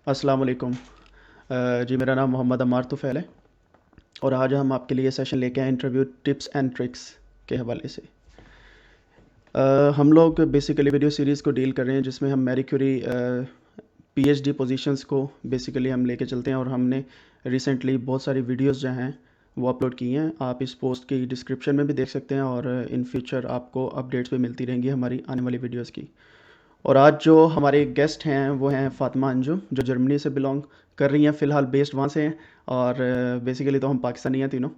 अस्सलाम वालेकुम। जी मेरा नाम मोहम्मद अमार तुफ़ैल है और आज हम आपके लिए सेशन लेके आए इंटरव्यू टिप्स एंड ट्रिक्स के हवाले से। हम लोग बेसिकली वीडियो सीरीज़ को डील कर रहे हैं जिसमें हम मैरी क्यूरी पीएचडी पोजीशंस को बेसिकली हम लेके चलते हैं और हमने रिसेंटली बहुत सारी वीडियोस जो हैं वो अपलोड की हैं। आप इस पोस्ट की डिस्क्रिप्शन में भी देख सकते हैं और इन फ्यूचर आपको अपडेट्स भी मिलती रहेंगी हमारी आने वाली वीडियोस की। और आज जो हमारे गेस्ट हैं वो हैं फ़ातिमा अंजुम जो जर्मनी से बिलोंग कर रही हैं, फ़िलहाल बेस्ड वहाँ से हैं। और बेसिकली तो हम पाकिस्तानी हैं तीनों।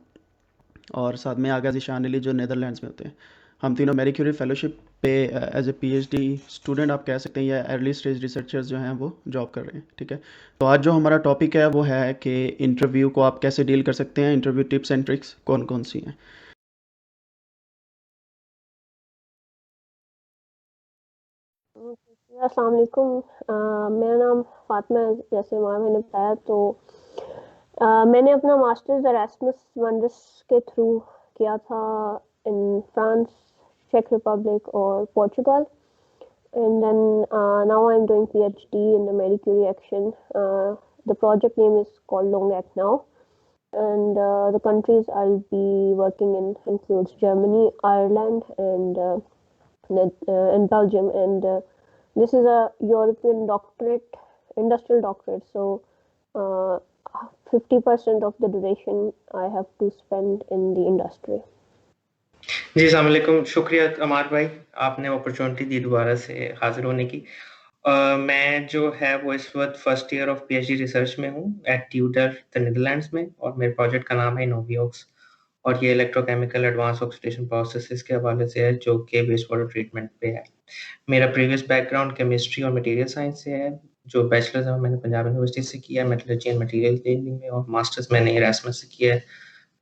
और साथ में आगा ज़ीशान अली जो नीदरलैंड्स में होते हैं। हम तीनों मैरी क्यूरी फेलोशिप पे एज ए पीएचडी स्टूडेंट आप कह सकते हैं या अर्ली स्टेज रिसर्चर्स जो हैं वो जॉब कर रहे हैं। ठीक है, तो आज जो हमारा टॉपिक है वो है कि इंटरव्यू को आप कैसे डील कर सकते हैं, इंटरव्यू टिप्स एंड ट्रिक्स कौन कौन सी हैं। अस्सलाम वालेकुम। मेरा नाम फ़ातिमा है, जैसे मैंने बताया तो मैंने अपना मास्टर्स एरास्मस वंडर्स के थ्रू किया था इन फ्रांस, चेक रिपब्लिक और Portugal. And then now I'm doing PhD in the Marie Curie Action. The project name is called Long Act Now, and the countries I'll be working in includes Germany, Ireland, and Belgium. And this is a European doctorate, industrial doctorate. So 50% of the duration I have to spend in the industry. जी, अस्सलाम वालेकुम। शुक्रिया अमार भाई, आपने opportunity दी दोबारा से हाज़िर होने की। मैं जो है वो इस वक़्त first year of PhD research में हूँ एट ट्यूटर द नीदरलैंड्स में और मेरे प्रोजेक्ट का नाम है इनोवियोक्स और ये इलेक्ट्रोकेमिकल एडवांस ऑक्सीडेशन प्रोसेसेस के हवाले से है जो कि वेस्ट वाटर ट्रीटमेंट पे है। मेरा प्रीवियस बैकग्राउंड केमिस्ट्री और मटेरियल साइंस से है। जो बैचलर्स है मैंने पंजाब यूनिवर्सिटी से किया है मेटलर्जी एंड मटेरियल इंजीनियरिंग में और मास्टर्स मैंने इरास्मस से किया है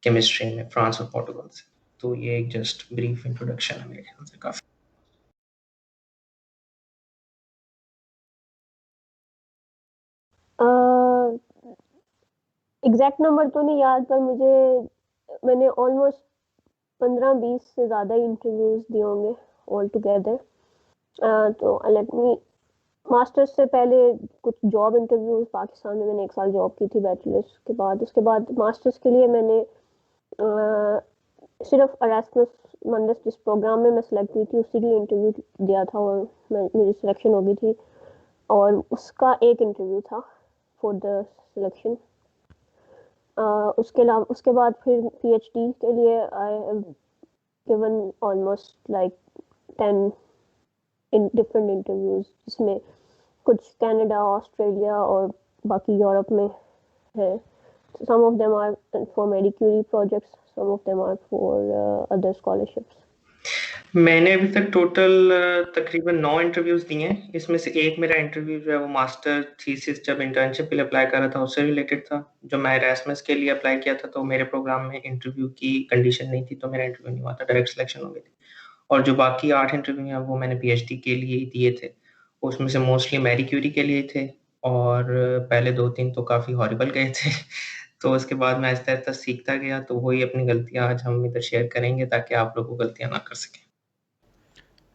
केमिस्ट्री में फ्रांस और पोर्टुगल से। तो ये एक जस्ट ब्रीफ इंट्रोडक्शन है मेरे ख्याल से काफ़ी। एग्जैक्ट नंबर तो नहीं याद, पर मैंने ऑलमोस्ट 15-20 से ज़्यादा इंटरव्यूज दिए होंगे ऑल टुगेदर। तो लेट मी मास्टर्स से पहले कुछ जॉब इंटरव्यूज पाकिस्तान में मैंने 1 साल जॉब की थी बैचलर्स के बाद। उसके बाद मास्टर्स के लिए मैंने सिर्फ अरास्मस मंडस जिस प्रोग्राम में मैं सेलेक्ट हुई थी उसी के लिए इंटरव्यू दिया था और मेरी सिलेक्शन हो गई थी और उसका एक इंटरव्यू था फॉर द सिलेक्शन। उसके बाद फिर पीएचडी के लिए I have given almost like 10 in different interviews, जिसमें कुछ कनाडा, ऑस्ट्रेलिया और बाकी यूरोप में है। Some of them are for Marie Curie projects, some of them are for other scholarships. मैंने अभी तक टोटल तकरीबन 9 इंटरव्यूज़ दिए हैं। इसमें से एक मेरा इंटरव्यू जो है वो मास्टर थीसिस जब इंटर्नशिप के लिए अप्लाई कर रहा था उससे रिलेटेड था। जो मैं इरास्मस के लिए अप्लाई किया था तो मेरे प्रोग्राम में इंटरव्यू की कंडीशन नहीं थी तो मेरा इंटरव्यू नहीं हुआ था, डायरेक्ट सिलेक्शन हो गई थी। और जो बाकी 8 इंटरव्यू हैं वो मैंने पीएचडी के लिए ही दिए थे। उसमें से मोस्टली मैरी क्यूरी के लिए थे और पहले 2-3 तो काफ़ी हॉरिबल गए थे। तो उसके बाद मैं आहिस्ता-आहिस्ता सीखता गया तो वही अपनी गलतियाँ आज हम इधर शेयर करेंगे ताकि आप लोग वो गलतियाँ ना कर सकें।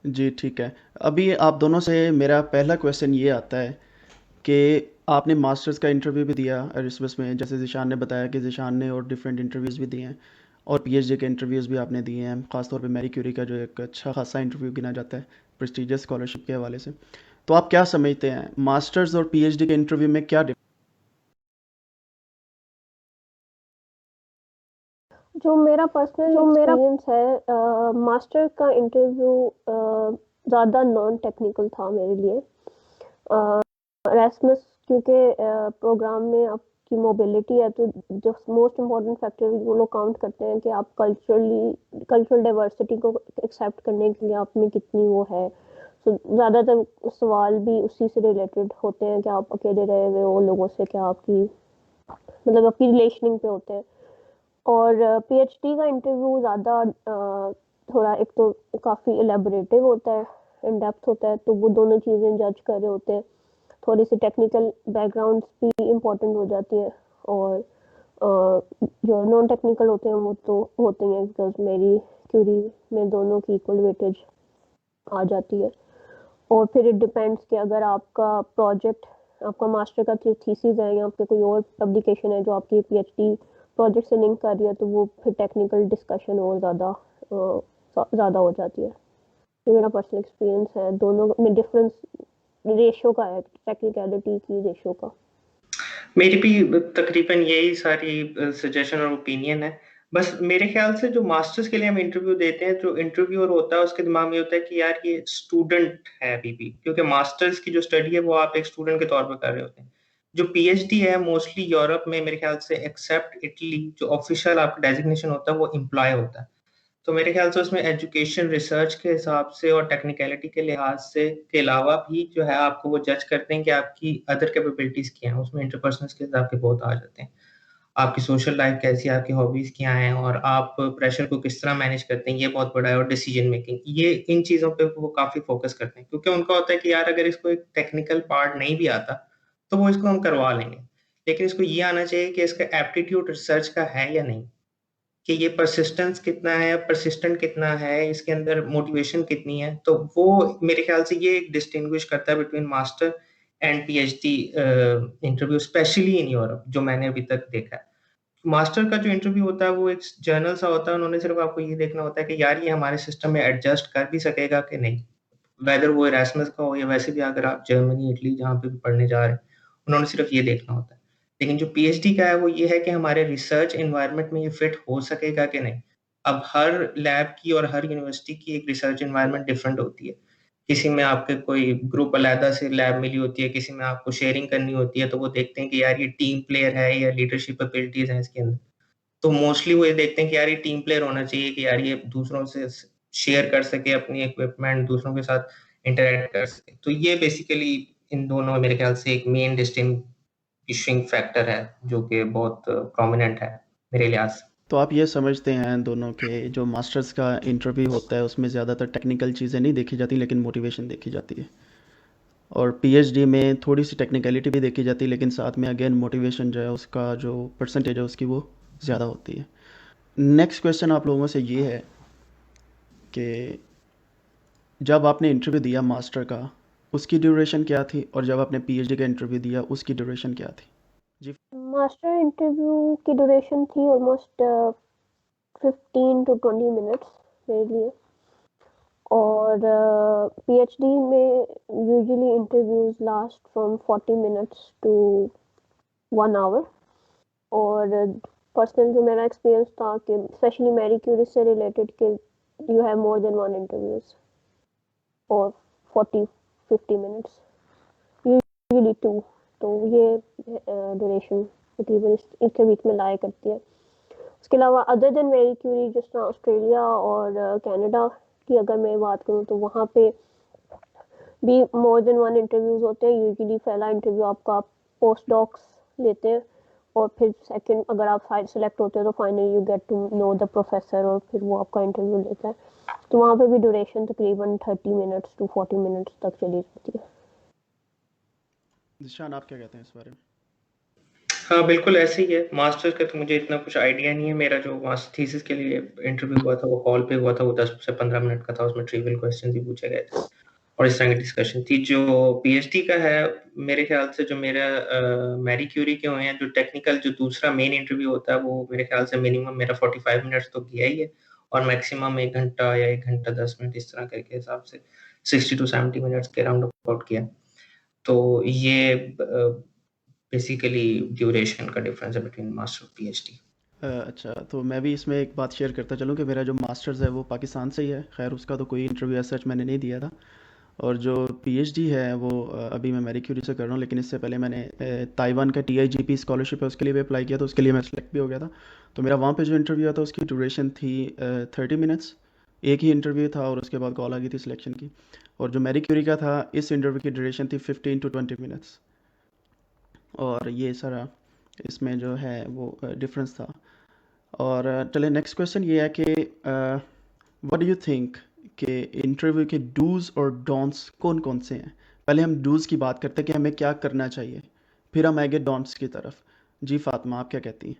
जी ठीक है, अभी आप दोनों से मेरा पहला क्वेश्चन ये आता है कि आपने मास्टर्स का इंटरव्यू भी दिया एरिस्मस में, जैसे ज़ीशान ने बताया कि ज़ीशान ने और डिफरेंट इंटरव्यूज़ भी दिए हैं और पीएचडी के इंटरव्यूज़ भी आपने दिए हैं, ख़ासतौर पे मैरी क्यूरी का जो एक अच्छा खासा इंटरव्यू गिना जाता है प्रेस्टीजियस स्कॉलरशिप के हवाले से। तो आप क्या समझते हैं मास्टर्स और पीएचडी के इंटरव्यू में क्या जो मेरा पर्सनल एक्सपीरियंस है, मास्टर का इंटरव्यू ज़्यादा नॉन टेक्निकल था मेरे लिए। एरास्मस क्योंकि प्रोग्राम में आपकी मोबिलिटी है, तो जो मोस्ट इम्पॉर्टेंट फैक्टर वो लोग काउंट करते हैं कि आप कल्चरल डाइवर्सिटी को एक्सेप्ट करने के लिए आप में कितनी वो है। तो ज़्यादातर सवाल भी उसी से रिलेटेड होते हैं कि आप अकेले रहे हुए हो लोगों से, क्या आपकी मतलब आपकी रिलेशनिंग पे होते हैं। और पीएचडी का इंटरव्यू ज़्यादा थोड़ा एक तो काफ़ी एलेबोरेटिव होता है, इन डेप्थ होता है, तो वो दोनों चीज़ें जज कर रहे होते हैं। थोड़ी सी टेक्निकल बैकग्राउंड्स भी इम्पोर्टेंट हो जाती है और जो नॉन टेक्निकल होते हैं वो तो होते ही हैं, बिकॉज मेरी क्यूरी में दोनों की इक्वल वेटेज आ जाती है। और फिर इट डिपेंड्स कि अगर आपका प्रोजेक्ट आपका मास्टर का थीसिस है या आपके कोई और पब्लिकेशन है जो आपकी पीएचडी प्रोजेक्ट से लिंक कर रही है, तो वो फिर टेक्निकल डिस्कशन और ज़्यादा हो जाती है। ये मेरा पर्सनल एक्सपीरियंस है, दोनों में डिफरेंस रेशो का है, टेक्निकलिटी की रेशो का। मेरी भी तकरीबन यही सारी सजेशन और ओपिनियन है। बस मेरे ख्याल से जो मास्टर्स के लिए हम इंटरव्यू देते हैं, जो इंटरव्यूअर होता है उसके दिमाग में होता है कि यार ये स्टूडेंट है अभी भी, क्योंकि मास्टर्स की जो स्टडी है वो आप एक स्टूडेंट के तौर पर कर रहे होते हैं। जो पीएचडी है मोस्टली यूरोप में मेरे ख्याल से एक्सेप्ट इटली, जो ऑफिशियल आपका डेजिग्नेशन होता है वो एम्प्लॉय होता है। तो मेरे ख्याल से उसमें एजुकेशन रिसर्च के हिसाब से और टेक्निकलिटी के लिहाज से के अलावा भी जो है आपको वो जज करते हैं कि आपकी अदर कैपेबिलिटीज क्या हैं। उसमें इंटरपर्सनल स्किल्स आपके बहुत आ जाते हैं, आपकी सोशल लाइफ कैसी है, आपकी हॉबीज क्या हैं और आप प्रेशर को किस तरह मैनेज करते हैं, ये बहुत बड़ा है। और डिसीजन मेकिंग, ये इन चीजों पे वो काफी फोकस करते हैं, क्योंकि उनका होता है कि यार अगर इसको एक टेक्निकल पार्ट नहीं भी आता तो वो इसको हम करवा लेंगे, लेकिन इसको ये आना चाहिए कि इसका एप्टीट्यूड रिसर्च का है या नहीं, कि ये परसिस्टेंस कितना है, परसिस्टेंट कितना है, इसके अंदर मोटिवेशन कितनी है। तो वो मेरे ख्याल से ये डिस्टिंग्विश करता है between master and PhD interview, specially in Europe जो मैंने अभी तक देखा है। मास्टर का जो इंटरव्यू होता है वो एक जर्नल सा होता है, उन्होंने सिर्फ आपको ये देखना होता है कि यार ये हमारे सिस्टम में एडजस्ट कर भी सकेगा कि नहीं, वेदर वो इरास्मस का हो या वैसे भी अगर आप जर्मनी इटली जहाँ पे भी पढ़ने जा रहे हैं, उन्होंने सिर्फ ये देखना होता है। लेकिन जो पीएचडी का है वो ये है कि हमारे रिसर्च एनवायरनमेंट में ये फिट हो सकेगा कि नहीं। अब हर लैब की और हर यूनिवर्सिटी की एक रिसर्च एनवायरनमेंट डिफरेंट होती है। किसी में आपके कोई ग्रुप अलहदा से लैब मिली होती है, किसी में आपको शेयरिंग करनी होती है, तो वो देखते हैं कि यार ये टीम प्लेयर है या लीडरशिप एबिलिटीज हैं इसके अंदर। तो मोस्टली वो ये देखते हैं कि यार ये टीम प्लेयर होना चाहिए, कि यार ये दूसरों से शेयर कर सके अपनी इक्विपमेंट, दूसरों के साथ इंटरेक्ट कर सके। तो ये बेसिकली इन दोनों मेरे ख्याल से एक मेन डिस्टिंग्विशिंग फैक्टर है जो कि बहुत प्रोमिनेंट है मेरे लिहाज से। तो आप ये समझते हैं दोनों के जो मास्टर्स का इंटरव्यू होता है उसमें ज़्यादातर टेक्निकल चीज़ें नहीं देखी जाती लेकिन मोटिवेशन देखी जाती है, और पीएचडी में थोड़ी सी टेक्निकलिटी भी देखी जाती है लेकिन साथ में अगेन मोटिवेशन जो है उसका जो परसेंटेज है उसकी वो ज़्यादा होती है। नेक्स्ट क्वेश्चन आप लोगों से ये है कि जब आपने इंटरव्यू दिया मास्टर का उसकी ड्यूरेशन क्या थी, और जब आपने पीएचडी का इंटरव्यू दिया उसकी ड्यूरेशन क्या थी? जी। मास्टर इंटरव्यू की ड्यूरेशन थी ऑलमोस्ट 15 to 20 मिनट्स मेरे लिए, और पीएचडी में usually interviews last from 40 minutes to 1 hour. और पर्सनल जो मेरा एक्सपीरियंस था कि स्पेशली मैरी क्यूरी से रिलेटेड कि you have more than 1 interviews और 40-50 मिनट्स, यूजुअली 2। तो ये ड्यूरेशन तकरीबन इसके बीच में लाया करती है। उसके अलावा अदर देन मैरी क्यूरी, जिस तरह ऑस्ट्रेलिया और कनाडा की अगर मैं बात करूँ तो वहाँ पे भी मोर देन 1 इंटरव्यूज होते हैं। यूजुअली पहला इंटरव्यू आपका पोस्ट डॉक्स लेते हैं, और फिर सेकंड अगर आप सेलेक्ट होते हैं तो finally you get to know the professor, और फिर वो आपका इंटरव्यू लेता है। तो वहाँ पे भी ड्यूरेशन तकरीबन 30 मिनट्स टू 40 मिनट्स तक चली जाती है। निशान आप क्या कहते हैं इस बारे में? हाँ बिल्कुल ऐसे ही है। मास्टर्स का तो मुझे इतना कुछ आइडिया नहीं है। मेरा जो मास्टर थीसिस के लिए इंटरव्यू हुआ था वो कॉल पे हुआ था, वो 10 से 15 मिनट का था। उसमें ट्रिवियल क्वेश्चन भी पूछे गए थे और इस तरह की डिस्कशन थी। जो पीएचडी का है मेरे ख्याल से जो मेरा मैरी क्यूरी के हुए हैं, जो टेक्निकल जो दूसरा मेन इंटरव्यू होता है वो मेरे ख्याल से मिनिमम मेरा 45 मिनट्स तो गया ही है, और मैक्सिमम 1 घंटा या 1 घंटा 10 मिनट इस तरह करके हिसाब से 60 to 70 मिनट्स के राउंड अबाउट किया। तो ये बेसिकली ड्यूरेशन का डिफरेंस है बिटवीन मास्टर और पीएचडी। अच्छा, तो मैं भी इसमें एक बात शेयर करता चलूँ कि मेरा जो मास्टर्स है वो पाकिस्तान से ही है। खैर उसका तो कोई इंटरव्यू एज सच मैंने नहीं दिया था, और जो पीएचडी है वो अभी मैं मैरी क्यूरी से कर रहा हूँ, लेकिन इससे पहले मैंने ताइवान का टीआईजीपी स्कॉलरशिप है उसके लिए भी अप्लाई किया था, उसके लिए मैं सेलेक्ट भी हो गया था। तो मेरा वहाँ पे जो इंटरव्यू था उसकी ड्यूरेशन थी 30 मिनट्स। एक ही इंटरव्यू था और उसके बाद कॉल आ गई थी सिलेक्शन की। और जो मैरी क्यूरी का था इस इंटरव्यू की ड्यूरेशन थी 15 to 20 मिनट्स। और ये सारा इसमें जो है वो डिफरेंस था। और चले नेक्स्ट क्वेश्चन ये है कि व्हाट डू यू थिंक कि इंटरव्यू के डूज और डोंट्स कौन कौन से हैं? पहले हम डूज की बात करते हैं कि हमें क्या करना चाहिए, फिर हम आएंगे डोंट्स की तरफ। जी फातिमा आप क्या कहती हैं?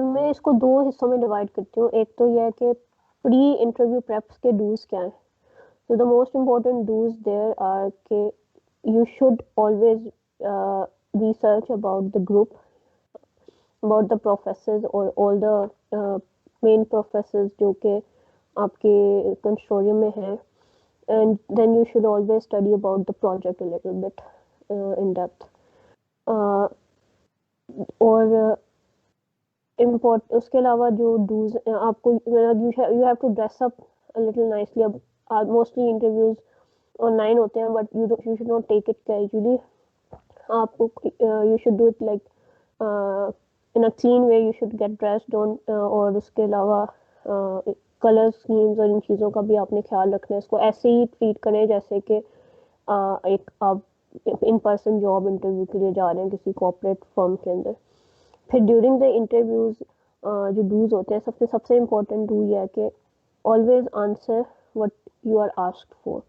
मैं इसको 2 हिस्सों में डिवाइड करती हूँ। एक तो यह है कि प्री इंटरव्यू प्रेप्स के डूज क्या हैं। तो the most important dos there are के you should always research about the group, about the professors or all the main professors जो के आपके कंसोर्टियम में हैं, and then you should always study about the project a little bit in depth. और उसके अलावा जो डूज आपको you have to dress up a little nicely. अब मोस्टली इंटरव्यूज ऑनलाइन होते हैं, but you should not take it casually. आपको you should do it like in a clean way. You should get dressed on. और उसके अलावा colour schemes और इन चीज़ों का भी आपने ख्याल रखना है. इसको ऐसे ही ट्रीट करें जैसे कि एक आप इन पर्सन जॉब इंटरव्यू के लिए जा रहे हैं किसी कॉर्पोरेट फर्म के अंदर. फिर ड्यूरिंग द इंटरव्यूज जो डूज होते हैं, सबसे इम्पोर्टेंट डू ये है कि always answer what you are asked for.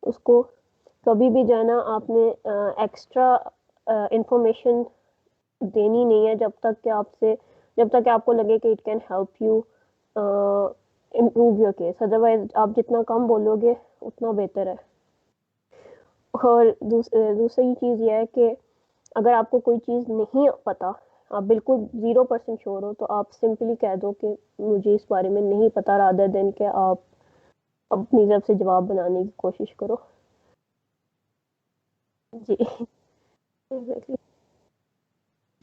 उसको कभी भी जाना आपने एक्स्ट्रा इंफॉर्मेशन देनी नहीं है जब तक कि आपको लगे कि it can help you improve your case. Otherwise आप जितना कम बोलोगे उतना बेहतर है. और दूसरी चीज़ यह है कि अगर आपको कोई चीज़ नहीं पता, आप बिल्कुल 0% श्योर हो, तो आप सिंपली कह दो कि मुझे इस बारे में नहीं पता, रादर देन कि आप अपनी तरफ से जवाब बनाने की कोशिश करो. जी एग्जैक्टली.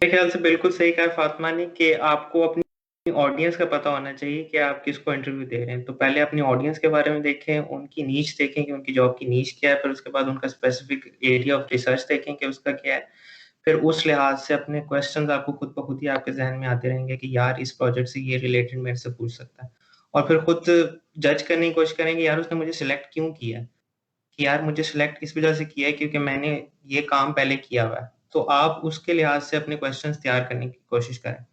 मेरे ख्याल से बिल्कुल सही कहा फातिमा ने कि आपको अपनी ऑडियंस का पता होना चाहिए कि आप किसको इंटरव्यू दे रहे हैं. तो पहले अपनी ऑडियंस के बारे में देखें, उनकी नीश देखें कि उनकी जॉब की नीश क्या है. फिर उसके बाद उनका स्पेसिफिक एरिया ऑफ रिसर्च देखें कि उसका क्या है. फिर उस लिहाज से अपने क्वेश्चंस आपको खुद ब खुद ही आपके जहन में आते रहेंगे कि यार इस प्रोजेक्ट से ये रिलेटेड मेरे से पूछ सकता है. और फिर खुद जज करने की कोशिश करेंगे यार उसने मुझे सिलेक्ट क्यों किया है, कि यार मुझे सिलेक्ट इस वजह से किया है क्योंकि मैंने ये काम पहले किया हुआ है. तो आप उसके लिहाज से अपने क्वेश्चंस तैयार करने की कोशिश करें.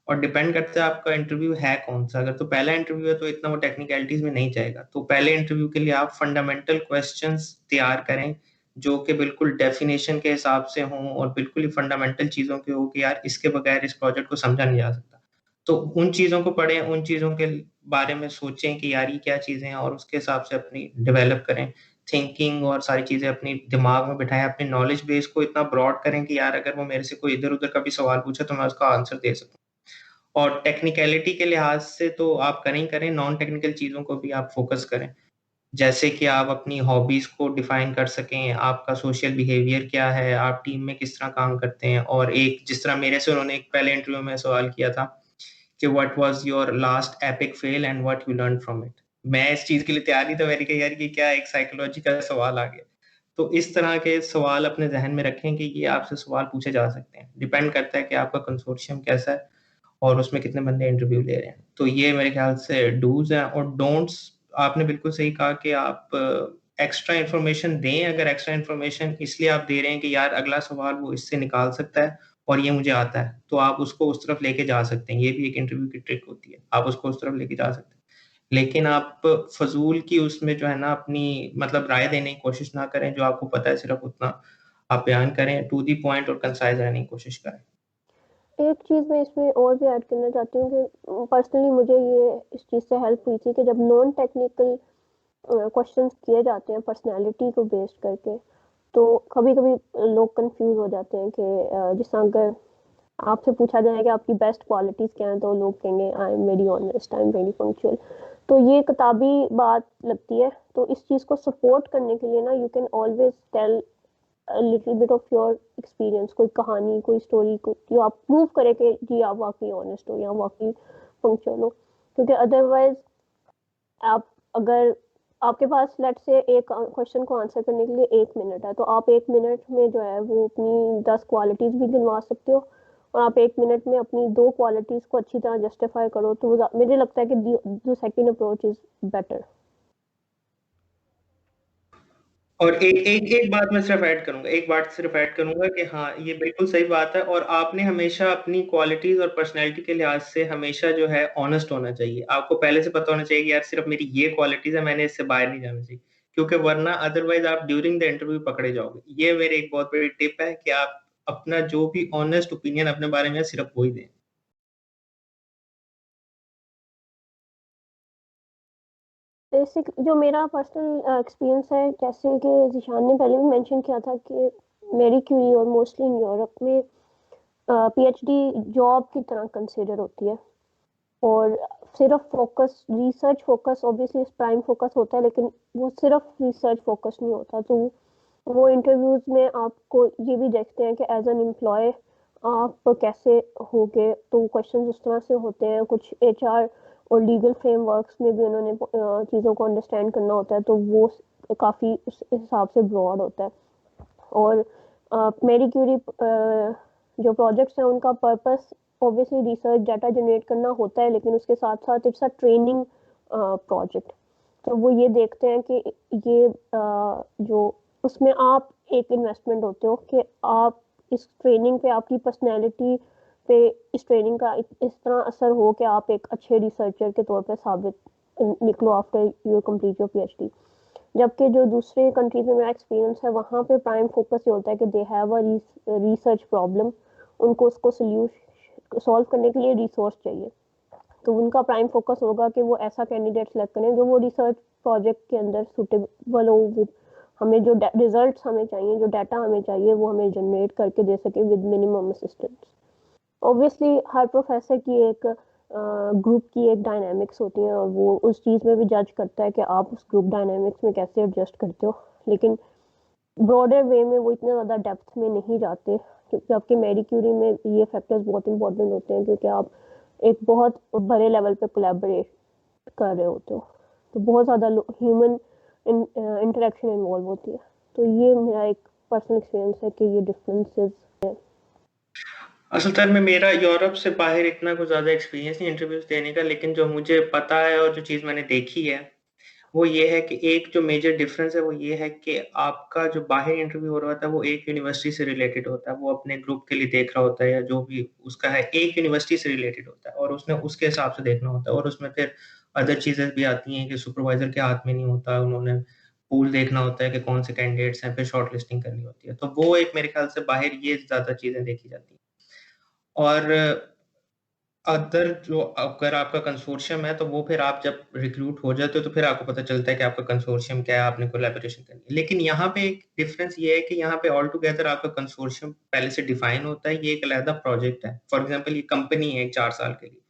और डिपेंड करता है आपका इंटरव्यू है कौन सा. अगर तो पहला इंटरव्यू है तो इतना वो टेक्निकलिटीज में नहीं जाएगा. तो पहले इंटरव्यू के लिए आप फंडामेंटल क्वेश्चंस तैयार करें जो कि बिल्कुल डेफिनेशन के हिसाब से हों और बिल्कुल ही फंडामेंटल चीज़ों के हो कि यार इसके बगैर इस प्रोजेक्ट को समझा नहीं जा सकता. तो उन चीज़ों को पढ़ें, उन चीज़ों के बारे में सोचें कि यार ये क्या चीज़ें हैं और उसके हिसाब से अपनी डेवलप करें थिंकिंग और सारी चीज़ें अपनी दिमाग में बिठाएँ. अपने नॉलेज बेस को इतना ब्रॉड करें कि यार अगर वो मेरे से कोई इधर-उधर का भी सवाल पूछे तो मैं उसका आंसर दे सकूँ. और टेक्निकलिटी के लिहाज से तो आप करें ही करें, नॉन टेक्निकल चीज़ों को भी आप फ़ोकस करें. जैसे कि आप अपनी हॉबीज़ को डिफ़ाइन कर सकें, आपका सोशल बिहेवियर क्या है, आप टीम में किस तरह काम करते हैं. और एक जिस तरह मेरे से उन्होंने एक पहले इंटरव्यू में सवाल किया था कि what was your last epic fail and what you learned from it. मैं इस चीज़ के लिए तैयार नहीं था. मैंने कहा यार ये क्या एक साइकोलॉजी का सवाल आ गया. तो इस तरह के सवाल अपने ज़हन में रखें कि ये आपसे सवाल पूछे जा सकते हैं. डिपेंड करता है कि आपका कंसोर्शियम कैसा है और उसमें कितने बंदे इंटरव्यू ले रहे हैं. तो ये मेरे ख्याल से डूज़ हैं. और डोंट्स आपने बिल्कुल सही कहा कि आप एक्स्ट्रा इन्फॉर्मेशन दें. अगर एक्स्ट्रा इन्फॉर्मेशन इसलिए आप दे रहे हैं कि यार अगला सवाल वो इससे निकाल सकता है और ये मुझे आता है, तो आप उसको उस तरफ लेके जा सकते हैं. ये भी एक इंटरव्यू की ट्रिक होती है. आप उसको उस तरफ लेके जा सकते हैं. लेकिन आप फ़ज़ूल की उसमें जो है ना अपनी मतलब राय देने की कोशिश ना करें. जो आपको पता है सिर्फ़ उतना आप बयान करें. टू द पॉइंट और कंसाइज़ रहने की कोशिश करें. एक चीज़ मैं इसमें और भी ऐड करना चाहती हूँ कि पर्सनली मुझे ये इस चीज़ से हेल्प हुई थी कि जब नॉन टेक्निकल क्वेश्चंस किए जाते हैं पर्सनालिटी को बेस्ड करके, तो कभी-कभी लोग कंफ्यूज हो जाते हैं कि जिस तरह अगर आपसे पूछा जाए कि आपकी बेस्ट क्वालिटीज़ क्या हैं, तो लोग कहेंगे I am very honest, I am very punctual. तो ये किताबी बात लगती है. तो इस चीज़ को सपोर्ट करने के लिए ना you can always tell a little bit of your experience. कोई कहानी, कोई स्टोरी को जो आप प्रूव करें कि जी आप वाकई ऑनेस्ट हो या वाकई पंक्चुअल हो. क्योंकि अदरवाइज आप अगर आपके पास लेट से एक क्वेश्चन को आंसर करने के लिए 1 मिनट है, तो आप 1 मिनट में जो है वो अपनी 10 क्वालिटीज़ भी गिनवा सकते हो. और आप 1 मिनट में अपनी 2 क्वालिटीज़ को अच्छी तरह जस्टिफाई करो, तो मुझे लगता है कि जो सेकंड अप्रोच इज बेटर. और एक बात मैं सिर्फ ऐड करूँगा, एक बात सिर्फ ऐड करूँगा कि हाँ, ये बिल्कुल सही बात है. और आपने हमेशा अपनी क्वालिटीज़ और पर्सनैलिटी के लिहाज से हमेशा जो है ऑनेस्ट होना चाहिए. आपको पहले से पता होना चाहिए कि यार सिर्फ मेरी ये क्वालिटीज़ है, मैंने इससे बाहर नहीं जाना चाहिए. क्योंकि वरना अदरवाइज़ आप ड्यूरिंग द इंटरव्यू पकड़े जाओगे. ये मेरी एक बहुत बड़ी टिप है कि आप अपना जो भी ऑनेस्ट ओपिनियन अपने बारे में है, सिर्फ वो ही दें. बेसिक जो मेरा पर्सनल एक्सपीरियंस है, जैसे कि ज़ीशान ने पहले भी मेंशन किया था कि मैरी क्यूरी और मोस्टली इन यूरोप में पीएचडी जॉब की तरह कंसिडर होती है, और सिर्फ focus research focus obviously prime focus होता है, लेकिन वो सिर्फ रिसर्च फोकस नहीं होता। तो वो इंटरव्यूज में आपको ये भी देखते हैं कि एज एन एम्प्लॉय आप कैसे होगे, तो क्वेश्चन उस तरह से होते हैं। कुछ एचआर और लीगल फ्रेमवर्क्स में भी उन्होंने चीज़ों को अंडरस्टैंड करना होता है, तो वो काफ़ी उस हिसाब से ब्रॉड होता है। और मैरी क्यूरी जो प्रोजेक्ट्स हैं उनका purpose obviously research data generate करना होता है, लेकिन उसके साथ साथ इट्स अ ट्रेनिंग प्रोजेक्ट। तो वो ये देखते हैं कि ये जो उसमें आप एक इन्वेस्टमेंट होते हो कि आप इस ट्रेनिंग पे आपकी पर्सनैलिटी पे इस ट्रेनिंग का इस तरह असर हो कि आप एक अच्छे रिसर्चर के तौर पे साबित निकलो after you complete your PhD. जबकि जो दूसरे कंट्री में मेरा एक्सपीरियंस है, वहाँ पे प्राइम फोकस ये होता है कि they have a research problem, उनको उसको सॉल्व करने के लिए रिसोर्स चाहिए। तो उनका प्राइम फोकस होगा कि वो ऐसा कैंडिडेट सेलेक्ट करें जो वो रिसर्च प्रोजेक्ट के अंदर सुटेबल हो, हमें जो रिजल्ट्स हमें चाहिए, जो डाटा हमें चाहिए, वो हमें जनरेट करके दे सके with minimum assistance. Obviously her professor की एक ग्रुप की एक डायनामिक्स होती है, और वो उस चीज़ में भी जज करता है कि आप उस ग्रुप डायनामिक्स में कैसे एडजस्ट करते हो। लेकिन ब्रॉडर वे में वो इतने ज़्यादा डेप्थ में नहीं जाते, क्योंकि आपके मैरी क्यूरी में ये फैक्टर्स बहुत इंपॉर्टेंट होते हैं, क्योंकि आप एक बहुत बड़े लेवल पे कोलैबोरेट कर रहे होते हो, तो बहुत ज़्यादा ह्यूमन इंटरेक्शन इन्वॉल्व होती है। तो ये मेरा एक पर्सनल एक्सपीरियंस है कि ये डिफरेंसेस है। असल में मेरा यूरोप से बाहर इतना कुछ ज़्यादा एक्सपीरियंस नहीं इंटरव्यूज देने का, लेकिन जो मुझे पता है और जो चीज़ मैंने देखी है वो ये है कि एक जो मेजर डिफरेंस है वो ये है कि आपका जो बाहर इंटरव्यू हो रहा होता है वो एक यूनिवर्सिटी से रिलेटेड होता है, वो अपने ग्रुप के लिए देख रहा होता है या जो भी उसका है एक यूनिवर्सिटी से रिलेटेड होता है, और उसने उसके हिसाब से देखना होता है। और उसमें फिर अदर चीज़ें भी आती हैं कि सुपरवाइजर के हाथ में नहीं होता, उन्होंने पूल देखना होता है कि कौन से कैंडिडेट्स हैं, फिर शॉर्ट लिस्टिंग करनी होती है। तो वो एक मेरे ख्याल से बाहर ये ज़्यादा चीज़ें देखी जाती हैं। और अदर जो अगर आपका कंसोर्शियम है तो वो फिर आप जब रिक्रूट हो जाते हो तो फिर आपको पता चलता है कि आपका कंसोर्शियम क्या है, आपने कोलैबोरेशन करनी है। लेकिन यहाँ पे एक डिफरेंस ये है कि यहाँ पे ऑल टुगेदर आपका कंसोर्शियम पहले से डिफाइन होता है, ये एक अलग प्रोजेक्ट है। फॉर एग्जांपल ये कंपनी है एक 4 साल के लिए,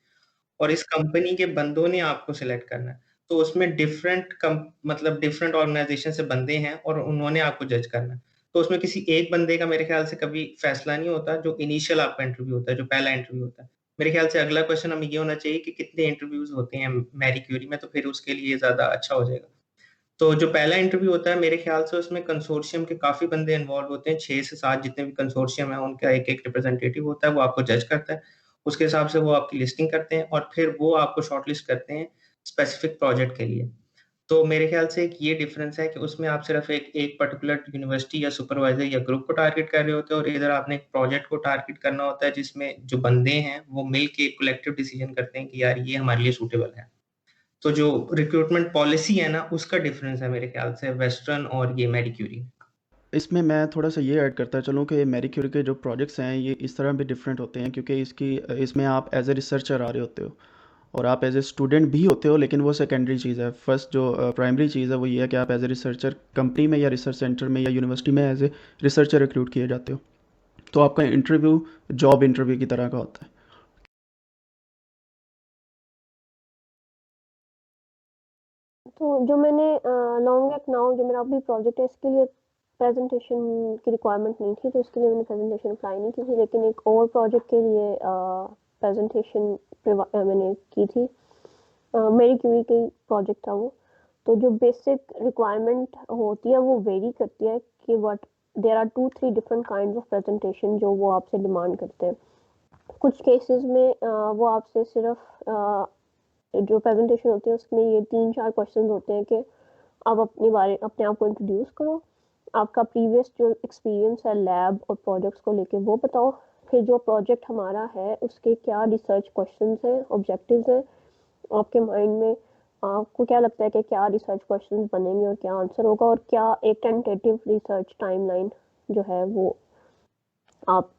और इस कंपनी के बंदों ने आपको सिलेक्ट करना है। तो उसमें मतलब डिफरेंट ऑर्गेनाइजेशन से बंदे हैं और उन्होंने आपको जज करना है। तो उसमें किसी एक बंदे का मेरे ख्याल से कभी फैसला नहीं होता, जो इनिशियल आपका इंटरव्यू होता है, जो पहला इंटरव्यू होता है। मेरे ख्याल से अगला क्वेश्चन हमें ये होना चाहिए कि कितने इंटरव्यूज होते हैं मैरी क्यूरी में, तो फिर उसके लिए ज़्यादा अच्छा हो जाएगा। तो जो पहला इंटरव्यू होता है मेरे ख्याल से उसमें कंसोर्शियम के काफ़ी बंदे इन्वॉल्व होते हैं, 6 से 7 जितने भी कंसोर्शियम है उनका एक-एक रिप्रेजेंटेटिव होता है, वो आपको जज करता है। उसके हिसाब से वो आपकी लिस्टिंग करते हैं और फिर वो आपको शॉर्टलिस्ट करते हैं स्पेसिफिक प्रोजेक्ट के लिए। तो मेरे ख्याल से एक ये डिफरेंस है कि उसमें आप सिर्फ एक एक पर्टिकुलर यूनिवर्सिटी या सुपरवाइजर या ग्रुप को टारगेट कर रहे होते हो, और इधर आपने एक प्रोजेक्ट को टारगेट करना होता है जिसमें जो बंदे हैं वो मिल के कलेक्टिव डिसीजन करते हैं कि यार ये हमारे लिए सूटेबल है। तो जो रिक्रूटमेंट पॉलिसी है ना उसका डिफरेंस है मेरे ख्याल से वेस्टर्न और ये मैरी क्यूरी। इसमें मैं थोड़ा सा ये ऐड करता चलूँ कि मैरी क्यूरी के जो प्रोजेक्ट्स हैं ये इस तरह भी डिफरेंट होते हैं, क्योंकि इसमें आप एज ए रिसर्चर आ रहे होते हो और आप एज ए स्टूडेंट भी होते हो, लेकिन वो सेकेंडरी चीज़ है। फर्स्ट जो प्राइमरी चीज़ है वो ये है कि आप एज ए रिसर्चर कंपनी में या रिसर्च सेंटर में या यूनिवर्सिटी में एज ए रिसर्चर रिक्रूट किए जाते हो। तो आपका इंटरव्यू जॉब इंटरव्यू की तरह का होता है। तो जो मैंने लॉन्ग एट नाउ जो मेरा अभी प्रोजेक्ट है, इसके लिए प्रेजेंटेशन की रिक्वायरमेंट नहीं थी, तो इसके लिए मैंने प्रेजेंटेशन अप्लाई नहीं की थी। लेकिन एक और प्रोजेक्ट के लिए प्रेजेंटेशन मैंने की थी। मेरी क्यूरी की प्रोजेक्ट था वो। तो जो बेसिक रिक्वायरमेंट होती है वो वेरी करती है कि what there are 2-3 different kinds of presentation जो वो आपसे डिमांड करते हैं। कुछ केसेस में वो आपसे सिर्फ जो प्रेजेंटेशन होती है उसमें ये 3-4 क्वेश्चन होते हैं कि आप अपने आप को इंट्रोड्यूस करो, आपका प्रीवियस जो एक्सपीरियंस है लैब और प्रोजेक्ट्स को लेके वो बताओ, फिर जो प्रोजेक्ट हमारा है उसके क्या रिसर्च क्वेश्चंस हैं, ऑब्जेक्टिव्स हैं, आपके माइंड में आपको क्या लगता है कि क्या रिसर्च क्वेश्चंस बनेंगे और क्या आंसर होगा, और क्या एक टेंटेटिव रिसर्च टाइमलाइन जो है वो आप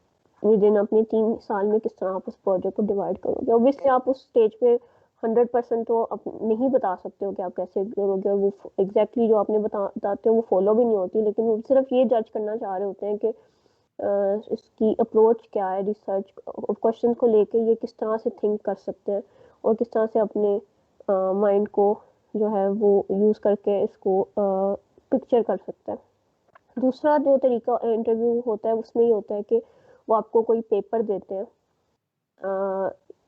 विद इन अपने 3 साल में किस तरह आप उस प्रोजेक्ट को डिवाइड करोगे। ऑब्वियसली आप उस स्टेज पे 100% तो आप नहीं बता सकते हो कि आप कैसे करोगे, और वो एग्जैक्टली जो आपने बताते हो वो फॉलो भी नहीं होती, लेकिन वो सिर्फ ये जज करना चाह रहे होते हैं कि इसकी अप्रोच क्या है रिसर्च क्वेश्चन को लेके, ये किस तरह से थिंक कर सकते हैं और किस तरह से अपने माइंड को जो है वो यूज़ करके इसको पिक्चर कर सकते हैं। दूसरा जो तरीका इंटरव्यू होता है उसमें ये होता है कि वो आपको कोई पेपर देते हैं,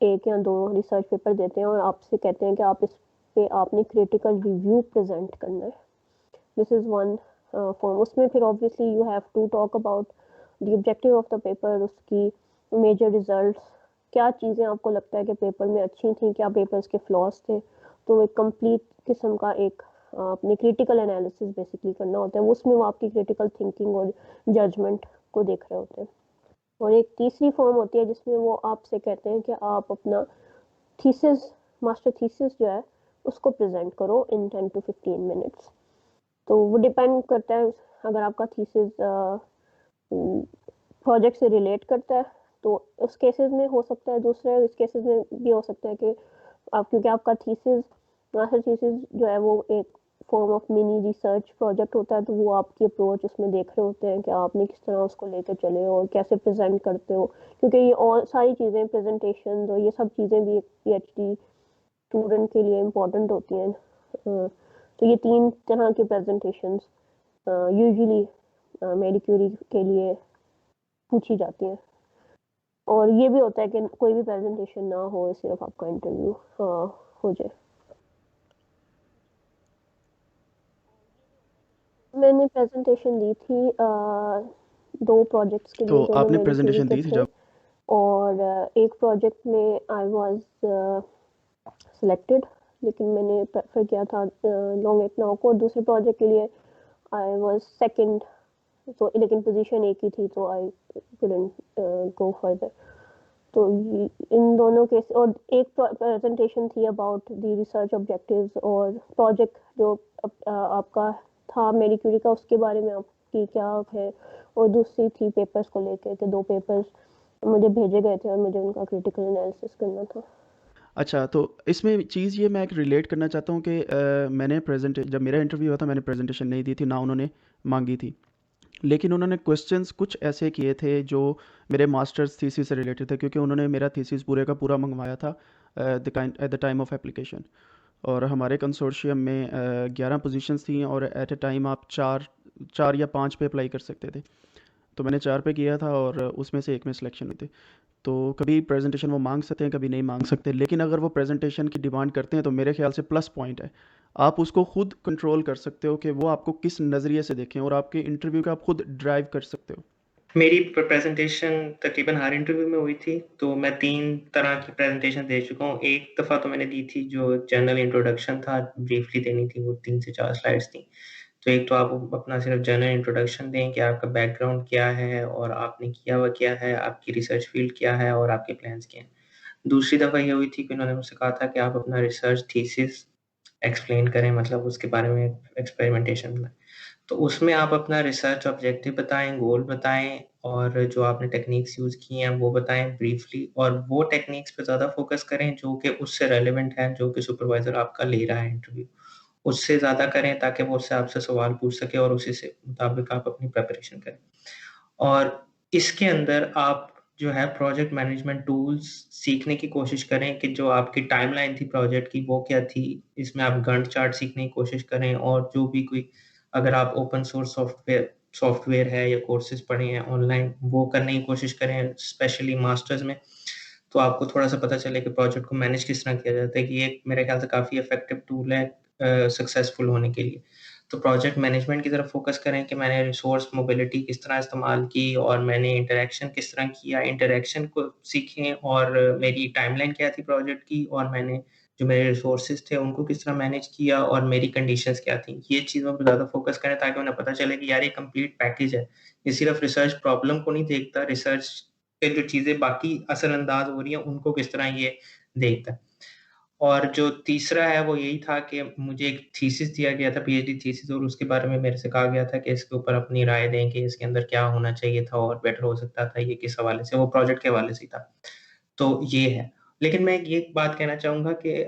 एक या दो रिसर्च पेपर देते हैं और आपसे कहते हैं कि आप इस पे आपने क्रिटिकल रिव्यू प्रेजेंट करना है। This is one form. उसमें फिर obviously you have to talk about the objective of the paper, उसकी मेजर रिजल्ट्स, क्या चीज़ें आपको लगता है कि पेपर में अच्छी थी, क्या पेपर्स के फ्लॉज थे। तो एक कंप्लीट किस्म का एक अपने क्रिटिकल एनालिसिस बेसिकली करना होता है, उसमें वो आपकी क्रिटिकल थिंकिंग और जजमेंट को देख रहे होते हैं। और एक तीसरी फॉर्म होती है जिसमें वो आपसे कहते हैं कि आप अपना थीसिस, मास्टर थीसिस जो है उसको प्रेजेंट करो इन 10 to 15 मिनट्स। तो वो डिपेंड करता है, अगर आपका थीसिस प्रोजेक्ट से रिलेट करता है तो उस केसेस में हो सकता है, दूसरे इस केसेस में भी हो सकता है कि आप, क्योंकि आपका थीसिस, मास्टर थीसिस जो है वो एक form of mini research project होता है, तो वो आपकी अप्रोच उसमें देख रहे होते हैं कि आपने किस तरह उसको लेकर चले हो और कैसे प्रेजेंट करते हो, क्योंकि ये और सारी चीज़ें, प्रेजेंटेशन और ये सब चीज़ें भी एक पीएचडी स्टूडेंट के लिए इम्पोर्टेंट होती हैं। तो ये 3 तरह की प्रेजेंटेशंस यूजुअली मैरी क्यूरी के लिए पूछी जाती हैं। और ये भी होता है कि कोई भी प्रेजेंटेशन ना हो, सिर्फ आपका इंटरव्यू हो जाए। मैंने प्रेजेंटेशन दी थी 2 प्रोजेक्ट्स के तो लिए, दोनों आपने मैरी क्यूरी प्रेजेंटेशन के दी थी थे। जब? और एक प्रोजेक्ट में आई वाज सिलेक्टेड, लेकिन मैंने प्रेफर किया था लॉन्ग एटनाउ को, और दूसरे प्रोजेक्ट के लिए आई वाज सेकंड, तो लेकिन पोजीशन एक ही थी, तो आई कुडंट गो फर्दर। तो इन दोनों केस, और एक प्रेजेंटेशन थी अबाउट द रिसर्च ऑब्जेक्टिव्स और प्रोजेक्ट जो आपका था मैरी क्यूरी का, उसके बारे में आपकी क्या है, और दूसरी थी पेपर्स को लेकर के 2 पेपर्स मुझे भेजे गए थे और मुझे उनका क्रिटिकल एनालिसिस करना था। अच्छा, तो इसमें चीज़ ये मैं एक रिलेट करना चाहता हूँ कि जब मेरा इंटरव्यू हुआ था मैंने प्रेजेंटेशन नहीं दी थी, ना उन्होंने मांगी थी, लेकिन उन्होंने क्वेश्चंस कुछ ऐसे किए थे जो मेरे मास्टर्स थीसिस से रिलेटेड थे, क्योंकि उन्होंने मेरा थीसिस पूरे का पूरा मंगवाया था eight the time of application. और हमारे कंसोर्शियम में 11 पोजीशंस थी और एट अ टाइम आप चार या 5 पे अप्लाई कर सकते थे। तो मैंने 4 पे किया था और उसमें से एक में सिलेक्शन हुई थी। तो कभी प्रेजेंटेशन वो मांग सकते हैं, कभी नहीं मांग सकते, लेकिन अगर वो प्रेजेंटेशन की डिमांड करते हैं तो मेरे ख्याल से प्लस पॉइंट है। आप उसको खुद कंट्रोल कर सकते हो कि वो आपको किस नज़रिए से देखें, और आपके इंटरव्यू का आप खुद ड्राइव कर सकते हो। मेरी प्रेजेंटेशन तकरीबन हर इंटरव्यू में हुई थी, तो मैं 3 तरह की प्रेजेंटेशन दे चुका हूँ। एक दफ़ा तो मैंने दी थी जो जनरल इंट्रोडक्शन था, ब्रीफली देनी थी, वो 3 से 4 स्लाइड्स थी। तो एक तो आप अपना सिर्फ जनरल इंट्रोडक्शन दें कि आपका बैकग्राउंड क्या है और आपने किया हुआ क्या है, आपकी रिसर्च फील्ड क्या है और आपके प्लान्स क्या हैं। दूसरी दफ़ा ये हुई थी कि उन्होंने मुझसे कहा था कि आप अपना रिसर्च थीसिस एक्सप्लेन करें, मतलब उसके बारे में एक्सपेरिमेंटेशन बनाएँ। तो उसमें आप अपना रिसर्च ऑब्जेक्टिव बताएँ, गोल बताएँ और जो आपने टेक्निक्स यूज़ की हैं वो बताएँ ब्रीफली, और वो टेक्निक्स पे ज़्यादा फ़ोकस करें जो कि उससे रेलेवेंट है, जो कि सुपरवाइज़र आपका ले रहा है इंटरव्यू। उससे ज़्यादा करें ताकि वो उससे आपसे सवाल पूछ सके और उसी से मुताबिक आप अपनी प्रिपरेशन करें। और इसके अंदर आप जो है प्रोजेक्ट मैनेजमेंट टूल्स सीखने की कोशिश करें कि जो आपकी टाइमलाइन थी प्रोजेक्ट की वो क्या थी। इसमें आप गैंट चार्ट सीखने की कोशिश करें, और जो भी कोई, अगर आप ओपन सोर्स सॉफ्टवेयर है या कोर्सेज़ पढ़े हैं ऑनलाइन, वो करने की कोशिश करें, स्पेशली मास्टर्स में। तो आपको थोड़ा-सा पता चले कि प्रोजेक्ट को मैनेज किस तरह किया जाता है, कि ये मेरे ख्याल से काफ़ी इफ़ेक्टिव टूल है सक्सेसफुल होने के लिए। तो प्रोजेक्ट मैनेजमेंट की तरफ फ़ोकस करें कि मैंने रिसोर्स मोबिलिटी किस तरह इस्तेमाल की और मैंने इंटरैक्शन किस तरह किया, इंटरैक्शन को सीखें, और मेरी टाइमलाइन क्या थी प्रोजेक्ट की, और मैंने जो मेरे रिसोर्सेज़ थे उनको किस तरह मैनेज किया, और मेरी कंडीशंस क्या थी। ये चीज़ों पे ज़्यादा फ़ोकस करें ताकि उन्हें पता चले कि यार ये कंप्लीट पैकेज है। ये सिर्फ़ रिसर्च प्रॉब्लम को नहीं देखता, रिसर्च पे जो चीज़ें बाकी असरअंदाज हो रही हैं उनको किस तरह ये देखता है। और जो तीसरा है वो यही था कि मुझे एक थीसिस दिया गया था, पीएचडी थीसिस, और उसके बारे में मेरे से कहा गया था कि इसके ऊपर अपनी राय दें कि इसके अंदर क्या होना चाहिए था और बेटर हो सकता था, ये किस हवाले से, वो प्रोजेक्ट के हवाले से ही था। तो ये है। लेकिन मैं ये बात कहना चाहूँगा कि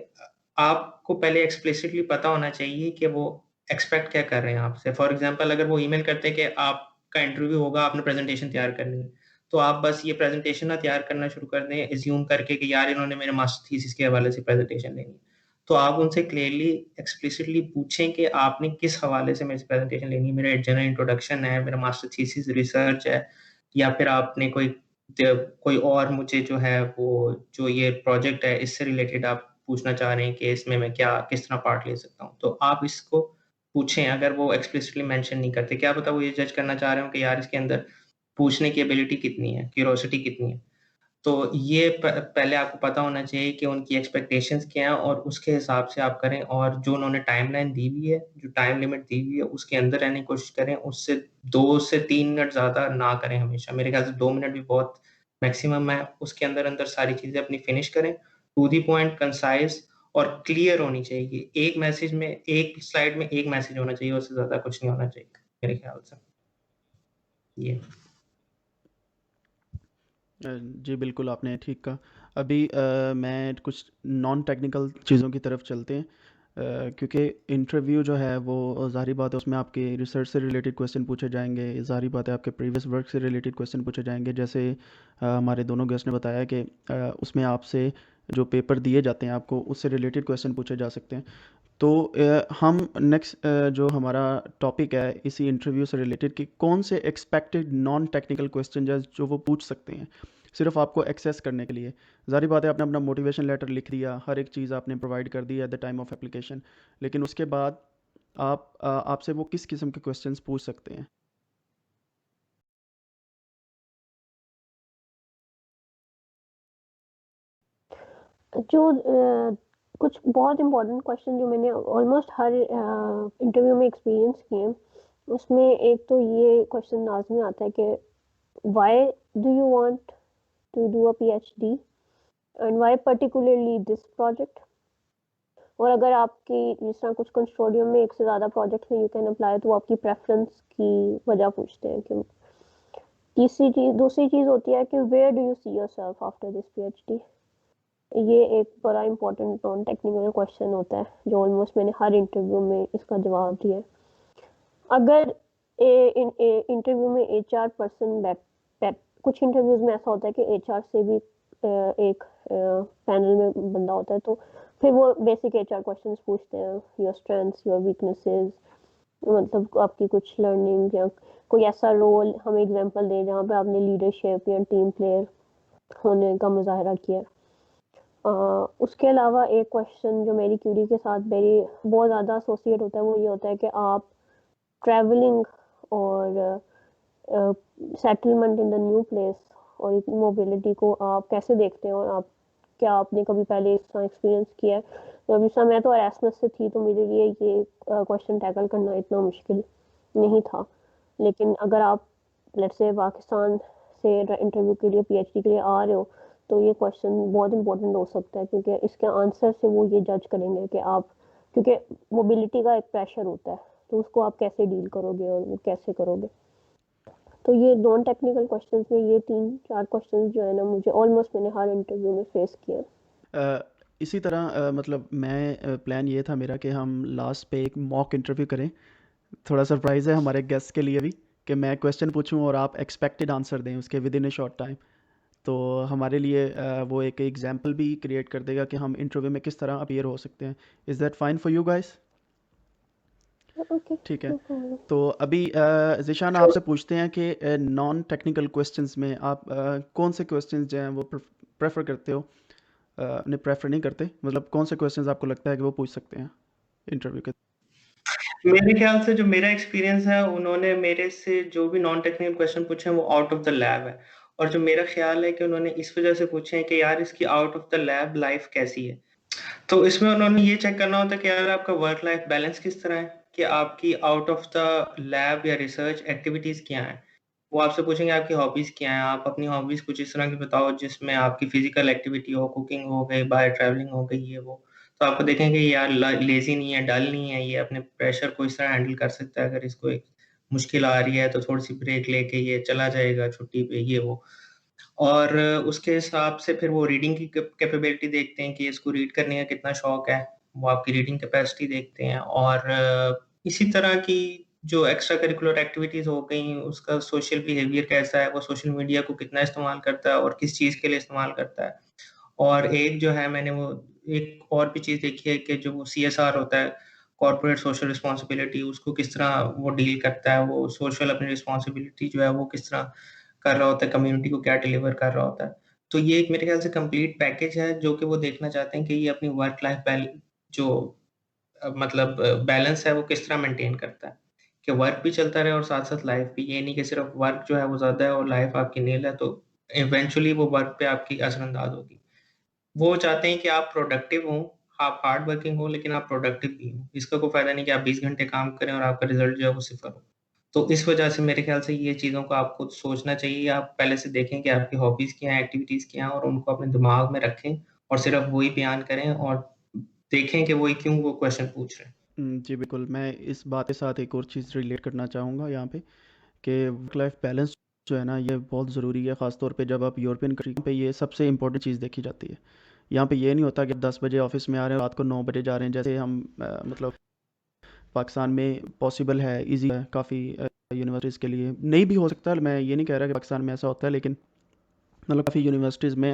आपको पहले एक्सप्लिसिटली पता होना चाहिए कि वो एक्सपेक्ट क्या कर रहे हैं आपसे। फॉर एग्ज़ाम्पल अगर वो ईमेल करते हैं कि आपका इंटरव्यू होगा, आपने प्रेज़ेंटेशन तैयार करनी है, तो आप बस ये प्रेज़ेंटेशन ना तैयार करना शुरू कर दें, अज़्यूम करके कि यार इन्होंने मेरे मास्टर थीसिस के हवाले से प्रेज़ेंटेशन लेनी है। तो आप उनसे क्लियरली एक्सप्लिसिटली पूछें कि आपने किस हवाले से मेरे से प्रेज़ेंटेशन लेनी है। मेरा जनरल इंट्रोडक्शन है, मेरा मास्टर थीसिस रिसर्च है, या फिर आपने कोई और मुझे जो है वो जो ये प्रोजेक्ट है इससे रिलेटेड आप पूछना चाह रहे हैं कि इसमें मैं क्या किस तरह पार्ट ले सकता हूँ। तो आप इसको पूछें, अगर वो एक्सप्लिसिटली मेंशन नहीं करते, क्या पता वो ये जज करना चाह रहे हों कि यार इसके अंदर पूछने की एबिलिटी कितनी है, क्यूरियोसिटी कितनी है। तो ये पहले आपको पता होना चाहिए कि उनकी एक्सपेक्टेशंस क्या हैं और उसके हिसाब से आप करें, और जो उन्होंने टाइमलाइन दी हुई है, जो टाइम लिमिट दी हुई है, उसके अंदर रहने की कोशिश करें। उससे 2 से 3 मिनट ज़्यादा ना करें हमेशा। मेरे ख़्याल से 2 मिनट भी बहुत मैक्सिमम है। उसके अंदर-अंदर सारी चीज़ें अपनी फिनिश करें। टू द पॉइंट, कंसाइज़ और क्लियर होनी चाहिए। एक मैसेज में, एक स्लाइड में एक मैसेज होना चाहिए, उससे ज़्यादा कुछ नहीं होना चाहिए, मेरे ख़्याल से। ये। जी बिल्कुल आपने ठीक कहा। अभी मैं कुछ नॉन टेक्निकल चीज़ों की तरफ चलते हैं, क्योंकि इंटरव्यू जो है वो ज़ाहिर बात है उसमें आपके रिसर्च से रिलेटेड क्वेश्चन पूछे जाएंगे, ज़ाहिर बात है आपके प्रीवियस वर्क से रिलेटेड क्वेश्चन पूछे जाएंगे। जैसे हमारे दोनों गेस्ट ने बताया कि उसमें आपसे जो पेपर दिए जाते हैं आपको उससे रिलेटेड क्वेश्चन पूछे जा सकते हैं। तो हम नेक्स्ट जो हमारा टॉपिक है इसी इंटरव्यू से रिलेटेड कि कौन से एक्सपेक्टेड नॉन टेक्निकल क्वेश्चन जो वो पूछ सकते हैं सिर्फ आपको एक्सेस करने के लिए। ज़ाहिर बात है आपने अपना मोटिवेशन लेटर लिख दिया, हर एक चीज़ आपने प्रोवाइड कर दी at the time of application, लेकिन उसके बाद आपसे वो किस किस्म के क्वेश्चंस पूछ सकते हैं। जो कुछ बहुत इंपॉर्टेंट क्वेश्चन जो मैंने ऑलमोस्ट हर इंटरव्यू में एक्सपीरियंस किए हैं, उसमें एक तो ये क्वेश्चन लाजमी आता है कि why do you want to do a PhD and why particularly this project. और अगर आपकी जिस तरह कुछ कंसोर्टियम में एक से ज़्यादा प्रोजेक्ट में यू कैन अप्लाई, तो वो आपकी प्रेफरेंस की वजह पूछते हैं कि। दूसरी चीज़ होती है कि where do you see yourself after this PhD. ये एक बड़ा इंपॉर्टेंट नॉन टेक्निकल क्वेश्चन होता है जो ऑलमोस्ट मैंने हर इंटरव्यू में इसका जवाब दिया है। अगर इंटरव्यू में एचआर पर्सन बैठ, कुछ इंटरव्यूज में ऐसा होता है कि एचआर से भी एक पैनल में बंदा होता है, तो फिर वो बेसिक एचआर क्वेश्चंस पूछते हैं, योर स्ट्रेंथ्स, योर वीकनेसेस, मतलब आपकी कुछ लर्निंग या कोई ऐसा रोल हमें एग्जांपल दे जहाँ पे आपने लीडरशिप या टीम प्लेयर होने का मुजाहरा किया। उसके अलावा एक क्वेश्चन जो मेरी क्यूरी के साथ मेरी बहुत ज़्यादा एसोसिएट होता है, वो ये होता है कि आप ट्रैवलिंग और settlement in the new place और मोबिलिटी को आप कैसे देखते हैं, और आप क्या आपने कभी पहले इसका एक्सपीरियंस किया है। तो अभी समय तो एरास्मस से थी, तो मेरे लिए ये क्वेश्चन टैकल करना इतना मुश्किल नहीं था। लेकिन अगर आप लेट्स से पाकिस्तान से इंटरव्यू के लिए पीएचडी के लिए आ रहे हो, तो ये क्वेश्चन बहुत इंपॉर्टेंट हो सकता है, क्योंकि इसके आंसर से वो ये जज करेंगे कि आप, क्योंकि मोबिलिटी का एक प्रेशर होता है, तो उसको आप कैसे डील करोगे और कैसे करोगे। तो ये नॉन टेक्निकल क्वेश्चंस में ये 3-4 क्वेश्चंस जो है ना, मुझे ऑलमोस्ट मैंने हर इंटरव्यू में फेस किया। इसी तरह मतलब मैं प्लान ये था मेरा कि हम लास्ट पे एक मॉक इंटरव्यू करें। थोड़ा सरप्राइज़ है हमारे गेस्ट के लिए भी कि मैं क्वेश्चन पूछूं और आप एक्सपेक्टेड आंसर दें उसके with in A short time. तो हमारे लिए वो एक एग्जाम्पल भी क्रिएट कर देगा कि हम इंटरव्यू में किस तरह अपीयर हो सकते हैं। Is that fine for you guys? Okay, ठीक है। No problem. तो अभी ज़ीशान आपसे पूछते हैं कि नॉन टेक्निकल क्वेश्चंस में आप कौन से क्वेश्चंस जो हैं वो प्रेफर करते हो, नहीं प्रेफर नहीं करते, मतलब कौन से क्वेश्चंस आपको लगता है कि वो पूछ सकते हैं इंटरव्यू के। मेरे ख्याल से जो मेरा एक्सपीरियंस है, उन्होंने मेरे से जो भी नॉन टेक्निकल क्वेश्चन पूछे हैं वो आउट ऑफ द लैब है, और जो मेरा ख्याल है कि उन्होंने इस वजह से पूछे हैं कि यार इसकी out of the lab life कैसी है। तो इसमें उन्होंने ये चेक करना होता है कि यार आपका वर्क लाइफ बैलेंस किस तरह है, कि आपकी आउट ऑफ द लैब या रिसर्च एक्टिविटीज क्या हैं। वो आपसे पूछेंगे आपकी हॉबीज क्या हैं, आप अपनी हॉबीज कुछ इस तरह की बताओ जिसमें आपकी फिजिकल एक्टिविटी हो, कुकिंग हो गई, बाहर ट्रैवलिंग हो गई, ये वो। तो आपको देखेंगे यार लेजी नहीं है, डल नहीं है, ये अपने प्रेशर को इस तरह हैंडल कर सकता है, अगर इसको एक मुश्किल आ रही है तो थोड़ी सी ब्रेक लेके ये चला जाएगा छुट्टी पे, ये वो। और उसके हिसाब से फिर वो रीडिंग की कैपेबिलिटी देखते हैं कि इसको रीड करने का कितना शौक है, वो आपकी रीडिंग कैपेसिटी देखते हैं। और इसी तरह की जो एक्स्ट्रा करिकुलर एक्टिविटीज हो गई, उसका सोशल बिहेवियर कैसा है, वो सोशल मीडिया को कितना इस्तेमाल करता है और किस चीज़ के लिए इस्तेमाल करता है। और एक जो है मैंने वो एक और भी चीज़ देखी है कि जो वो CSR होता है, कॉर्पोरेट सोशल रिस्पॉन्सिबिलिटी, उसको किस तरह वो डील करता है, वो सोशल अपनी रिस्पॉन्सिबिलिटी जो है वो किस तरह कर रहा होता है, कम्युनिटी को क्या डिलीवर कर रहा होता है। तो ये एक मेरे ख्याल से कंप्लीट पैकेज है जो कि वो देखना चाहते हैं कि ये अपनी वर्क लाइफ जो मतलब बैलेंस है वो किस तरह मेंटेन करता है, कि वर्क भी चलता रहे और साथ-साथ लाइफ भी। ये नहीं कि सिर्फ वर्क जो है वो ज़्यादा है और लाइफ आपकी नील है, तो इवेंचुअली वो वर्क पे आपकी असरअंदाज होगी। वो चाहते हैं कि आप प्रोडक्टिव हों, आप हार्ड वर्किंग हो लेकिन आप प्रोडक्टिव भी हों। इसका कोई फ़ायदा नहीं कि आप 20 घंटे काम करें और आपका रिज़ल्ट जो है वो सिफ़र हो। तो इस वजह से मेरे ख़्याल से ये चीज़ों को आपको सोचना चाहिए। आप पहले से देखें कि आपकी हॉबीज़ क्या हैं, एक्टिविटीज़ क्या हैं और उनको अपने दिमाग में रखें और सिर्फ़ वही बयान करें और देखें कि वही क्यों वो क्वेश्चन पूछ रहे हैं। जी बिल्कुल, मैं इस बात के साथ एक और चीज़ रिलेट करना चाहूँगा यहाँ पे कि वर्क लाइफ बैलेंस जो है ना, ये बहुत ज़रूरी है, ख़ास तौर पे जब आप यूरोपियन कंट्री पे ये सबसे इम्पोर्टेंट चीज़ देखी जाती है। यहाँ पे ये नहीं होता कि आप 10 बजे ऑफिस में आ रहे हैं, रात को 9 बजे जा रहे हैं, जैसे हम मतलब पाकिस्तान में पॉसिबल है, ईज़ी है काफ़ी यूनिवर्सिटीज़ के लिए। नहीं भी हो सकता, मैं ये नहीं कह रहा कि पाकिस्तान में ऐसा होता है, लेकिन मतलब काफ़ी यूनिवर्सिटीज़ में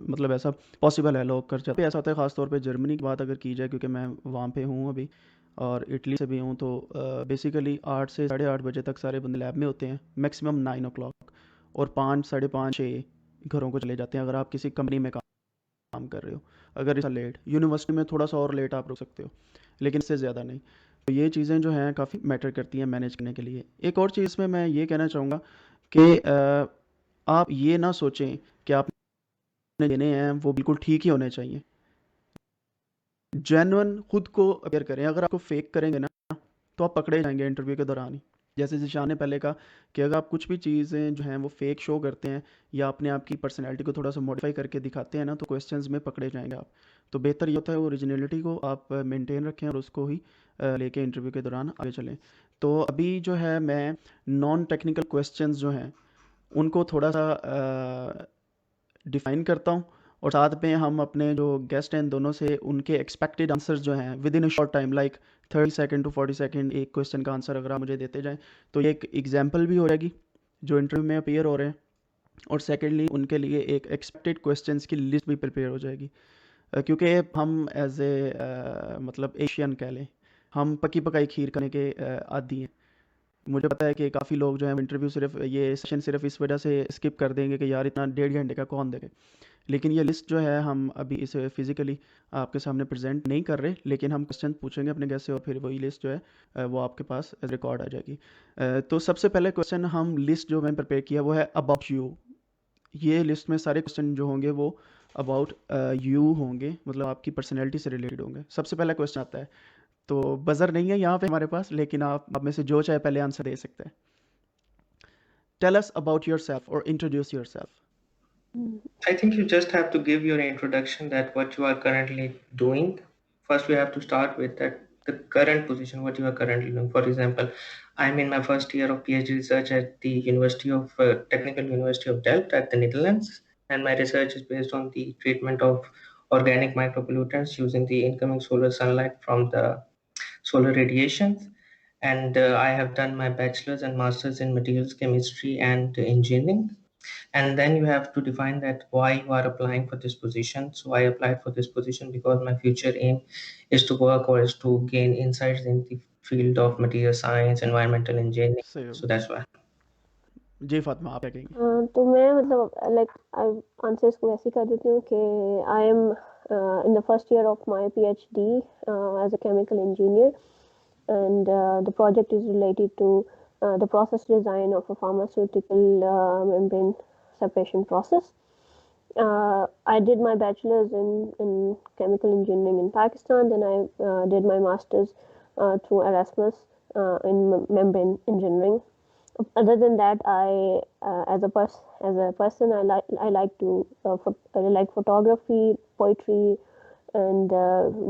मतलब ऐसा पॉसिबल है, लोग कर जाते हैं। ऐसा होता है ख़ास तौर पे जर्मनी की बात अगर की जाए, क्योंकि मैं वहाँ पे हूँ अभी और इटली से भी हूँ, तो बेसिकली 8 से 8:30 बजे तक सारे बंदे लैब में होते हैं, मैक्सिमम 9 o'clock, और 5, 5:30, 6 घरों को चले जाते हैं अगर आप किसी कंपनी में काम कर रहे हो। अगर इतना लेट, यूनिवर्सिटी में थोड़ा सा और लेट आप रुक सकते हो, लेकिन इससे ज़्यादा नहीं। तो ये चीज़ें जो हैं काफ़ी मैटर करती हैं मैनेज करने के लिए। एक और चीज़ में मैं ये कहना चाहूँगा कि आप ये ना सोचें कि आपने देने हैं वो बिल्कुल ठीक ही होने चाहिए। जेन्युइन खुद को अपेयर करें। अगर आपको फेक करेंगे ना, तो आप पकड़े जाएंगे इंटरव्यू के दौरान ही। जैसे ज़िशान ने पहले कहा कि अगर आप कुछ भी चीज़ें जो हैं वो फेक शो करते हैं या अपने आप की पर्सनैलिटी को थोड़ा सा मॉडिफाई करके दिखाते हैं ना, तो क्वेश्चंस में पकड़े जाएंगे आप। तो बेहतर ये होता है ओरिजिनलिटी को आप मेंटेन रखें और उसको ही लेके इंटरव्यू के दौरान आगे चलें। तो अभी जो है मैं नॉन टेक्निकल क्वेश्चंस जो हैं उनको थोड़ा सा डिफ़ाइन करता हूँ, और साथ में हम अपने जो गेस्ट हैं दोनों से उनके एक्सपेक्टेड आंसर्स जो हैं within a short time, like 30 second to 40 second, एक क्वेश्चन का आंसर अगर आप मुझे देते जाएं, तो ये एक एग्जाम्पल भी हो जाएगी जो इंटरव्यू में अपीयर हो रहे हैं, और सेकेंडली उनके लिए एक एक्सपेक्टेड क्वेश्चंस की लिस्ट भी प्रिपेयर हो जाएगी। क्योंकि हम एज ए मतलब एशियन कह लें, हम पकी पकाई खीर खाने के आदी हैं। मुझे पता है कि काफ़ी लोग जो है इंटरव्यू सिर्फ ये सेशन सिर्फ इस वजह से स्किप कर देंगे कि यार इतना 1.5 घंटे का कौन देखे। लेकिन ये लिस्ट जो है हम अभी इसे फिजिकली आपके सामने प्रेजेंट नहीं कर रहे, लेकिन हम क्वेश्चन पूछेंगे अपने गेस्ट से और फिर वही लिस्ट जो है वो आपके पास रिकॉर्ड आ जाएगी। तो सबसे पहले क्वेश्चन हम लिस्ट जो मैंने प्रिपेयर किया वो है अबाउट यू। ये लिस्ट में सारे क्वेश्चन जो होंगे वो अबाउट यू होंगे, मतलब आपकी पर्सनैलिटी से रिलेटेड होंगे। सबसे पहला क्वेश्चन आता है, तो बजर नहीं है यहाँ पे हमारे पास, लेकिन आप में से जो चाहे पहले आंसर दे सकते हैं। टेल अस अबाउट योरसेल्फ और introduce yourself. I think you just have to give your introduction that what you are currently doing. First, we have to start with that the current position, what you are currently doing. For example, I'm in my first year of PhD research at the University of Technical University of Delft at the Netherlands, and my research is based on the treatment of organic micropollutants using the incoming solar sunlight from the solar radiations. And I have done my bachelor's and master's in materials chemistry and engineering. And then you have to define that why you are applying for this position. So I applied for this position because my future aim is to work or is to gain insights in the field of material science, environmental engineering. सही So होगा। that's why. जी फातिमा, आप क्या कहेंगी? तो मैं मतलब like I answer इसको ऐसे कर देती हूँ कि I am in the first year of my PhD as a chemical engineer, and the project is related to the process design of a pharmaceutical membrane separation process. I did my bachelor's in chemical engineering in Pakistan. Then I did my master's through Erasmus in membrane engineering. Other than that, as a person, I like to I like photography, poetry, and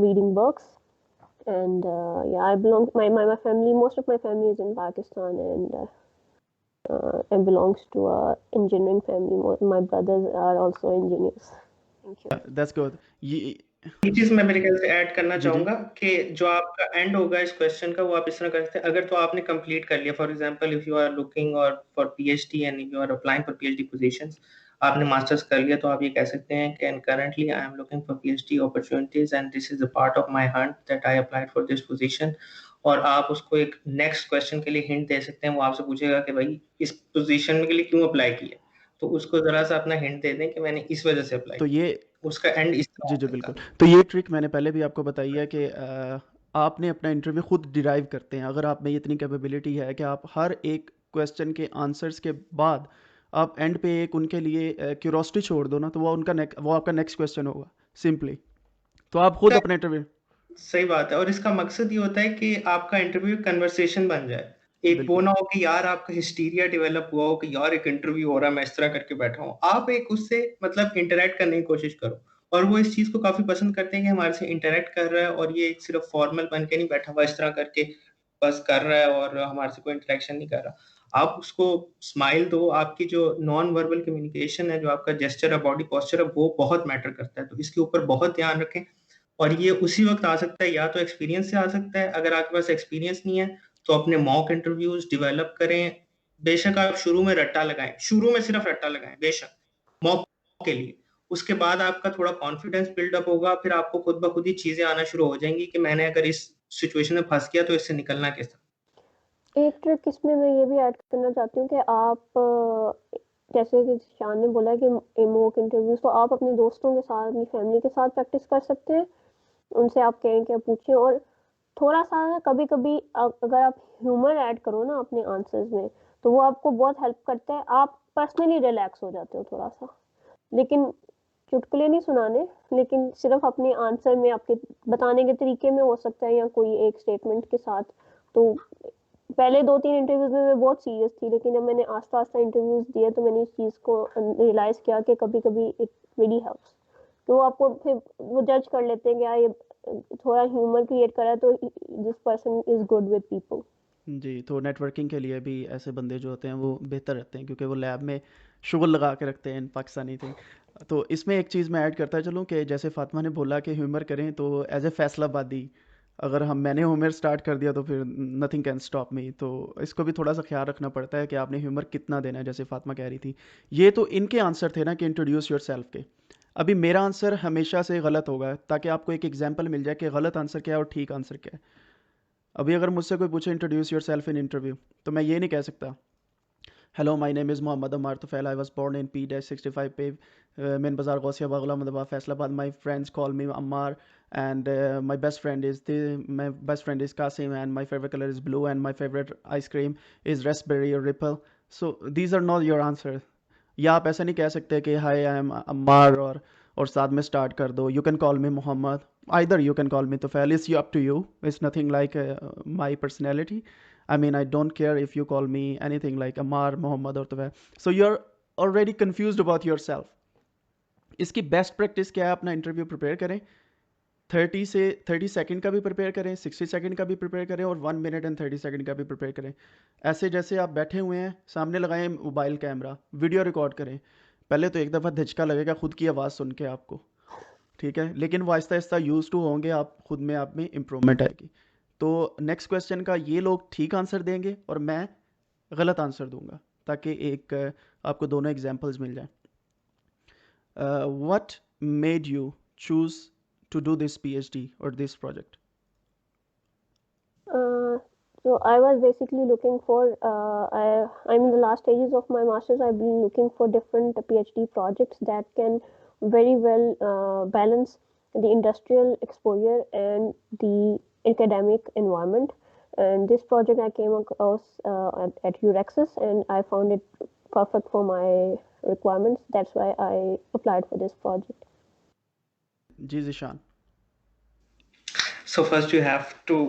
reading books. And yeah, I belong. My family. Most of my family is in Pakistan, and and belongs to a engineering family. My brothers are also engineers. Thank you. That's good ये ये चीज मैं मेरे ख्याल से add करना जी जी चाहूंगा कि जो आपका एंड होगा इस क्वेश्चन का वो आप इस तरह कर सकते हैं। अगर तो आपने कंप्लीट कर लिया, for example if you are looking और for PhD and if you are applying for PhD positions, आपने मास्टर्स कर लिया तो आप ये कह सकते हैं कि and currently I am looking for PhD opportunities and this is a part of my hunt that I applied for this position. और आप उसको एक नेक्स्ट क्वेश्चन के लिए हिंट दे सकते हैं। वो आपसे पूछेगा कि भाई इस पोजीशन के लिए क्यों अप्लाई किया, तो उसको जरा सा अपना हिंट दे दें कि मैंने इस वजह से अप्लाई तो किया। ये उसका एंड इस तरह जी हो जी सकता बिल्कुल। है। तो ये ट्रिक मैंने पहले भी आपको बताई है कि आपने अपना इंटरव्यू खुद डिराइव करते हैं। अगर आप में इतनी कैपेबिलिटी है कि आप हर एक क्वेश्चन के आंसर्स के बाद आप एंड पे एक उनके लिए क्यूरोसिटी छोड़ दो ना, तो वो आपका नेक्स्ट क्वेश्चन होगा सिंपली। तो आप खुद अपना इंटरव्यू सही बात है, और इसका मकसद ये होता है कि आपका इंटरव्यू कन्वर्सेशन बन जाए। एक वो बिल्कुल ना हो कि यार आपका हिस्टीरिया डेवलप हुआ हो कि यार एक इंटरव्यू हो रहा है मैं इस तरह करके बैठा हूँ। आप एक उससे मतलब इंटरेक्ट करने की कोशिश करो, और वो इस चीज को काफी पसंद करते हैं कि हमारे से इंटरेक्ट कर रहा है, और ये एक सिर्फ फॉर्मल बन के नहीं बैठा हुआ इस तरह करके बस कर रहा है और हमारे से कोई इंटरेक्शन नहीं कर रहा। आप उसको स्माइल दो। आपकी जो नॉन वर्बल कम्युनिकेशन है, जो आपका जेस्चर है, बॉडी पोस्चर है, वो बहुत मैटर करता है। तो इसके ऊपर बहुत ध्यान रखें। और ये उसी वक्त आ सकता है, या तो एक्सपीरियंस से आ सकता है। अगर आपके पास एक्सपीरियंस नहीं है तो अपने मॉक इंटरव्यूज डेवलप करें। बेशक आप शुरू में रट्टा लगाएं, शुरू में सिर्फ रट्टा लगाएं बेशक मॉक के लिए। उसके बाद आपका थोड़ा कॉन्फिडेंस बिल्डअप होगा, फिर आपको खुद ब खुद ही चीजें आना शुरू हो जाएंगी कि मैंने अगर इस सिचुएशन में फंस गया तो इससे निकलना किस तरह। एक ट्रिक इसमें मैं ये भी ऐड करना चाहती हूँ कि आप जैसे कि शान ने बोला कि मॉक इंटरव्यूज, तो आप अपने दोस्तों के साथ, अपनी फैमिली के साथ प्रैक्टिस कर सकते हैं। उनसे आप कहें कि पूछें, और थोड़ा सा कभी कभी अगर आप ह्यूमर ऐड करो ना अपने आंसर्स में, तो वो आपको बहुत हेल्प करता है। आप पर्सनली रिलैक्स हो जाते हो थोड़ा सा। लेकिन चुटकुले नहीं सुनाने, लेकिन सिर्फ अपने आंसर में, आपके बताने के तरीके में हो सकता है, या कोई एक स्टेटमेंट के साथ। तो पहले 2-3 इंटरव्यूज में मैं बहुत सीरियस थी, लेकिन जब मैंने आस्ता आस्ता इंटरव्यूज दिए तो मैंने इस चीज़ को रियलाइज किया कि कभी कभी इट रियली हेल्प्स। तो आपको फिर वो जज कर लेते हैं कि यार ये थोड़ा ह्यूमर क्रिएट करा है तो this person is good with people. जी। तो नेटवर्किंग के लिए भी ऐसे बंदे जो होते हैं वो बेहतर रहते हैं, क्योंकि वो लैब में शुगल लगा के रखते हैं इन पाकिस्तानी थिंग। तो इसमें एक चीज़ मैं ऐड करता चलूँ कि जैसे फातिमा ने बोला कि ह्यूमर करें, तो एज ए फैसलाबादी अगर मैंने ह्यूमर स्टार्ट कर दिया तो फिर नथिंग कैन स्टॉप मी। तो इसको भी थोड़ा सा ख्याल रखना पड़ता है कि आपने ह्यूमर कितना देना है। जैसे फातिमा कह रही थी, ये तो इनके आंसर थे ना कि इंट्रोड्यूस योर सेल्फ के। अभी मेरा आंसर हमेशा से गलत होगा, ताकि आपको एक एग्जाम्पल मिल जाए कि गलत आंसर क्या है और ठीक आंसर क्या है। अभी अगर मुझसे कोई पूछे introduce yourself in interview, तो मैं ये नहीं कह सकता hello my name is Mohammad Amar Tufail, I was born in P-65 पे मेन बाजार गौसिया बागला मदबा Faisalabad. My friends call me Ammar and my best friend is Qasim and my favourite colour is blue and my favourite ice cream is raspberry और ripple. So these are not your answer. या आप ऐसा नहीं कह सकते कि हाय आई एम अम्मार और साथ में स्टार्ट कर दो you can call me Mohammad. Either you can call me Tufail, it's you up to you. It's nothing like my personality. I mean, I don't care if you call me anything like Ammar, Mohammed or Tufail. So you're already confused about yourself. इसकी best practice क्या है? अपना interview prepare करें, 30 second का भी prepare करें, 60 second का भी प्रिपेयर करें, और 1 मिनट एंड 30 सेकंड का भी प्रिपेयर करें। ऐसे जैसे आप बैठे हुए हैं, सामने लगाएं मोबाइल कैमरा, वीडियो रिकॉर्ड करें। पहले तो एक दफ़ा धचका लगेगा खुद की आवाज़ सुन के आपको, ठीक है, लेकिन वो आहिस्ता आहिस्ता यूज टू होंगे, आप खुद में आप में इम्प्रूवमेंट आएगी। तो नेक्स्ट क्वेश्चन का ये लोग ठीक आंसर देंगे और मैं गलत आंसर दूंगा, ताकि एक आपको दोनों एग्जांपल्स मिल जाएं। What made you choose to do this PhD और this project? So I was basically looking for, I'm in the last stages of my master's. I've been looking for different PhD projects that can very well balance the industrial exposure and the academic environment. And this project I came across at Urexis, and I found it perfect for my requirements. That's why I applied for this project. जी Zeeshan. So first you have to,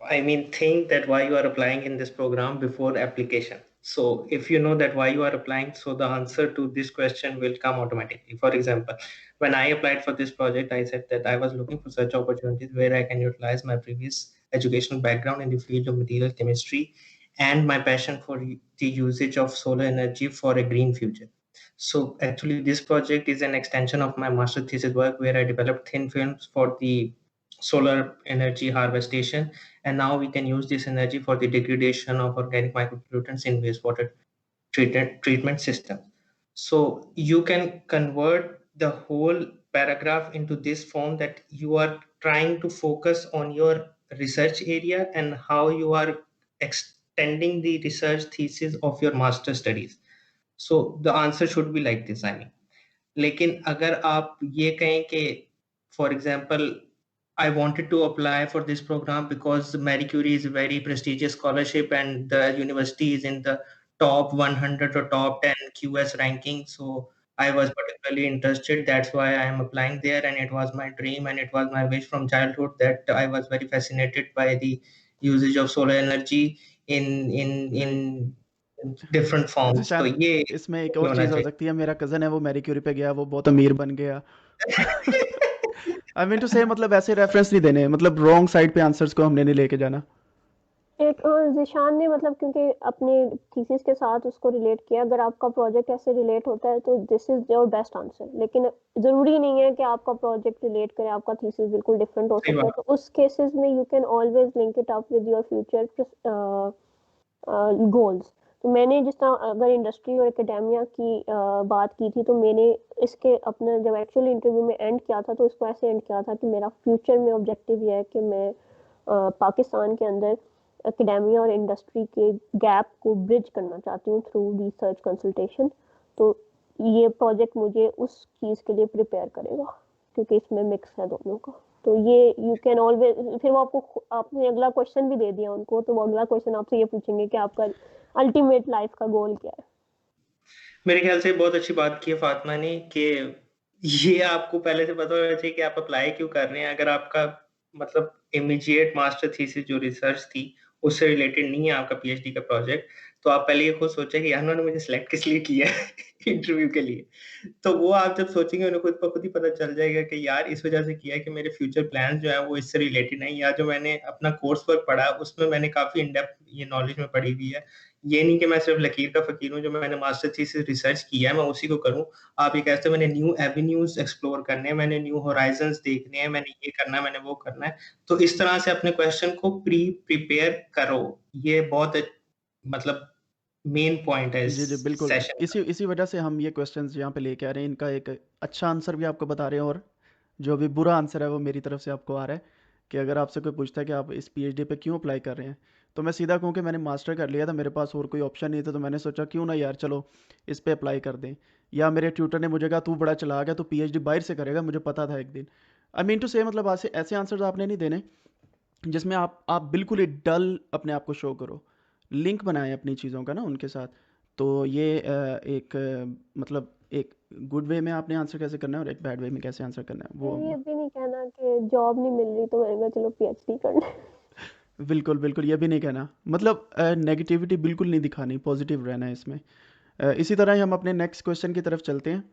I mean, think that why you are applying in this program before application. So if you know that why you are applying, so the answer to this question will come automatically. For example, when I applied for this project, I said that I was looking for such opportunities where I can utilize my previous educational background in the field of material chemistry and my passion for the usage of solar energy for a green future. So actually, this project is an extension of my master thesis work where I developed thin films for the solar energy harvestation, and now we can use this energy for the degradation of organic micropollutants in wastewater treatment system. So you can convert the whole paragraph into this form that you are trying to focus on your research area and how you are extending the research thesis of your master studies. So the answer should be like this, I mean. लेकिन अगर आप ये कहें कि for example I wanted to apply for this program because Marie Curie is a very prestigious scholarship and the university is in the top 100 or top 10 QS ranking. So I was particularly interested. That's why I am applying there, and it was my dream and it was my wish from childhood that I was very fascinated by the usage of solar energy in in in different forms. तो जिशान, ये इसमें एक नहीं और होना चीज़ हो सकती है, मेरा कज़न है वो मैरी क्यूरी पे गया, वो बहुत अमीर बन गया। चाहिए। आई मीन टू से मतलब ऐसे रेफरेंस नहीं देने, मतलब रॉन्ग साइड पे आंसर्स को हमने नहीं लेके जाना। एक ज़िशान ने मतलब क्योंकि अपने थीसिस के साथ उसको रिलेट किया, अगर आपका प्रोजेक्ट ऐसे रिलेट होता है तो this is your best answer. लेकिन ज़रूरी नहीं है कि आपका प्रोजेक्ट रिलेट करे, आपका थीसिस बिल्कुल डिफरेंट हो सही सकता है। बात। तो उस केसेस में you can always link it up with your future goals. तो मैंने जिस तरह अगर इंडस्ट्री और एकेडेमिया की बात की थी, तो मैंने इसके अपना जब एक्चुअल इंटरव्यू में एंड किया था, तो इसको ऐसे एंड किया था कि मेरा फ्यूचर में ऑब्जेक्टिव ये है कि मैं पाकिस्तान के अंदर एकेडेमिया और इंडस्ट्री के गैप को ब्रिज करना चाहती हूँ थ्रू रिसर्च कंसल्टेशन। तो ये प्रोजेक्ट मुझे उस चीज़ के लिए प्रिपेयर करेगा, क्योंकि इसमें मिक्स है दोनों का। तो ये यू कैन ऑलवेज, फिर वो आपको, आपने अगला क्वेश्चन भी दे दिया उनको, तो वो अगला क्वेश्चन आपसे ये पूछेंगे कि आपका अल्टीमेट लाइफ का गोल क्या है। मेरे ख्याल से बहुत अच्छी बात की है फातिमा ने कि ये आपको पहले से पता होना चाहिए कि आप अप्लाई क्यों कर रहे हैं। अगर आपका मतलब इमीडिएट मास्टर थीसिस जो रिसर्च थी, उससे रिलेटेड नहीं है आपका पीएचडी का प्रोजेक्ट, तो आप पहले ये खुद सोचें कि यार उन्होंने मुझे सिलेक्ट किस लिए किया है इंटरव्यू के लिए। तो वो आप जब सोचेंगे उन्हें खुद ब खुद ही पता चल जाएगा कि यार इस वजह से किया है कि मेरे फ्यूचर प्लान्स जो हैं वो इससे रिलेटेड हैं, या जो मैंने अपना कोर्स वर्क पढ़ा उसमें मैंने काफ़ी इन डेप्थ ये नॉलेज में पढ़ी हुई है। ये नहीं कि मैं सिर्फ लकीर का फ़कीर हूँ, जो मैंने मास्टर थीसिस रिसर्च किया है मैं उसी को करूँ। आप ये कहते हो मैंने न्यू एवेन्यूज़ एक्सप्लोर करने हैं, मैंने न्यू होराइज़न्स देखने हैं, मैंने ये करना है, मैंने वो करना है। तो इस तरह से अपने क्वेश्चन को प्रिपेयर करो। ये बहुत मतलब मेन पॉइंट है इस जी, जी, बिल्कुल। सेशन का। इसी वजह से हम ये क्वेश्चंस यहाँ पे लेके आ रहे हैं। इनका एक अच्छा आंसर भी आपको बता रहे हैं, और जो भी बुरा आंसर है वो मेरी तरफ से आपको आ रहा है कि अगर आपसे कोई पूछता है कि आप इस पीएचडी पे क्यों अप्लाई कर रहे हैं, तो मैं सीधा कहूँ कि मैंने मास्टर कर लिया था, मेरे पास और कोई ऑप्शन नहीं था, तो मैंने सोचा क्यों ना यार चलो इस पे अप्लाई कर दें। या मेरे ट्यूटर ने मुझे कहा तू बड़ा चला गया, तू पीएचडी बाहर से करेगा, मुझे पता था एक दिन। आई मीन टू से मतलब ऐसे ऐसे आंसर्स आपने नहीं देने जिसमें आप बिल्कुल ही डल अपने आप को शो करो। लिंक बनाएं अपनी चीज़ों का ना उनके साथ। तो ये एक मतलब एक गुड वे में आपने आंसर कैसे करना है और एक बैड वे में कैसे आंसर करना है वो ये भी नहीं कहना कि जॉब नहीं मिल रही तो मैंने कहा चलो पीएचडी कर लें। बिल्कुल बिल्कुल ये भी नहीं कहना, मतलब नेगेटिविटी बिल्कुल नहीं दिखानी, पॉजिटिव रहना है इसमें। इसी तरह ही हम अपने नेक्स्ट क्वेश्चन की तरफ चलते हैं।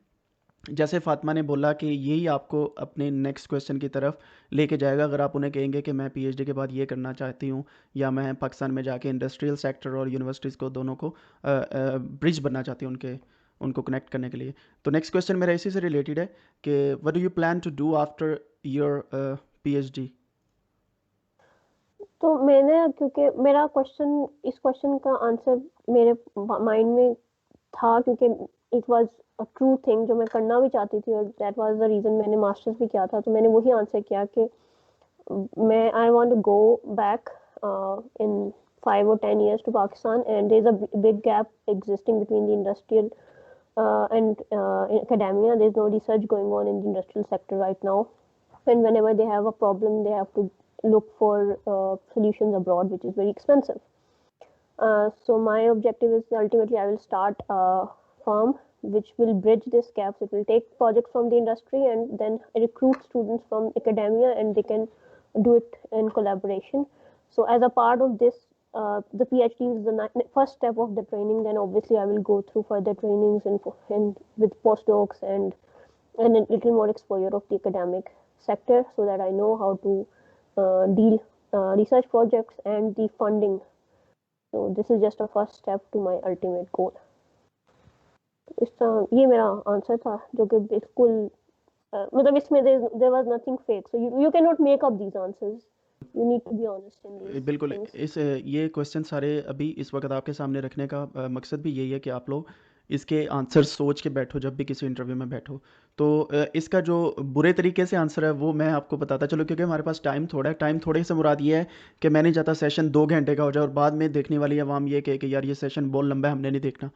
जैसे फातिमा ने बोला कि यही आपको अपने नेक्स्ट क्वेश्चन की तरफ लेके जाएगा, अगर आप उन्हें कहेंगे कि मैं पीएचडी के बाद ये करना चाहती हूँ, या मैं पाकिस्तान में जाके इंडस्ट्रियल सेक्टर और यूनिवर्सिटीज़ को दोनों को ब्रिज बनना चाहती हूँ उनको कनेक्ट करने के लिए। तो नेक्स्ट क्वेश्चन मेरा इसी से रिलेटेड है कि what do you plan to do after your PhD. तो मैंने, क्योंकि मेरा क्वेश्चन, इस क्वेश्चन का आंसर मेरे माइंड में था, क्योंकि it was a true thing जो मैं करना भी चाहती थी, और दैट वाज द रीज़न मैंने मास्टर्स भी किया था। तो मैंने वही आंसर किया कि मैं I want to go back in 5 or 10 years to Pakistan, and there's a big gap existing between the industrial and in academia. There's no research going on in the industrial sector right now, and whenever they have a problem they have to look for solutions abroad, which is very expensive. So my objective is ultimately I will start a firm which will bridge this gap. It will take projects from the industry and then recruit students from academia, and they can do it in collaboration. So as a part of this, the PhD is the first step of the training. Then obviously I will go through further trainings and with postdocs and a little more exposure of the academic sector, so that I know how to deal research projects and the funding So this is just a first step to my ultimate goal. इस तरह ये मेरा answer था जो कि बिल्कुल मतलब इसमें there was nothing fake, so you cannot make up these answers. You need to be honest in these बिल्कुल things. ये क्वेश्चन सारे अभी इस वक्त आपके सामने रखने का मकसद भी यही है कि आप लोग इसके आंसर सोच के बैठो जब भी किसी इंटरव्यू में बैठो। तो इसका जो बुरे तरीके से आंसर है वो मैं आपको बताता चलो, क्योंकि हमारे पास टाइम थोड़ा है। टाइम थोड़े से मुराद ये है कि मैं नहीं चाहता सेशन 2 घंटे का हो जाए और बाद में देखने वाली आवाम ये कहे कि यार ये सेशन बहुत लंबा है, हमने नहीं देखना।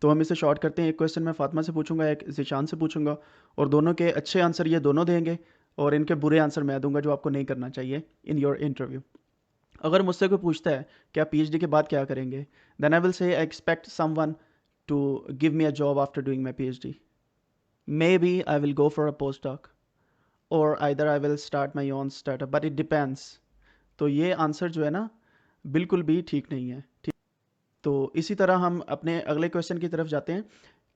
तो हम इसे शॉर्ट करते हैं। एक क्वेश्चन मैं फातिमा से पूछूंगा, एक ज़ीशान से पूछूंगा, और दोनों के अच्छे आंसर ये दोनों देंगे और इनके बुरे आंसर मैं दूंगा जो आपको नहीं करना चाहिए इन योर इंटरव्यू। अगर मुझसे कोई पूछता है कि आप पीएचडी के बाद क्या करेंगे, then I will say I expect someone to give me a job after doing my PhD. Maybe I will go for a postdoc और either I will start my own startup, but it depends. तो ये answer जो है ना बिल्कुल भी ठीक नहीं है। ठीक, तो इसी तरह हम अपने अगले क्वेश्चन की तरफ जाते हैं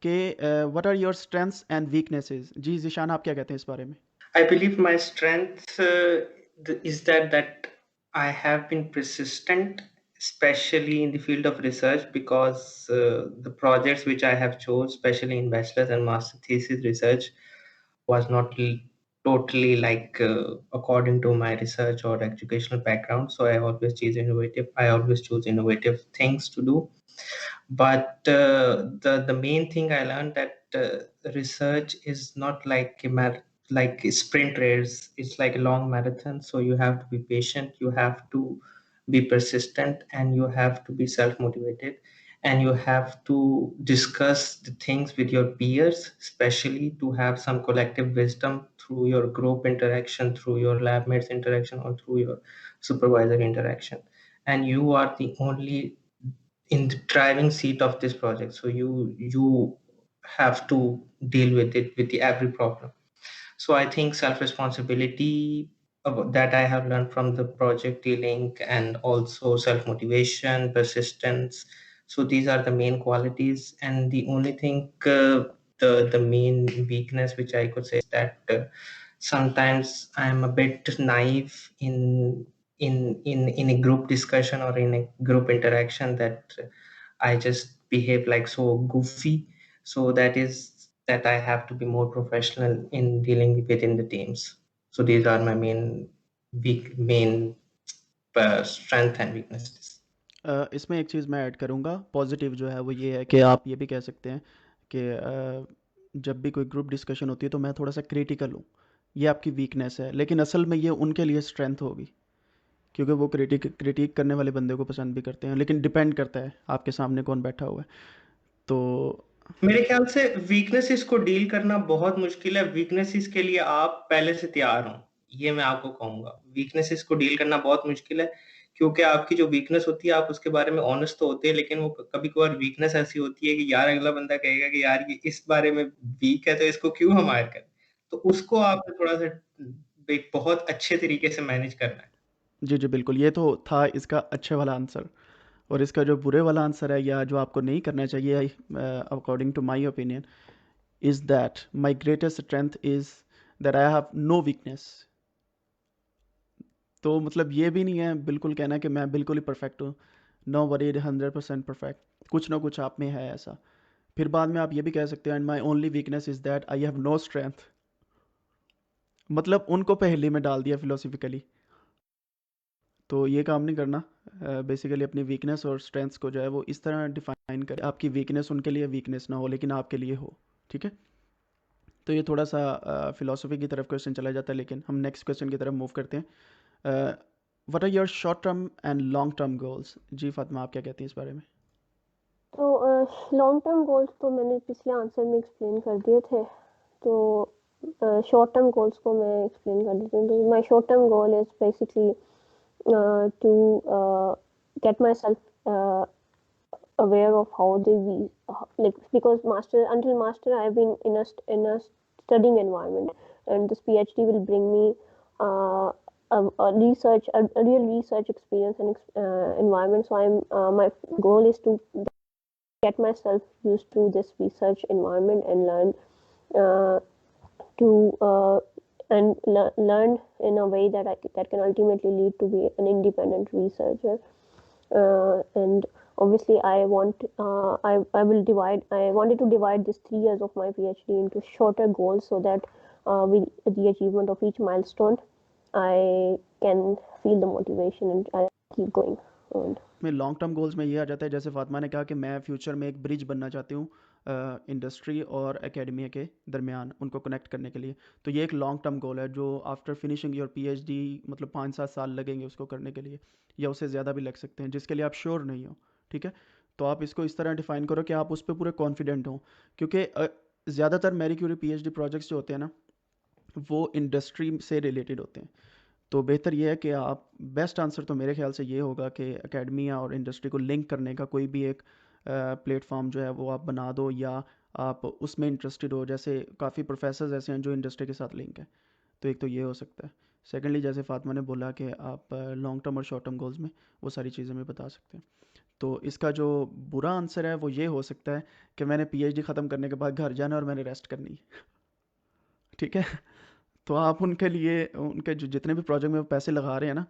कि what are your strengths and weaknesses. जी ज़ीशान, आप क्या कहते हैं इस बारे में? I believe my strength is that I have been persistent, especially in the field of research, because the projects which I have chose, especially in bachelor's and master thesis research, was not totally like according to my research or educational background. So I always choose innovative. I always choose innovative things to do. But the main thing I learned that research is not like like a sprint race. It's like a long marathon. So you have to be patient. You have to be persistent, and you have to be self-motivated, and you have to discuss the things with your peers, especially to have some collective wisdom through your group interaction, through your lab mates interaction, or through your supervisor interaction. And you are the only in the driving seat of this project, so you have to deal with it with the every problem. So I think self responsibility that I have learned from the project dealing, and also self motivation, persistence. So these are the main qualities, and the only thing the main weakness which I could say is that sometimes I'm a bit naive in a group discussion or in a group interaction, that I just behave like so goofy. So that is that I have to be more professional in dealing within the teams. So these are my main strength and weaknesses. इसमें एक चीज़ मैं add करूँगा positive जो है वो ये है कि आप ये भी कह सकते हैं कि जब भी कोई ग्रुप डिस्कशन होती है तो मैं थोड़ा सा क्रिटिकल हूँ। ये आपकी वीकनेस है, लेकिन असल में ये उनके लिए स्ट्रेंथ होगी, क्योंकि वो क्रिटिक करने वाले बंदे को पसंद भी करते हैं। लेकिन डिपेंड करता है आपके सामने कौन बैठा हुआ है। तो मेरे ख्याल से वीकनेसेस को डील करना बहुत मुश्किल है। वीकनेसेस के लिए आप पहले से तैयार हों, ये मैं आपको कहूँगा। वीकनेसेस को डील करना बहुत मुश्किल है, क्योंकि आपकी जो वीकनेस होती है आप उसके बारे में ऑनेस्ट तो होते हैं, लेकिन वो कभी-कभार वीकनेस ऐसी होती है कि यार अगला बंदा कहेगा कि यार ये इस बारे में वीक है तो इसको क्यों हम हायर करें? तो उसको आपने थोड़ा-सा एक बहुत अच्छे तरीके से मैनेज करना है। जी, जी, बिल्कुल, ये तो था इसका अच्छे वाला आंसर। और इसका जो बुरे वाला आंसर है या जो आपको नहीं करना चाहिए, according to my opinion, is that my greatest strength is that I have no weakness. तो मतलब ये भी नहीं है बिल्कुल कहना कि मैं बिल्कुल ही परफेक्ट हूँ। नो वरीड 100% परफेक्ट, कुछ ना कुछ आप में है ऐसा। फिर बाद में आप ये भी कह सकते हैं and my only weakness is that I have no strength. मतलब उनको पहेली में डाल दिया फिलोसफिकली। तो ये काम नहीं करना। बेसिकली अपनी वीकनेस और स्ट्रेंथ्स को जो है वो इस तरह डिफाइन करें, आपकी वीकनेस उनके लिए वीकनेस ना हो लेकिन आपके लिए हो। ठीक है, तो ये थोड़ा सा फिलोसफी की तरफ क्वेश्चन चला जाता है, लेकिन हम नेक्स्ट क्वेश्चन की तरफ मूव करते हैं। What are your short term and long term goals? जी फातिमा, आप क्या कहती हैं इस बारे में? तो लॉन्ग टर्म गोल्स तो मैंने पिछले आंसर में एक्सप्लेन कर दिए थे, तो शॉर्ट टर्म गोल्स को मैं एक्सप्लेन कर देती हूँ। तो my short term goal is basically to get myself aware of how like, because until master I've been in a studying environment, and this PhD will bring me a real research experience and environment. So my goal is to get myself used to this research environment and learn uh, to learn in a way that that can ultimately lead to be an independent researcher. and obviously I wanted to divide these 3 years of my PhD into shorter goals so that with the achievement of each milestone I can feel the motivation and I keep going on. में long term goals में ये आ जाता है, जैसे फातिमा ने कहा कि मैं फ्यूचर में एक ब्रिज बनना चाहती हूँ इंडस्ट्री और एकेडमिया के दरमियान, उनको कनेक्ट करने के लिए। तो ये एक लॉन्ग टर्म गोल है जो आफ्टर फिनिशिंग योर पीएचडी मतलब 5-7 साल लगेंगे उसको करने के लिए, या उससे ज़्यादा भी लग सकते हैं, जिसके लिए आप श्योर नहीं हो। ठीक है, तो आप इसको इस तरह डिफाइन करो कि आप उस पर पूरे कॉन्फिडेंट हो, क्योंकि ज़्यादातर मैरी क्यूरी पीएचडी प्रोजेक्ट्स जो होते हैं ना, वो इंडस्ट्री से रिलेटेड होते हैं। तो बेहतर ये है कि आप, बेस्ट आंसर तो मेरे ख्याल से ये होगा कि एकेडमिया और इंडस्ट्री को लिंक करने का कोई भी एक प्लेटफॉर्म जो है वो आप बना दो, या आप उसमें इंटरेस्टेड हो। जैसे काफ़ी प्रोफेसर्स ऐसे हैं जो इंडस्ट्री के साथ लिंक है, तो एक तो ये हो सकता है। सेकेंडली, जैसे फातिमा ने बोला कि आप लॉन्ग टर्म और शॉर्ट टर्म गोल्स में वो सारी चीज़ें मैं बता सकते हैं। तो इसका जो बुरा आंसर है वो ये हो सकता है कि मैंने पीएचडी ख़त्म करने के बाद घर जाना और मैंने रेस्ट करनी है। ठीक है, तो आप उनके लिए, उनके जो जितने भी प्रोजेक्ट में वो पैसे लगा रहे हैं ना,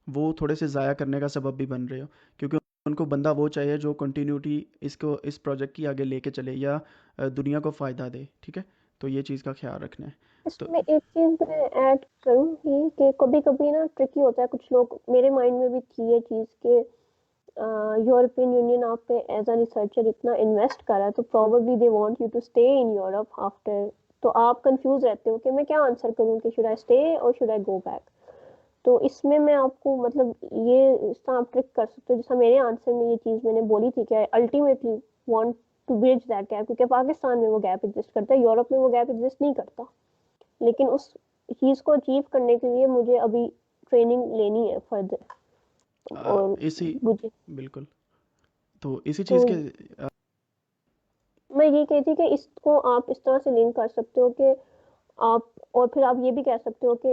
वो थोड़े से ज़ाया करने का सबब भी बन रहे हो, क्योंकि उनको बंदा वो चाहिए जो कंटिन्यूटी इसको, इस प्रोजेक्ट की आगे लेके चले, या दुनिया को फ़ायदा दे। ठीक है, तो ये चीज़ का ख्याल रखना है। तो इसमें एक चीज मैं ऐड करूंगी कि कभी कभी ना ट्रिकी होता है, कुछ लोग, मेरे माइंड में भी थी ये चीज कि यूरोपियन यूनियन आप पे एज अ रिसर्चर इतना इन्वेस्ट कर रहा है तो probably they want you to stay in Europe after, तो आप कंफ्यूज रहते हो कि मैं क्या आंसर करूं कि शुड आई स्टे और शुड आई गो बैक। तो इसमें मैं आपको मतलब ये इस तरह आप ट्रिक कर सकते हो, जैसा मेरे आंसर में ये चीज मैंने बोली थी कि ultimately want to bridge that gap, क्योंकि पाकिस्तान में वो गैप एग्जिस्ट करता है, यूरोप में वो गैप एग्जिस्ट नहीं करता। लेकिन उस चीज को अचीव करने के लिए मुझे अभी ट्रेनिंग लेनी है फर्दर, और इसी, मुझे बिल्कुल, तो इसी तो चीज़ के मैं ये कहती कि इसको आप इस तरह से लिंक कर सकते हो कि आप, और फिर आप ये भी कह सकते हो कि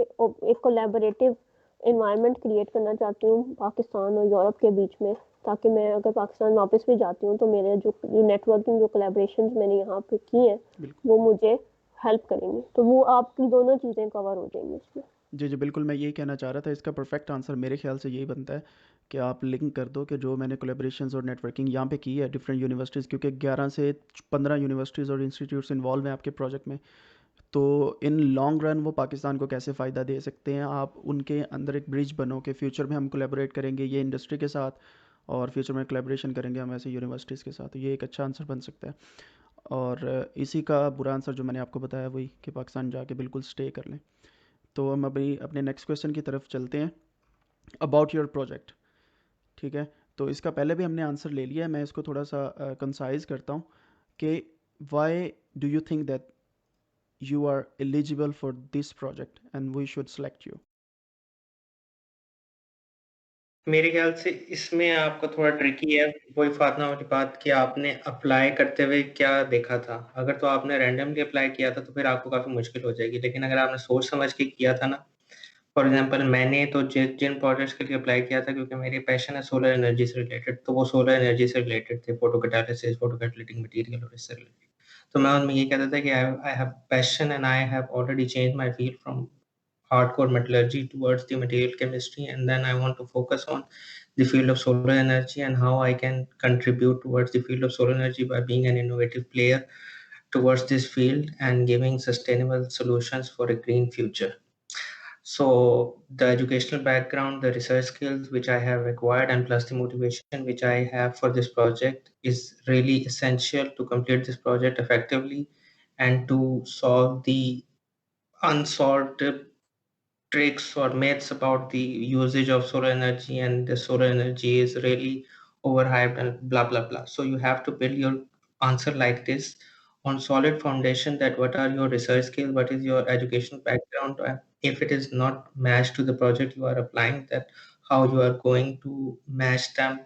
एक कोलैबोरेटिव एनवायरनमेंट क्रिएट करना चाहती हूँ पाकिस्तान और यूरोप के बीच में, ताकि मैं अगर पाकिस्तान वापस भी जाती हूँ तो मेरे जो नेटवर्किंग, जो कोलैबोरेशंस मैंने यहाँ पे की हैं बिल्कुल, वो मुझे हेल्प करेंगे, तो वो आपकी दोनों चीज़ें कवर हो जाएंगी इसमें। जी जी बिल्कुल, मैं यही कहना चाह रहा था। इसका परफेक्ट आंसर मेरे ख्याल से यही बनता है कि आप लिंक कर दो कि जो मैंने कोलेब्रेशंस और नेटवर्किंग यहाँ पे की है डिफरेंट यूनिवर्सिटीज़, क्योंकि 11 से 15 यूनिवर्सिटीज़ और इंस्टीट्यूट्स इन्वॉल्व हैं आपके प्रोजेक्ट में। तो इन लॉन्ग रन वो पाकिस्तान को कैसे फ़ायदा दे सकते हैं, आप उनके अंदर एक ब्रिज बनो कि फ्यूचर में हम कोलेबोरेट करेंगे ये इंडस्ट्री के साथ, और फ्यूचर में कोलेबोरेशन करेंगे हम ऐसे यूनिवर्सिटीज़ के साथ। तो ये एक अच्छा आंसर बन सकता है। और इसी का बुरा आंसर जो मैंने आपको बताया वही, कि पाकिस्तान जाके बिल्कुल स्टे कर लें। तो हम अभी अपने नेक्स्ट क्वेश्चन की तरफ चलते हैं, अबाउट योर प्रोजेक्ट। ठीक है, तो इसका पहले भी हमने आंसर ले लिया है, मैं इसको थोड़ा सा कंसाइज करता हूँ कि why do you think that you are eligible for this project and we should select you? मेरे ख्याल से इसमें आपका थोड़ा ट्रिकी है, वही फातिमा वाली बात कि आपने अप्लाई करते हुए क्या देखा था। अगर तो आपने रैंडमली अप्लाई किया था तो फिर आपको काफ़ी मुश्किल हो जाएगी, लेकिन अगर आपने सोच समझ के किया था ना, फॉर एग्ज़ाम्पल मैंने तो जिन प्रोजेक्ट्स के लिए अप्लाई किया था, क्योंकि मेरी पैशन है सोलर एनर्जी से रिलेटेड, तो वो सोलर एनर्जी से रिलेटेड थे, photo catalysis, photo catalytic material और इससे रिलेटेड। तो मैं उनमें ये कहता था कि I have passion and I have already changed my field from hardcore metallurgy towards the material chemistry, and then I want to focus on the field of solar energy and how I can contribute towards the field of solar energy by being an innovative player towards this field and giving sustainable solutions for a green future. So the educational background, the research skills which I have acquired, and plus the motivation which I have for this project is really essential to complete this project effectively and to solve the unsolved tricks or myths about the usage of solar energy, and the solar energy is really overhyped and blah blah blah. So you have to build your answer like this on solid foundation, that what are your research skills, what is your educational background, if it is not matched to the project you are applying, that how you are going to match them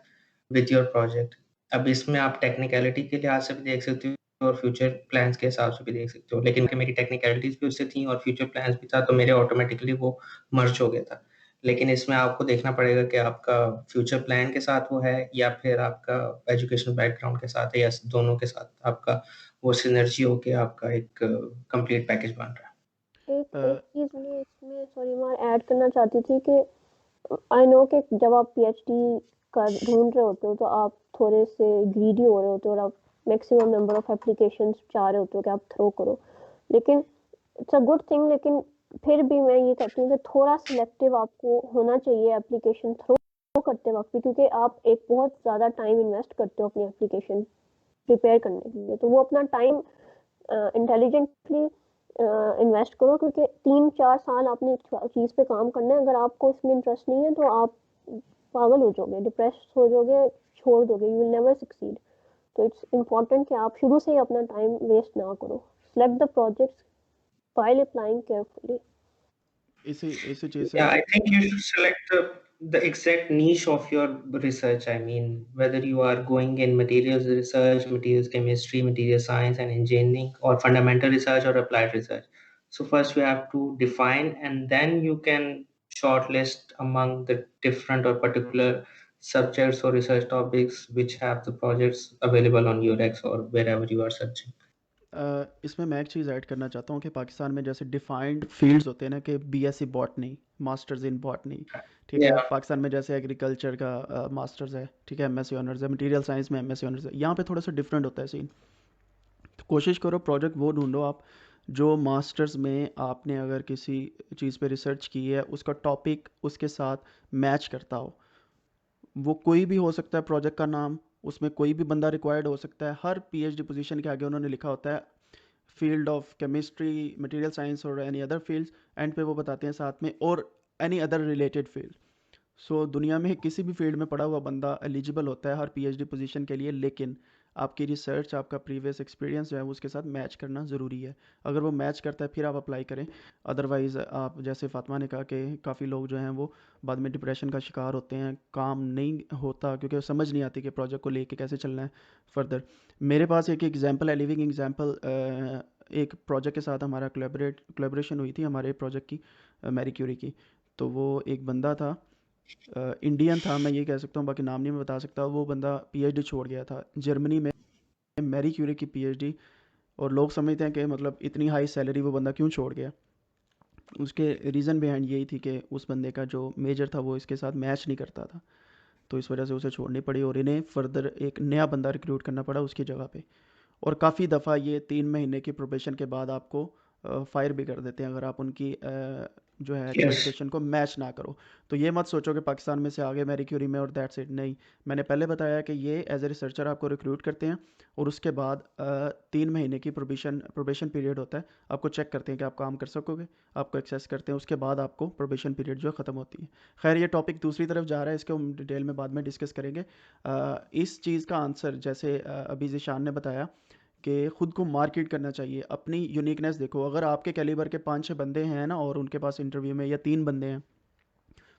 with your project. अब इसमें आप technicality के लिहाज से भी देख सकते हो और फ्यूचर प्लान्स के हिसाब से भी देख सकते हो, लेकिन मेरी टेक्निकलिटीज भी उससे थी और फ्यूचर प्लान्स भी था, तो मेरे ऑटोमेटिकली वो मर्ज हो गया था। लेकिन इसमें आपको देखना पड़ेगा कि आपका फ्यूचर प्लान के साथ वो है, या फिर आपका एजुकेशनल बैकग्राउंड के साथ है, या दोनों के साथ आपका वो सिनर्जी होके आपका एक कंप्लीट पैकेज बन रहा है। एक एक चीज मैं इसमें सॉरी मैं ऐड करना चाहती थी कि आई नो कि जब आप पीएचडी ढूंढ रहे होते हो तो आप थोड़े से ग्रीडी हो रहे होते हो और आप मैक्सिमम नंबर ऑफ एप्लीकेशंस चाह रहे होते हो कि आप थ्रो करो, लेकिन इट्स अ गुड थिंग। लेकिन फिर भी मैं ये कहती हूँ कि थोड़ा सिलेक्टिव आपको होना चाहिए एप्लीकेशन थ्रो करते वक्त भी, क्योंकि आप एक बहुत ज़्यादा टाइम इन्वेस्ट करते हो अपनी एप्लीकेशन प्रिपेयर करने के लिए, तो वो अपना टाइम इंटेलिजेंटली इन्वेस्ट करो, क्योंकि 3-4 साल आपने एक चीज़ पे काम करना है। अगर आपको इसमें इंटरेस्ट नहीं है तो आप पागल हो जाओगे, डिप्रेस हो जाओगे, छोड़ दोगे, यू विल नेवर सक्सीड। तो इट्स इम्पॉर्टेंट कि आप शुरू से ही अपना टाइम वेस्ट ना करो। Select the projects while applying carefully. इसी चीज़ से Yeah, I think you should select the exact niche of your research. I mean, whether you are going in materials research, materials chemistry, material science and engineering, or fundamental research or applied research. So first you have to define, and then you can shortlist among the different or particular subjects or research topics which have the projects available on UREX or wherever you are searching. इसमें मैं एक चीज़ add करना चाहता हूँ कि पाकिस्तान में जैसे defined fields होते हैं ना, कि BSc botany, masters in botany, ठीक है। Yeah. पाकिस्तान में जैसे एग्रीकल्चर का मास्टर्स है, ठीक है, एमएससी ऑनर्स है, मटेरियल साइंस में एमएससी ऑनर्स है। यहाँ पे थोड़ा सा डिफरेंट होता है सीन। तो कोशिश करो प्रोजेक्ट वो ढूंढो आप जो मास्टर्स में आपने अगर किसी चीज़ पे रिसर्च की है, उसका टॉपिक उसके साथ मैच करता हो। वो कोई भी हो सकता है प्रोजेक्ट का नाम, उसमें कोई भी बंदा रिक्वायर्ड हो सकता है। हर पीएचडी पोजीशन के आगे उन्होंने लिखा होता है field of chemistry, material science और एनी अदर फील्ड्स, एंड पे वो बताते हैं साथ में और एनी अदर रिलेटेड फील्ड। सो दुनिया में किसी भी फील्ड में पढ़ा हुआ बंदा एलिजिबल होता है हर पीएचडी पोजीशन के लिए, लेकिन आपकी रिसर्च, आपका प्रीवियस एक्सपीरियंस जो है वो उसके साथ मैच करना ज़रूरी है। अगर वो मैच करता है फिर आप अप्लाई करें, अदरवाइज़ आप, जैसे फातिमा ने कहा कि काफ़ी लोग जो हैं वो बाद में डिप्रेशन का शिकार होते हैं, काम नहीं होता क्योंकि समझ नहीं आती कि प्रोजेक्ट को लेके कैसे चलना है फर्दर। मेरे पास एक एग्जांपल है, लिविंग एग्जांपल। एक प्रोजेक्ट के साथ हमारा कोलैबोरेशन हुई थी हमारे प्रोजेक्ट की, मैरी क्यूरी की। तो वो एक बंदा था, इंडियन था, मैं ये कह सकता हूँ, बाकी नाम नहीं मैं बता सकता। वो बंदा पीएचडी छोड़ गया था जर्मनी में, मैरी क्यूरी की पीएचडी। और लोग समझते हैं कि मतलब इतनी हाई सैलरी वो बंदा क्यों छोड़ गया। उसके रीज़न बिहाइंड यही थी कि उस बंदे का जो मेजर था वो इसके साथ मैच नहीं करता था, तो इस वजह से उसे छोड़नी पड़ी और इन्हें फर्दर एक नया बंदा रिक्रूट करना पड़ा उसकी जगह पे। और काफ़ी दफ़ा ये 3 महीने की प्रोबेशन के बाद आपको फायर भी कर देते हैं अगर आप उनकी जो है Yes. एक्सपेक्टेशन को मैच ना करो। तो ये मत सोचो कि पाकिस्तान में से आगे मैरी क्यूरी में और दैट्स इट, नहीं। मैंने पहले बताया कि ये एज ए रिसर्चर आपको रिक्रूट करते हैं और उसके बाद 3 महीने की प्रोबेशन पीरियड होता है। आपको चेक करते हैं कि आप काम कर सकोगे, आपको एक्सेस करते हैं, उसके बाद आपको प्रोबेशन पीरियड जो है ख़त्म होती है। खैर ये टॉपिक दूसरी तरफ जा रहा है, इसको हम डिटेल में बाद में डिस्कस करेंगे। इस चीज़ का आंसर जैसे अभी ज़िशान ने बताया कि ख़ुद को मार्केट करना चाहिए, अपनी यूनिकनेस देखो। अगर आपके कैलिबर के 5-6 बंदे हैं ना और उनके पास इंटरव्यू में या 3 बंदे हैं,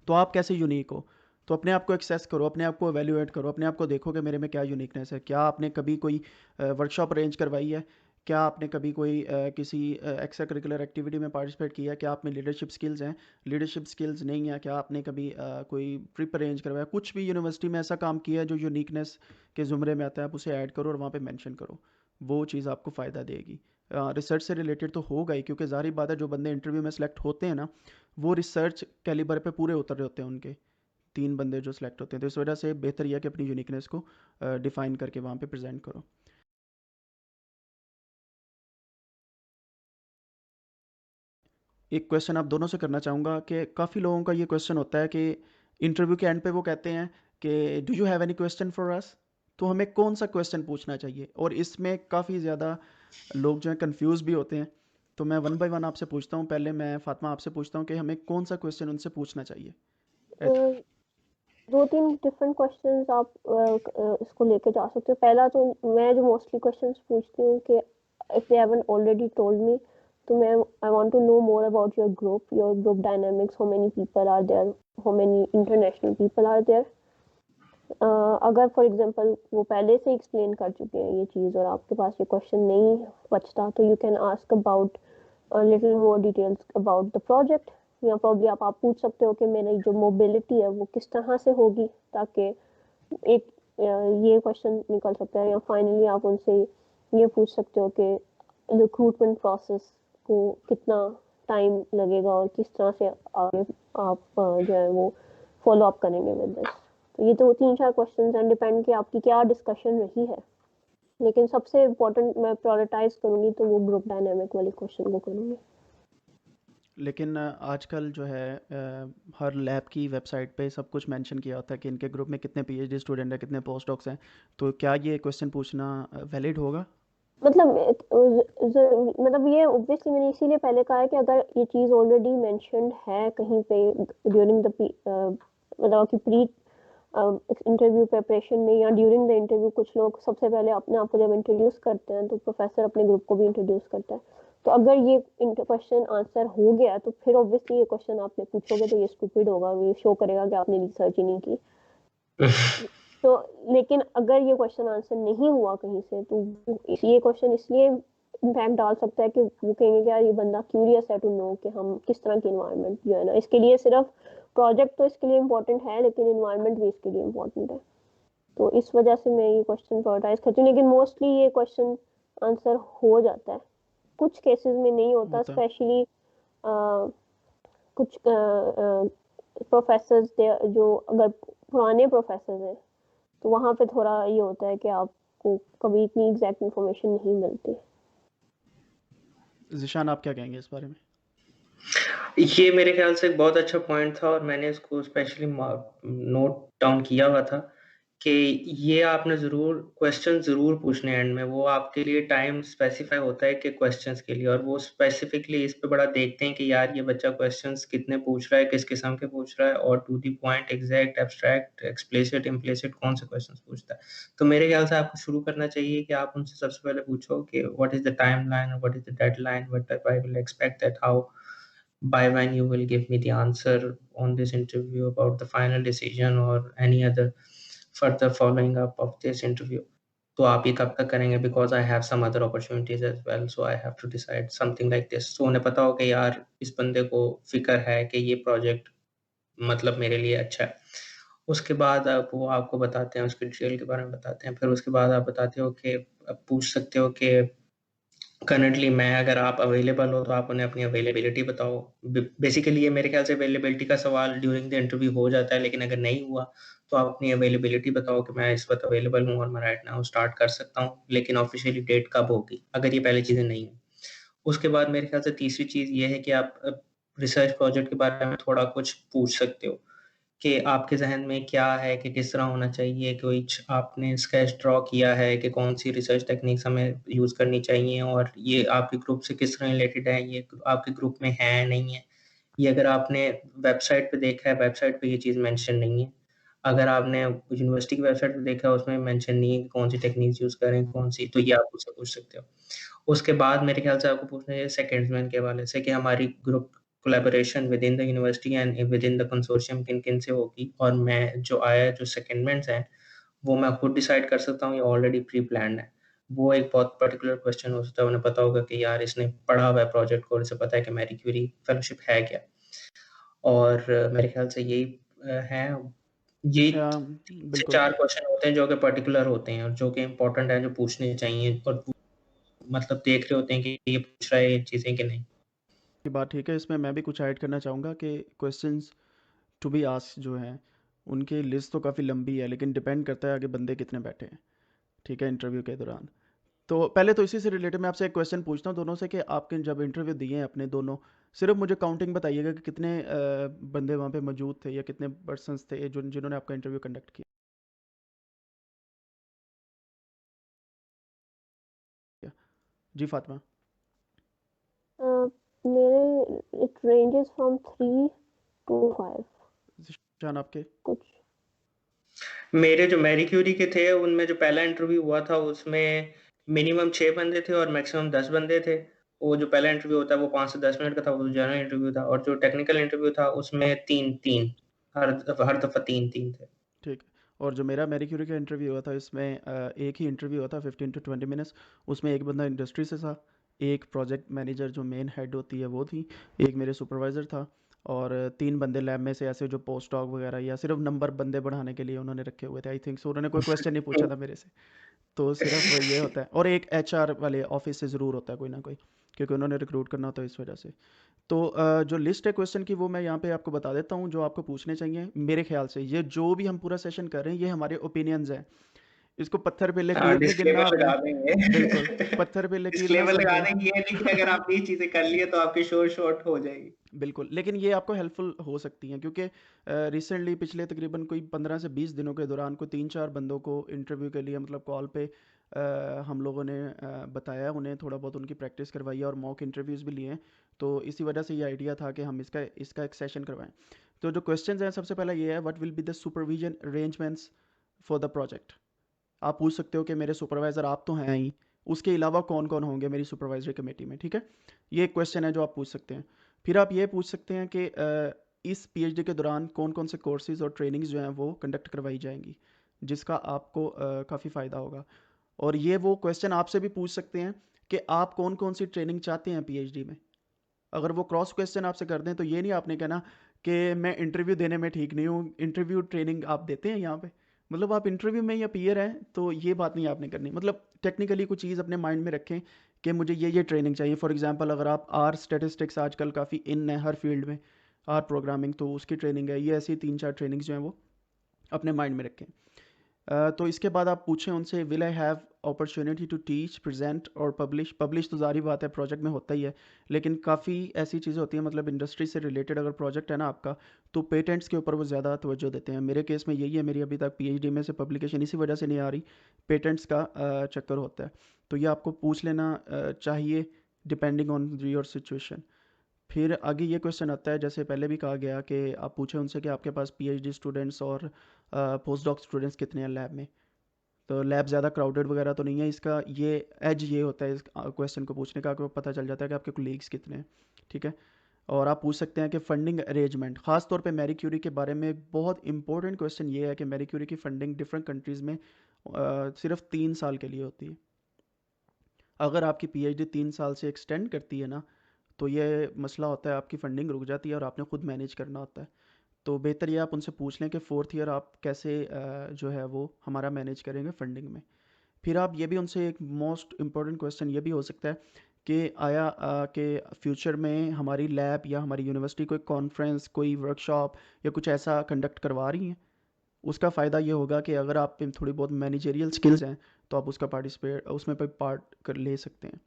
तो आप कैसे यूनिक हो? तो अपने आप को एक्सेस करो, अपने आप को एवेल्यूएट करो, अपने आप को देखो कि मेरे में क्या यूनिकनेस है। क्या आपने कभी कोई वर्कशॉप अरेंज करवाई है? क्या आपने कभी कोई किसी एक्स्ट्रा करिकुलर एक्टिविटी में पार्टिसिपेट किया है? क्या आप में लीडरशिप स्किल्स हैं? लीडरशिप स्किल्स नहीं है, क्या आपने कभी कोई ट्रिप अरेंज करवाया? कुछ भी यूनिवर्सिटी में ऐसा काम किया है जो यूनिकनेस के ज़ुमरे में आता है, आप उसे ऐड करो और वहाँ पे मेंशन करो। वो चीज़ आपको फ़ायदा देगी। रिसर्च से रिलेटेड तो होगा ही, क्योंकि ज़ाहिर बात है जो बंदे इंटरव्यू में सेलेक्ट होते हैं ना, वो रिसर्च कैलिबर पे पूरे उतर रहे होते हैं उनके। 3 बंदे जो सेलेक्ट होते हैं, तो इस वजह से बेहतर यह है कि अपनी यूनिकनेस को डिफ़ाइन करके वहाँ पे प्रेजेंट करो। एक क्वेश्चन आप दोनों से करना चाहूँगा कि काफ़ी लोगों का ये क्वेश्चन होता है कि इंटरव्यू के एंड पे वो कहते हैं कि do you have any question for us? तो हमें कौन सा क्वेश्चन पूछना चाहिए? और इसमें काफ़ी ज़्यादा लोग जो हैं कंफ्यूज भी होते हैं। तो मैं वन बाय वन आपसे पूछता हूँ। पहले मैं फातिमा आपसे पूछता हूँ कि हमें कौन सा क्वेश्चन उनसे पूछना चाहिए। एट 2-3 डिफरेंट क्वेश्चंस आप इसको लेके जा सकते हो। पहला तो मैं जो मोस्टली क्वेश्चंस पूछती हूँ कि if they haven't already told me, तो मैं I want to know more about your group dynamics, how many people are there, how many international people are there. अगर फॉर एग्जांपल वो पहले से एक्सप्लेन कर चुके हैं ये चीज़ और आपके पास ये क्वेश्चन नहीं बचता, तो you can ask about little more details about the project, या प्रॉब्ली आप पूछ सकते हो कि मेरी जो मोबिलिटी है वो किस तरह से होगी, ताकि एक ये क्वेश्चन निकल सकता है। या फाइनली आप उनसे ये पूछ सकते हो कि रिक्रूटमेंट प्रोसेस को कितना टाइम लगेगा और किस तरह से आगे आप जो है वो फॉलो अप करेंगे विद दिस। तो ये तो 3-4 क्वेश्चंस हैं, डिपेंड कि आपकी क्या डिस्कशन रही है। लेकिन सबसे इम्पोर्टेंट मैं प्रायोरिटाइज करूँगी तो वो ग्रुप डायनामिक वाले क्वेश्चन को करूँगी। लेकिन आजकल जो है हर लैब की वेबसाइट पे सब कुछ मेंशन किया होता है कि इनके ग्रुप में कितने पीएचडी स्टूडेंट हैं, कितने पोस्ट डॉक्स हैं, तो क्या ये क्वेश्चन पूछना वैलिड होगा? मतलब मतलब ये ऑब्वियसली मैंने इसीलिए पहले कहा है कि अगर ये चीज़ ऑलरेडी मेंशन्ड है कहीं पे ड्यूरिंग द मतलब कि प्री इंटरव्यू प्रिपरेशन में या ड्यूरिंग द इंटरव्यू, कुछ लोग सबसे पहले अपने आप को जब इंट्रोड्यूस करते हैं तो प्रोफेसर अपने ग्रुप को भी इंट्रोड्यूस करता है। तो अगर ये क्वेश्चन आंसर हो गया तो फिर ऑब्वियसली ये क्वेश्चन आपने पूछोगे तो ये स्टूपिड होगा, ये शो करेगा कि आपने रिसर्च ही नहीं की। तो लेकिन अगर ये क्वेश्चन आंसर नहीं हुआ कहीं से तो ये क्वेश्चन इसलिए इम्पैक्ट डाल सकता है कि वो कहेंगे कि यार ये बंदा क्यूरियस है टू नो कि हम किस तरह की इन्वायरमेंट जो है ना, इसके लिए सिर्फ प्रोजेक्ट तो इसके लिए इम्पोर्टेंट है लेकिन इन्वायरमेंट भी इसके लिए इम्पोर्टेंट है। तो इस वजह से मैं ये क्वेश्चन प्रायोरिटाइज करती हूँ, लेकिन मोस्टली ये क्वेश्चन आंसर हो जाता है, कुछ केसेस में नहीं होता, होता है। स्पेशली कुछ प्रोफेसर्स जो अगर पुराने प्रोफेसर हैं तो वहाँ पे थोड़ा ये होता है कि आपको कभी इतनी एग्जैक्ट इन्फॉर्मेशन नहीं मिलती। ज़िशान, आप क्या कहेंगे इस बारे में? ये मेरे ख्याल से एक बहुत अच्छा पॉइंट था और मैंने इसको स्पेशली नोट डाउन किया हुआ था कि ये आपने क्वेश्चन ज़रूर पूछने एंड में, वो आपके लिए टाइम स्पेसिफाई होता है कि क्वेश्चंस के लिए, और वो स्पेसिफिकली इस पे बड़ा देखते हैं कि यार ये बच्चा क्वेश्चंस कितने पूछ रहा है, किस किस्म के पूछ रहा है और to the point, exact, abstract, explicit, implicit कौन से क्वेश्चंस पूछता है। तो मेरे ख्याल से आपको शुरू करना चाहिए कि आप उनसे सबसे पहले पूछो कि what is the timeline, what is the deadline, what I will expect that how by when you will give me the answer on this interview about the final decision or any other further following up of this interview. तो आप ये कब तक करेंगे, because I have some other opportunities as well, so I have to decide something like this. So उन्हें पता हो कि यार इस बंदे को फ़िक्र है कि ये प्रोजेक्ट मतलब मेरे लिए अच्छा है। उसके बाद अब वो आपको बताते हैं, उसकी डिटेल के बारे में बताते हैं। फिर उसके बाद आप बताते हो कि अब पूछ सकते हो कि करंटली मैं, अगर आप अवेलेबल हो तो आप उन्हें अपनी अवेलेबिलिटी बताओ। बेसिकली ये मेरे ख्याल से अवेलेबिलिटी का सवाल ड्यूरिंग द इंटरव्यू हो जाता है, लेकिन अगर नहीं हुआ तो आप अपनी अवेलेबिलिटी बताओ कि मैं इस वक्त अवेलेबल हूँ और मैं राइट नाउ स्टार्ट कर सकता हूँ, लेकिन ऑफिशियली डेट कब होगी, अगर ये पहली चीज़ें नहीं हुई। उसके बाद मेरे ख्याल से तीसरी चीज़ ये है कि आप रिसर्च प्रोजेक्ट के बारे में थोड़ा कुछ पूछ सकते हो कि आपके ज़हन में क्या है कि किस तरह होना चाहिए, कुछ आपने स्केच ड्रॉ किया है कि कौन-सी रिसर्च टेक्निक्स हमें यूज़ करनी चाहिए और ये आपके ग्रुप से किस तरह रिलेटेड है, ये आपके ग्रुप में है, नहीं है। ये अगर आपने वेबसाइट पे देखा है, वेबसाइट पे ये चीज़ मेंशन नहीं है। अगर आपने यूनिवर्सिटी की वेबसाइट पे देखा है, उसमें मेंशन नहीं है कि कौन-सी टेक्निक्स यूज़ करें, कौन-सी, तो ये आप उससे पूछ सकते हो। उसके बाद मेरे ख्याल से आपको पूछना चाहिए सेकेंड्समैन के हवाले से कि हमारी group collaboration with in the university and with in the consortium किन-किन से होगी, और मैं जो आया जो सेकेंडमेंट्स हैं, वो मैं खुद डिसाइड कर सकता हूँ या ऑलरेडी प्री प्लान्ड है। वो एक बहुत पर्टिकुलर क्वेश्चन हो सकता है, उन्हें पता होगा कि यार इसने पढ़ा हुआ है प्रोजेक्ट को और इसे पता है कि मैरी क्यूरी फेलोशिप है क्या। और मेरे ख्याल से यही हैं, ये 3 से बिल्कुल। 4 क्वेश्चन होते हैं जो कि पर्टिकुलर होते हैं और जो कि इम्पोर्टेंट हैं, जो पूछने चाहिए और मतलब देख रहे होते हैं कि ये पूछ रहा है ये चीज़ें कि नहीं। ये बात ठीक है, इसमें मैं भी कुछ ऐड करना चाहूँगा कि क्वेश्चंस टू बी आस्क्ड जो हैं, उनकी लिस्ट तो काफ़ी लंबी है, लेकिन डिपेंड करता है आगे बंदे कितने बैठे हैं, ठीक है, इंटरव्यू के दौरान। तो पहले तो इसी से रिलेटेड मैं आपसे एक क्वेश्चन पूछता हूँ दोनों से कि आपके जब इंटरव्यू दिए हैं अपने दोनों, सिर्फ मुझे काउंटिंग बताइएगा कि कितने बंदे वहाँ पे मौजूद थे या कितने पर्सन्स थे जिन्होंने आपका इंटरव्यू कंडक्ट किया। जी फातिमा। मेरे इट रेंजेस फ्रॉम 3 to 5 जान आपके? कुछ। मेरे जो मैरी क्यूरी के थे, उनमें जो पहला इंटरव्यू हुआ था, उसमें मिनिमम 6 बंदे थे और मैक्सिमम 10 बंदे थे। वो जो पहला इंटरव्यू होता है, वो 5 से 10 मिनट का था, वो जनरल इंटरव्यू था, और जो टेक्निकल इंटरव्यू था, उसमें 3-3 हर दफ़ा 3-3 थे। ठीक है। और जो मेरा मैरी क्यूरी का इंटरव्यू हुआ था, इसमें एक ही इंटरव्यू हुआ था 15 to 20 मिनट्स। उसमें एक बंदा इंडस्ट्री से था, एक प्रोजेक्ट मैनेजर जो मेन हेड होती है वो थी, एक मेरे सुपरवाइज़र था, और 3 बंदे लैब में से ऐसे जो पोस्ट डॉक वगैरह या सिर्फ नंबर बंदे बढ़ाने के लिए उन्होंने रखे हुए थे, आई थिंक सो। उन्होंने कोई क्वेश्चन नहीं पूछा था मेरे से। तो सिर्फ ये होता है, और एक एचआर वाले ऑफिस से ज़रूर होता है कोई ना कोई, क्योंकि उन्होंने रिक्रूट करना होता है इस वजह से। तो जो लिस्ट है क्वेश्चन की वो मैं यहाँ पे आपको बता देता हूँ जो आपको पूछने चाहिए मेरे ख्याल से। ये जो भी हम पूरा सेशन कर रहे हैं ये हमारे ओपिनियंस हैं, इसको पत्थर पे लकीर नहीं गिनना डिस्क्लेमर आपने। लगा देंगे। बिल्कुल, पत्थर पे लकीर ना डिस्क्लेमर लगा समझे। देंगे, ये नहीं कि अगर आपने ये चीजें कर ली है तो आपकी शो शॉर्ट हो जाएगी। बिल्कुल, लेकिन ये आपको हेल्पफुल हो सकती हैं क्योंकि रिसेंटली पिछले तकरीबन कोई 15 से 20 दिनों के दौरान कोई 3-4 बंदों को इंटरव्यू के लिए मतलब कॉल पे हम लोगों ने बताया, उन्हें थोड़ा बहुत उनकी प्रैक्टिस करवाई है और मॉक इंटरव्यूज़ भी लिए हैं। तो इसी वजह से ये आइडिया था कि हम इसका इसका एक सेशन करवाएं। तो जो क्वेश्चंस हैं सबसे पहला ये है, what will be the supervision arrangements for the project. आप पूछ सकते हो कि मेरे सुपरवाइज़र आप तो हैं ही, उसके अलावा कौन कौन होंगे मेरी सुपरवाइजरी कमेटी में, ठीक है। ये एक क्वेश्चन है जो आप पूछ सकते हैं। फिर आप ये पूछ सकते हैं कि इस पीएचडी के दौरान कौन कौन से कोर्सेज और ट्रेनिंग्स जो हैं वो कंडक्ट करवाई जाएंगी, जिसका आपको काफ़ी फ़ायदा होगा। और ये वो क्वेश्चन आपसे भी पूछ सकते हैं कि आप कौन कौन सी ट्रेनिंग चाहते हैं पीएचडी में। अगर वो क्रॉस क्वेश्चन आपसे कर दें तो ये नहीं आपने कहना कि मैं इंटरव्यू देने में ठीक नहीं हूँ, इंटरव्यू ट्रेनिंग आप देते हैं यहाँ पे। मतलब आप इंटरव्यू में या पीयर हैं तो ये बात नहीं आपने करनी। मतलब टेक्निकली कुछ चीज़ अपने माइंड में रखें कि मुझे ये ट्रेनिंग चाहिए। फॉर एग्जांपल अगर आप आर स्टैटिस्टिक्स आजकल काफ़ी इन है हर फील्ड में, आर प्रोग्रामिंग तो उसकी ट्रेनिंग है, ये ऐसी 3-4 ट्रेनिंग्स जो हैं वो अपने माइंड में रखें। तो इसके बाद आप पूछें उनसे, will I have opportunity to teach present और पब्लिश। पब्लिश तो जारी बात है प्रोजेक्ट में होता ही है, लेकिन काफ़ी ऐसी चीज़ें होती हैं मतलब इंडस्ट्री से रिलेटेड अगर प्रोजेक्ट है ना आपका, तो पेटेंट्स के ऊपर वो ज़्यादा तवज्जो देते हैं। मेरे केस में यही है, मेरी अभी तक पीएचडी में से पब्लिकेशन इसी वजह से नहीं आ रही, पेटेंट्स का चक्कर होता है। तो ये आपको पूछ लेना चाहिए डिपेंडिंग ऑन योर सिचुएशन। फिर आगे ये क्वेश्चन आता है, जैसे पहले भी कहा गया कि आप पूछें उनसे कि आपके पास पीएचडी स्टूडेंट्स और पोस्ट डॉक स्टूडेंट्स कितने हैं लैब में। तो लैब ज़्यादा क्राउडेड वगैरह तो नहीं है। इसका ये एज ये होता है इस क्वेश्चन को पूछने का, आपको पता चल जाता है कि आपके कोलीग्स कितने हैं, ठीक है। और आप पूछ सकते हैं कि फंडिंग अरेंजमेंट, ख़ास तौर पे मैरी क्यूरी के बारे में एक बहुत इंपॉर्टेंट क्वेश्चन ये है कि मैरी क्यूरी की फंडिंग डिफरेंट कंट्रीज़ में सिर्फ 3 साल के लिए होती है। अगर आपकी पीएचडी 3 साल से एक्सटेंड करती है ना, तो ये मसला होता है, आपकी फ़ंडिंग रुक जाती है और आपने ख़ुद मैनेज करना होता है। तो बेहतर ये आप उनसे पूछ लें कि 4th ईयर आप कैसे जो है वो हमारा मैनेज करेंगे फ़ंडिंग में। फिर आप ये भी उनसे, एक मोस्ट इम्पॉर्टेंट क्वेश्चन ये भी हो सकता है कि आया कि फ्यूचर में हमारी लैब या हमारी यूनिवर्सिटी कोई कॉन्फ्रेंस, कोई वर्कशॉप या कुछ ऐसा कंडक्ट करवा रही हैं। उसका फ़ायदा ये होगा कि अगर आप में थोड़ी बहुत मैनेजरियल स्किल्स हैं तो आप उसका पार्टिसिपेट उसमें पर पार्ट कर ले सकते हैं।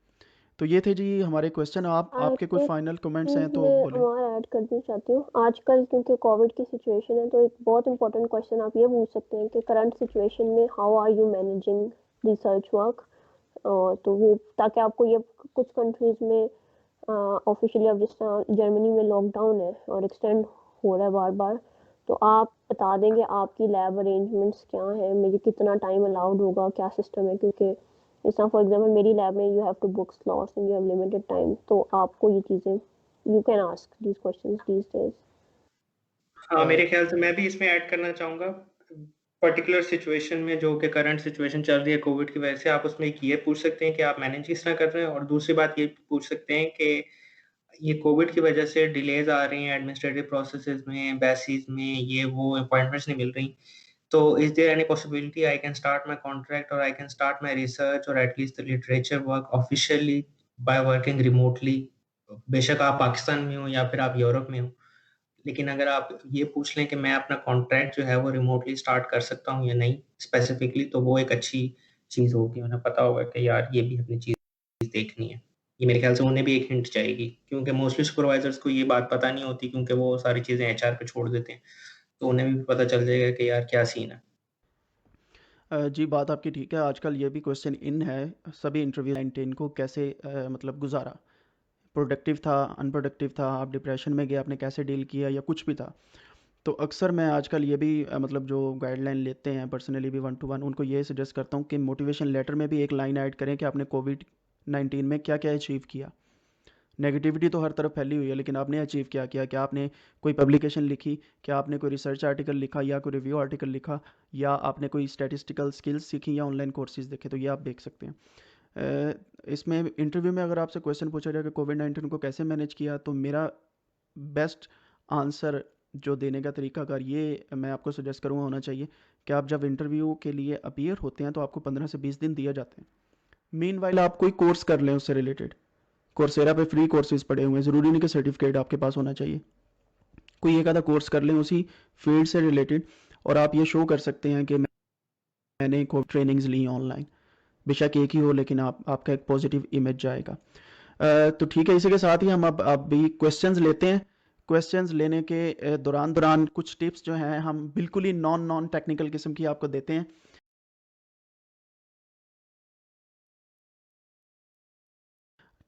तो ये थे जी हमारे क्वेश्चन। आई आपके कुछ थिंक फाइनल कमेंट्स हैं प्लीज तो मैं बोलें। और ऐड करना चाहती हूँ। आजकल क्योंकि कोविड की सिचुएशन है तो एक बहुत इंपॉर्टेंट क्वेश्चन आप ये पूछ सकते हैं कि करंट सिचुएशन में how are you managing research work. तो वो ताकि आपको ये कुछ कंट्रीज में ऑफिशियली अब जिस तरह जर्मनी में लॉकडाउन है और एक्सटेंड हो रहा है बार बार, तो आप बता देंगे आपकी लैब अरेंजमेंट्स क्या हैं, मुझे कितना टाइम अलाउड होगा, क्या सिस्टम है। क्योंकि जिस तरह फॉर एग्जांपल मेरी लैब में you have to book slots and you have limited time, तो आपको ये चीज़ें you can ask these questions these days. हाँ, मेरे ख्याल से मैं भी इसमें ऐड करना चाहूँगा। पर्टिकुलर सिचुएशन में जो कि करंट सिचुएशन चल रही है कोविड की वजह से, आप उसमें एक ये पूछ सकते हैं कि आप मैनेज किस तरह कर रहे हैं, और दूसरी बात ये पूछ सकते हैं कि ये कोविड की वजह से डिलेज आ रही हैं एडमिनिस्ट्रेटिव प्रोसेसेस में, एम्बेसीज में, ये वो अपॉइंटमेंट्स नहीं मिल रही। तो is there any possibility I can start my contract और I can start my research और at least the literature work officially by working remotely. बेशक आप पाकिस्तान में हो या फिर आप यूरोप में हो, लेकिन अगर आप ये पूछ लें कि मैं अपना कॉन्ट्रैक्ट जो है वो रिमोटली स्टार्ट कर सकता हूँ या नहीं स्पेसिफिकली, तो वो एक अच्छी चीज़ होगी। उन्हें पता होगा कि यार ये भी अपनी चीज़ देखनी है। ये मेरे ख्याल से उन्हें भी एक हिंट जाएगी, क्योंकि मोस्टली सुपरवाइजर्स को ये बात पता नहीं होती क्योंकि वो सारी चीज़ें एचआर पे छोड़ देते हैं। तो उन्हें भी पता चल जाएगा कि यार क्या सीन है। जी बात आपकी ठीक है। आजकल ये भी क्वेश्चन इन है, सभी इंटरव्यू 19 को कैसे मतलब गुजारा, प्रोडक्टिव था, अनप्रोडक्टिव था, आप डिप्रेशन में गए, आपने कैसे डील किया या कुछ भी था। तो अक्सर मैं आजकल ये भी मतलब जो गाइडलाइन लेते हैं पर्सनली भी 1-to-1, उनको ये सजेस्ट करता हूँ कि मोटिवेशन लेटर में भी एक लाइन ऐड करें कि आपने कोविड-19 में क्या क्या अचीव किया। नेगेटिविटी तो हर तरफ फैली हुई है, लेकिन आपने अचीव क्या किया, क्या आपने कोई पब्लिकेशन लिखी, क्या आपने कोई रिसर्च आर्टिकल लिखा या कोई रिव्यू आर्टिकल लिखा, या आपने कोई स्टैटिस्टिकल स्किल्स सीखी या ऑनलाइन कोर्सेज देखे, तो ये आप देख सकते हैं। इसमें इंटरव्यू में अगर आपसे क्वेश्चन पूछा जाए कि कोविड-19 को कैसे मैनेज किया, तो मेरा बेस्ट आंसर जो देने का तरीकाकार ये मैं आपको सजेस्ट करूँगा होना चाहिए कि आप जब इंटरव्यू के लिए अपीयर होते हैं तो आपको 15 से 20 दिन दिए जाते हैं। मीनवाइल आप कोई कोर्स कर लें उससे रिलेटेड, कोर्सेरा पे फ्री कोर्सेज पड़े हुए हैं, ज़रूरी नहीं कि सर्टिफिकेट आपके पास होना चाहिए। कोई एक आधा कोर्स कर लें उसी फील्ड से रिलेटेड, और आप ये शो कर सकते हैं कि मैंने को ट्रेनिंग्स ली ऑनलाइन, बेशक एक ही हो, लेकिन आपका एक पॉजिटिव इमेज जाएगा। तो ठीक है, इसी के साथ ही हम अब भी क्वेश्चंस लेते हैं। क्वेश्चंस लेने के दौरान कुछ टिप्स जो हैं हम बिल्कुल ही नॉन टेक्निकल किस्म की आपको देते हैं।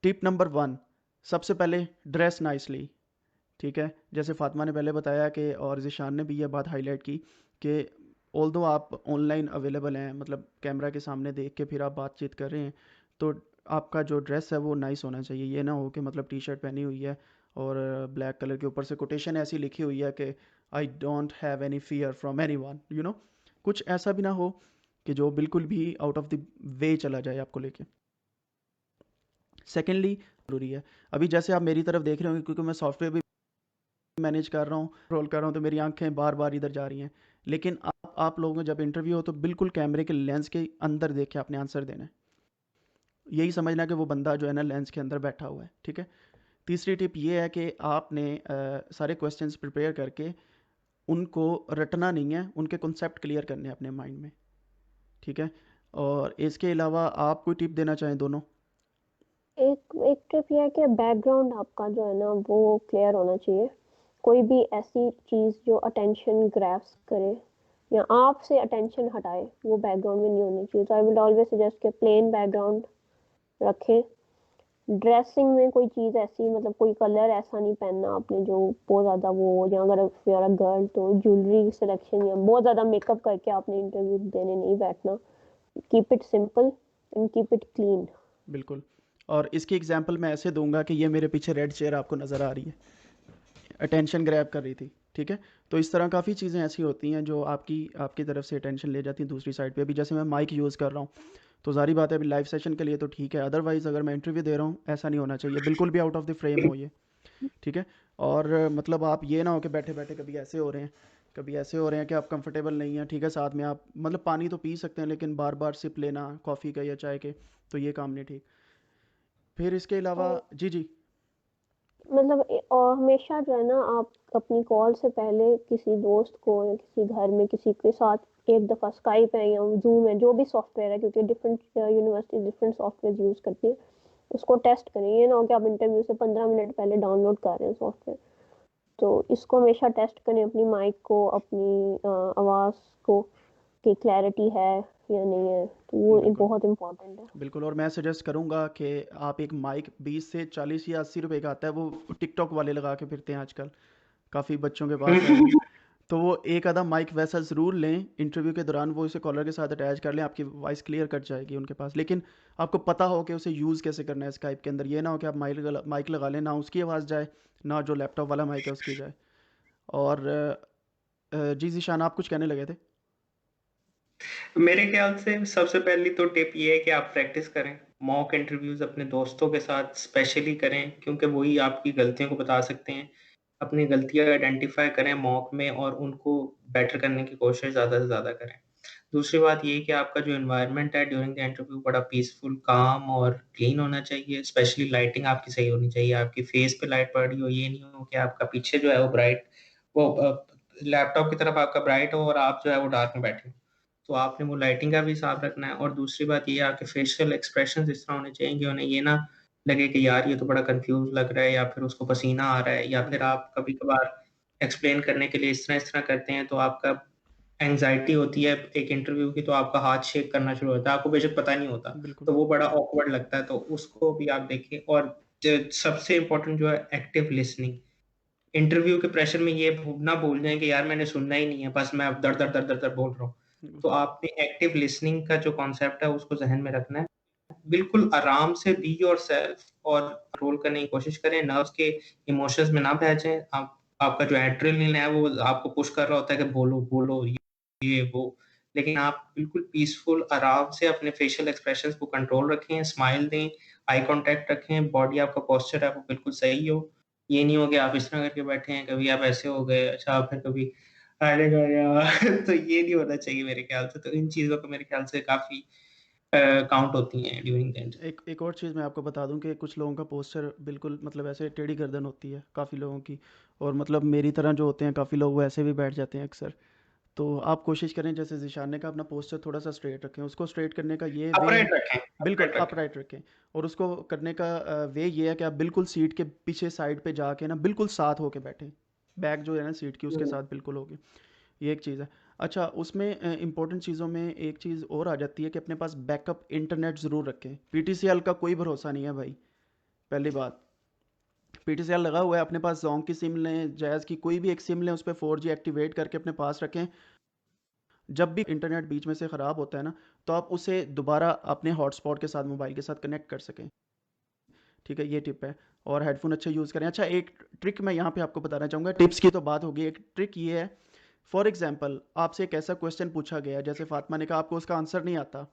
टिप नंबर 1, सबसे पहले ड्रेस नाइसली। ठीक है, जैसे फातिमा ने पहले बताया कि, और ज़िशान ने भी ये बात हाईलाइट की कि ऑल्दो आप ऑनलाइन अवेलेबल हैं, मतलब कैमरा के सामने देख के फिर आप बातचीत कर रहे हैं, तो आपका जो ड्रेस है वो नाइस होना चाहिए। ये ना हो कि मतलब टी शर्ट पहनी हुई है और ब्लैक कलर के ऊपर से कोटेशन ऐसी लिखी हुई है कि I don't have any fear from any one, कुछ ऐसा भी ना हो कि जो बिल्कुल भी आउट ऑफ द वे चला जाए आपको लेके। सेकेंडली ज़रूरी है, अभी जैसे आप मेरी तरफ देख रहे होंगे, क्योंकि मैं सॉफ्टवेयर भी मैनेज कर रहा हूँ, रोल कर रहा हूँ, तो मेरी आंखें बार बार इधर जा रही हैं। लेकिन आप लोगों को जब इंटरव्यू हो तो बिल्कुल कैमरे के लेंस के अंदर देख के आपने आंसर देना है। यही समझना कि वो बंदा जो है ना लेंस के अंदर बैठा हुआ है। ठीक है, तीसरी टिप ये है कि आपने सारे क्वेश्चंस प्रिपेयर करके उनको रटना नहीं है, उनके कॉन्सेप्ट क्लियर करने हैं अपने माइंड में। ठीक है, और इसके अलावा आप कोई टिप देना चाहें दोनों? एक एक टिप ये है कि बैकग्राउंड आपका जो है ना वो क्लियर होना चाहिए। कोई भी ऐसी चीज़ जो अटेंशन ग्रैब्स करे या आपसे अटेंशन हटाए वो बैकग्राउंड में नहीं होनी चाहिए। तो आई विल ऑलवेज सजेस्ट कि प्लेन बैकग्राउंड रखें। ड्रेसिंग में कोई चीज़ ऐसी, मतलब कोई कलर ऐसा नहीं पहनना आपने जो बहुत ज़्यादा वो हो, या अगर यू आर अ गर्ल तो ज्वेलरी सिलेक्शन या बहुत ज़्यादा मेकअप करके आपने इंटरव्यू देने नहीं बैठना। Keep it simple and keep it clean. बिल्कुल, और इसकी एग्जांपल मैं ऐसे दूंगा कि ये मेरे पीछे रेड चेयर आपको नज़र आ रही है, अटेंशन ग्रैब कर रही थी। ठीक है, तो इस तरह काफ़ी चीज़ें ऐसी होती हैं जो आपकी आपकी तरफ से अटेंशन ले जाती हैं दूसरी साइड पे। अभी जैसे मैं माइक यूज़ कर रहा हूँ, तो ज़ाहिर बात है अभी लाइव सेशन के लिए तो ठीक है, अदरवाइज़ अगर मैं इंटरव्यू दे रहा हूँ ऐसा नहीं होना चाहिए, बिल्कुल भी आउट ऑफ द फ्रेम हो ये। ठीक है, और मतलब आप ये ना हो कि बैठे बैठे कभी ऐसे हो रहे हैं, कभी ऐसे हो रहे हैं कि आप कंफर्टेबल नहीं हैं। ठीक है, साथ में आप मतलब पानी तो पी सकते हैं, लेकिन बार बार सिप लेना कॉफ़ी का या चाय के, तो ये काम नहीं ठीक। फिर इसके अलावा जी जी। मतलब और हमेशा जो है ना आप अपनी कॉल से पहले किसी दोस्त को या किसी घर में किसी के साथ एक दफ़ा स्काइप है या जूम है, जो भी सॉफ्टवेयर है, क्योंकि different university different software use करती है, उसको टेस्ट करें। ये ना हो कि आप इंटरव्यू से 15 मिनट पहले डाउनलोड कर रहे हैं सॉफ्टवेयर। तो इसको हमेशा टेस्ट करें, अपनी माइक को, अपनी आवाज़ को, कि क्लैरिटी है या नहीं है। तो वो बिल्कुल बहुत इम्पोर्टेंट है। बिल्कुल, और मैं सजेस्ट करूंगा कि आप एक माइक 20 से 40 या 80 रुपए का आता है, वो टिकटॉक वाले लगा के फिरते हैं आजकल, काफ़ी बच्चों के पास है वो। तो वो एक आधा माइक वैसा ज़रूर लें इंटरव्यू के दौरान, वो इसे कॉलर के साथ अटैच कर लें, आपकी वॉइस क्लियर कट जाएगी उनके पास। लेकिन आपको पता हो कि उसे यूज़ कैसे करना है स्काइप के अंदर, ये ना हो कि आप माइक लगा लें, ना उसकी आवाज़ जाए, ना जो लैपटॉप वाला माइक है उसकी जाए। और जी ज़ीशान, आप कुछ कहने लगे थे? मेरे ख्याल से सबसे पहली तो टिप ये है कि आप प्रैक्टिस करें, मॉक इंटरव्यूज अपने दोस्तों के साथ स्पेशली करें, क्योंकि वही आपकी गलतियों को बता सकते हैं। अपनी गलतियां आइडेंटिफाई करें मॉक में और उनको बेटर करने की कोशिश ज़्यादा से ज़्यादा करें। दूसरी बात ये है कि आपका जो एनवायरनमेंट है ड्यूरिंग द इंटरव्यू बड़ा पीसफुल, काम और क्लीन होना चाहिए। स्पेशली लाइटिंग आपकी सही होनी चाहिए, आपकी फेस पे लाइट पड़ रही हो, ये नहीं हो कि आपका पीछे जो है वो ब्राइट, वो लैपटॉप की तरफ आपका ब्राइट हो और आप जो है वो डार्क में बैठे हो। तो आपने वो लाइटिंग का भी हिसाब रखना है। और दूसरी बात ये है, आपके फेशियल एक्सप्रेशंस इस तरह होने चाहिए कि उन्हें ये ना लगे कि यार ये तो बड़ा कंफ्यूज लग रहा है, या फिर उसको पसीना आ रहा है, या फिर बिल्कुल आप कभी-कभार एक्सप्लेन करने के लिए इस तरह करते हैं तो आपका एंग्जायटी होती है एक इंटरव्यू की, तो आपका हाथ शेक करना शुरू होता है, आपको बेशक पता नहीं होता, बिल्कुल तो वो बड़ा ऑकवर्ड लगता है, तो उसको भी आप देखें। और सबसे इम्पोर्टेंट जो है एक्टिव लिसनिंग। इंटरव्यू के प्रेशर में ये ना भूल जाएं कि यार मैंने सुनना ही नहीं है, बस मैं अब दर दर दर दर दर बोल रहा हूँ। तो आपने एक्टिव लिसनिंग का जो कॉन्सेप्ट है उसको जहन में रखना है। बिल्कुल आराम से बी योरसेल्फ और रोल करने की कोशिश करें, नर्व्स के इमोशंस में ना बह जाएं। आप आपका जो एड्रेनलिन है वो आपको पुश कर रहा होता है कि बोलो बोलो ये वो, लेकिन आप बिल्कुल पीसफुल आराम से अपने फेशियल एक्सप्रेशंस को कंट्रोल रखें, स्माइल दें, आई कांटेक्ट रखें, बॉडी आपका पोस्चर है वो बिल्कुल सही हो। ये नहीं हो कि आप इस तरह करके बैठे हैं, कभी आप ऐसे हो गए, अच्छा फिर कभी अरे यार तो ये नहीं होना चाहिए मेरे ख्याल से। तो इन चीज़ों को मेरे ख्याल से काफ़ी काउंट होती हैं ड्यूरिंग द इंटरव्यू। एक और चीज़ मैं आपको बता दूं कि कुछ लोगों का पोस्चर बिल्कुल मतलब ऐसे टेढ़ी गर्दन होती है काफ़ी लोगों की, और मतलब मेरी तरह जो होते हैं काफ़ी लोग वो ऐसे भी बैठ जाते हैं अक्सर। तो आप कोशिश करें जैसे ज़िशान ने कहा अपना पोस्चर थोड़ा सा स्ट्रेट रखें, उसको स्ट्रेट करने का ये वे है, अपराइट रखें, बिल्कुल अपराइट रखें। अपराइट रखें। और उसको करने का वे ये है कि आप बिल्कुल सीट के पीछे साइड पे जाके ना बिल्कुल साथ होके बैठें, बैक जो है ना सीट की उसके साथ बिल्कुल होके, ये एक चीज़ है। अच्छा, उसमें इम्पोर्टेंट चीज़ों में एक चीज़ और आ जाती है कि अपने पास बैकअप इंटरनेट ज़रूर रखें। पीटीसीएल का कोई भरोसा नहीं है भाई, पहली बात। पीटीसीएल लगा हुआ है, अपने पास जोंग की सिम लें, जैज़ की कोई भी एक सिम लें, उस पर 4G एक्टिवेट करके अपने पास रखें। जब भी इंटरनेट बीच में से ख़राब होता है ना, तो आप उसे दोबारा अपने हॉटस्पॉट के साथ मोबाइल के साथ कनेक्ट कर सकें। ठीक है, ये टिप है। और हेडफोन अच्छे यूज़ करें। अच्छा, एक ट्रिक मैं यहाँ पे आपको बताना चाहूँगा, टिप्स की तो बात होगी, एक ट्रिक ये है। फॉर एग्जांपल आपसे एक ऐसा क्वेश्चन पूछा गया, जैसे फातिमा ने कहा आपको उसका आंसर नहीं आता,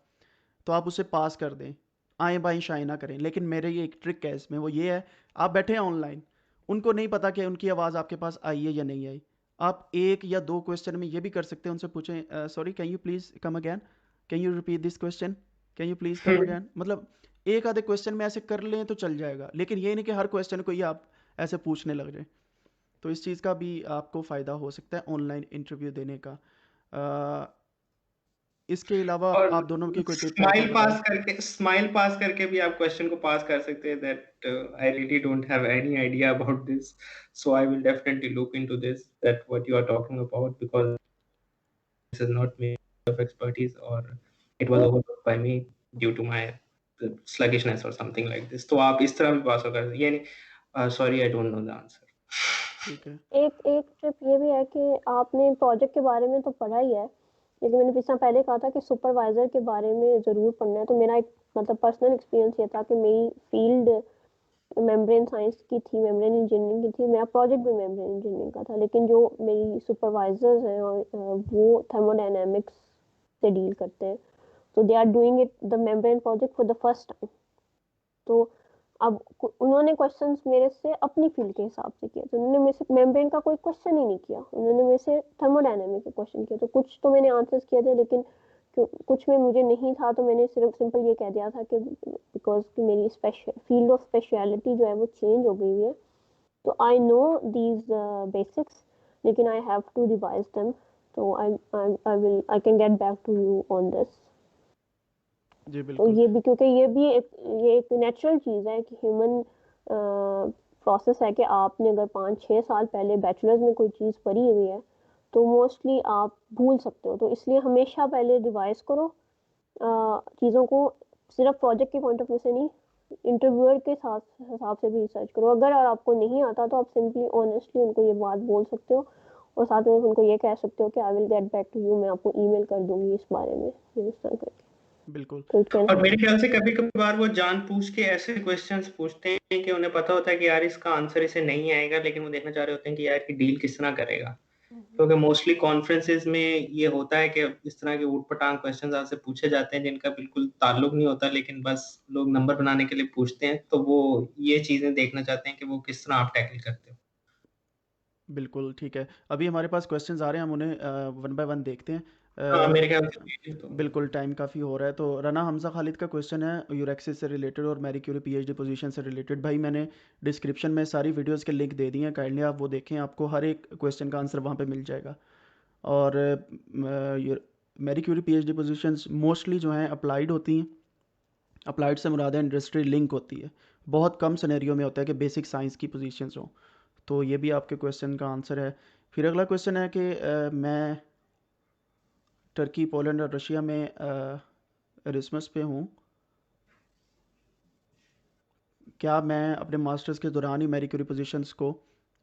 तो आप उसे पास कर दें, आएँ बाएँ शाएँ ना करें। लेकिन मेरे ये एक ट्रिक है इसमें, वो ये है, आप बैठे हैं ऑनलाइन, उनको नहीं पता कि उनकी आवाज़ आपके पास आई है या नहीं आई। आप 1 या 2 क्वेश्चन में ये भी कर सकते हैं, उनसे पूछें sorry can you please come again, can you repeat this question, can you please come again. मतलब एक आधे क्वेश्चन में ऐसे कर लें तो चल जाएगा, लेकिन ये नहीं कि हर क्वेश्चन को ही आप ऐसे पूछने लग जाए। तो इस चीज़ का भी आपको फ़ायदा हो सकता है ऑनलाइन इंटरव्यू देने का। अ, इसके अलावा और आप दोनों की कोई टिप है तो बताएं। स्माइल पास करके भी आप क्वेश्चन को पास कर सकते हैं। That I really don't have any idea about this, so I will definitely look into this, that what you are talking about, because this is not me of expertise, or it was overlooked by me due to my sluggishness or something like this. तो आप इस तरह भी पास हो कर, ये नहीं sorry I don't know the answer. ठीक है। एक एक टिप ये भी है कि आपने प्रोजेक्ट के बारे में तो पढ़ा ही है, लेकिन मैंने पिछला पहले कहा था कि सुपरवाइजर के बारे में ज़रूर पढ़ना है। तो मेरा एक मतलब पर्सनल एक्सपीरियंस ये था कि मेरी फील्ड मेम्ब्रेन साइंस की थी, मेम्ब्रेन इंजीनियरिंग की थी, मेरा प्रोजेक्ट भी मेम्ब्रेन इंजीनियरिंग का था, लेकिन जो मेरी सुपरवाइजर्स हैं और वो थर्मोडायनेमिक्स से डील करते हैं, तो they are doing it the membrane project for the first time. तो अब उन्होंने क्वेश्चंस मेरे से अपनी फील्ड के हिसाब से किए, तो उन्होंने मेरे से मेम्ब्रेन का कोई क्वेश्चन ही नहीं किया, उन्होंने मेरे से थर्मोडायनेमिक के क्वेश्चन किए। तो कुछ तो मैंने आंसर्स किए थे, लेकिन कुछ में मुझे नहीं था, तो मैंने सिर्फ सिंपल ये कह दिया था कि बिकॉज कि मेरी फील्ड ऑफ स्पेशलिटी जो है वो चेंज हो गई है, तो आई नो दीज बेसिक्स, लेकिन I have to revise them. तो I can get back to you on this. जी तो बिल्कुल। ये भी क्योंकि ये एक नेचुरल चीज़ है कि ह्यूमन प्रोसेस है कि आपने अगर 5-6 साल पहले बैचलर्स में कोई चीज़ पढ़ी हुई है, तो मोस्टली आप भूल सकते हो। तो इसलिए हमेशा पहले रिवाइज करो चीज़ों को, सिर्फ प्रोजेक्ट के पॉइंट ऑफ व्यू से नहीं, इंटरव्यूअर के साथ हिसाब से भी रिसर्च करो। अगर आपको नहीं आता तो आप सिंपली ऑनेस्टली उनको ये बात बोल सकते हो, और साथ में उनको ये कह सकते हो कि I will get back to you, मैं आपको ईमेल कर दूंगी इस बारे में, इस तरह करके। बिल्कुल। तो इट कैन और मेरे हेल्प। ख्याल से कभी-कभार वो जानबूझ के ऐसे क्वेश्चंस पूछते हैं कि उन्हें पता होता है कि यार इसका आंसर इसे नहीं आएगा, लेकिन वो देखना चाह रहे होते हैं कि यार कि डील किस तरह करेगा। क्योंकि मोस्टली कॉन्फ्रेंसेस में ये होता है कि इस तरह के ऊट-पटांग क्वेश्चंस आपसे पूछे जाते हैं जिनका बिल्कुल ताल्लुक नहीं होता, लेकिन बस लोग नंबर बनाने के लिए पूछते हैं। तो वो ये चीजें देखना चाहते हैं कि वो किस तरह आप टैकल करते हो। बिल्कुल ठीक है, अभी हमारे पास क्वेश्चंस आ रहे हैं, हम उन्हें वन बाय वन देखते हैं। हाँ, अ, मेरे ख्याल से तो बिल्कुल टाइम काफ़ी हो रहा है। तो रना हमज़ा खालिद का क्वेश्चन है यूरेक्सिस से रिलेटेड और मैरी क्यूरी पीएचडी पोजीशन से रिलेटेड। भाई मैंने डिस्क्रिप्शन में सारी वीडियोस के लिंक दे दिए हैं, काइंडली आप वो देखें, आपको हर एक क्वेश्चन का आंसर वहाँ पे मिल जाएगा। और Marie Curie PhD positions mostly जो हैं अप्लाइड होती हैं। अप्लाइड से मुराद है इंडस्ट्री लिंक होती है, बहुत कम सिनेरियो में होता है कि बेसिक साइंस की पोजीशंस हों। तो ये भी आपके क्वेश्चन का आंसर है। फिर अगला क्वेश्चन है कि मैं टर्की, पोलैंड और रशिया में एरिस्मस पे हूँ, क्या मैं अपने मास्टर्स के दौरान ही मैरी क्यूरी पोजीशंस को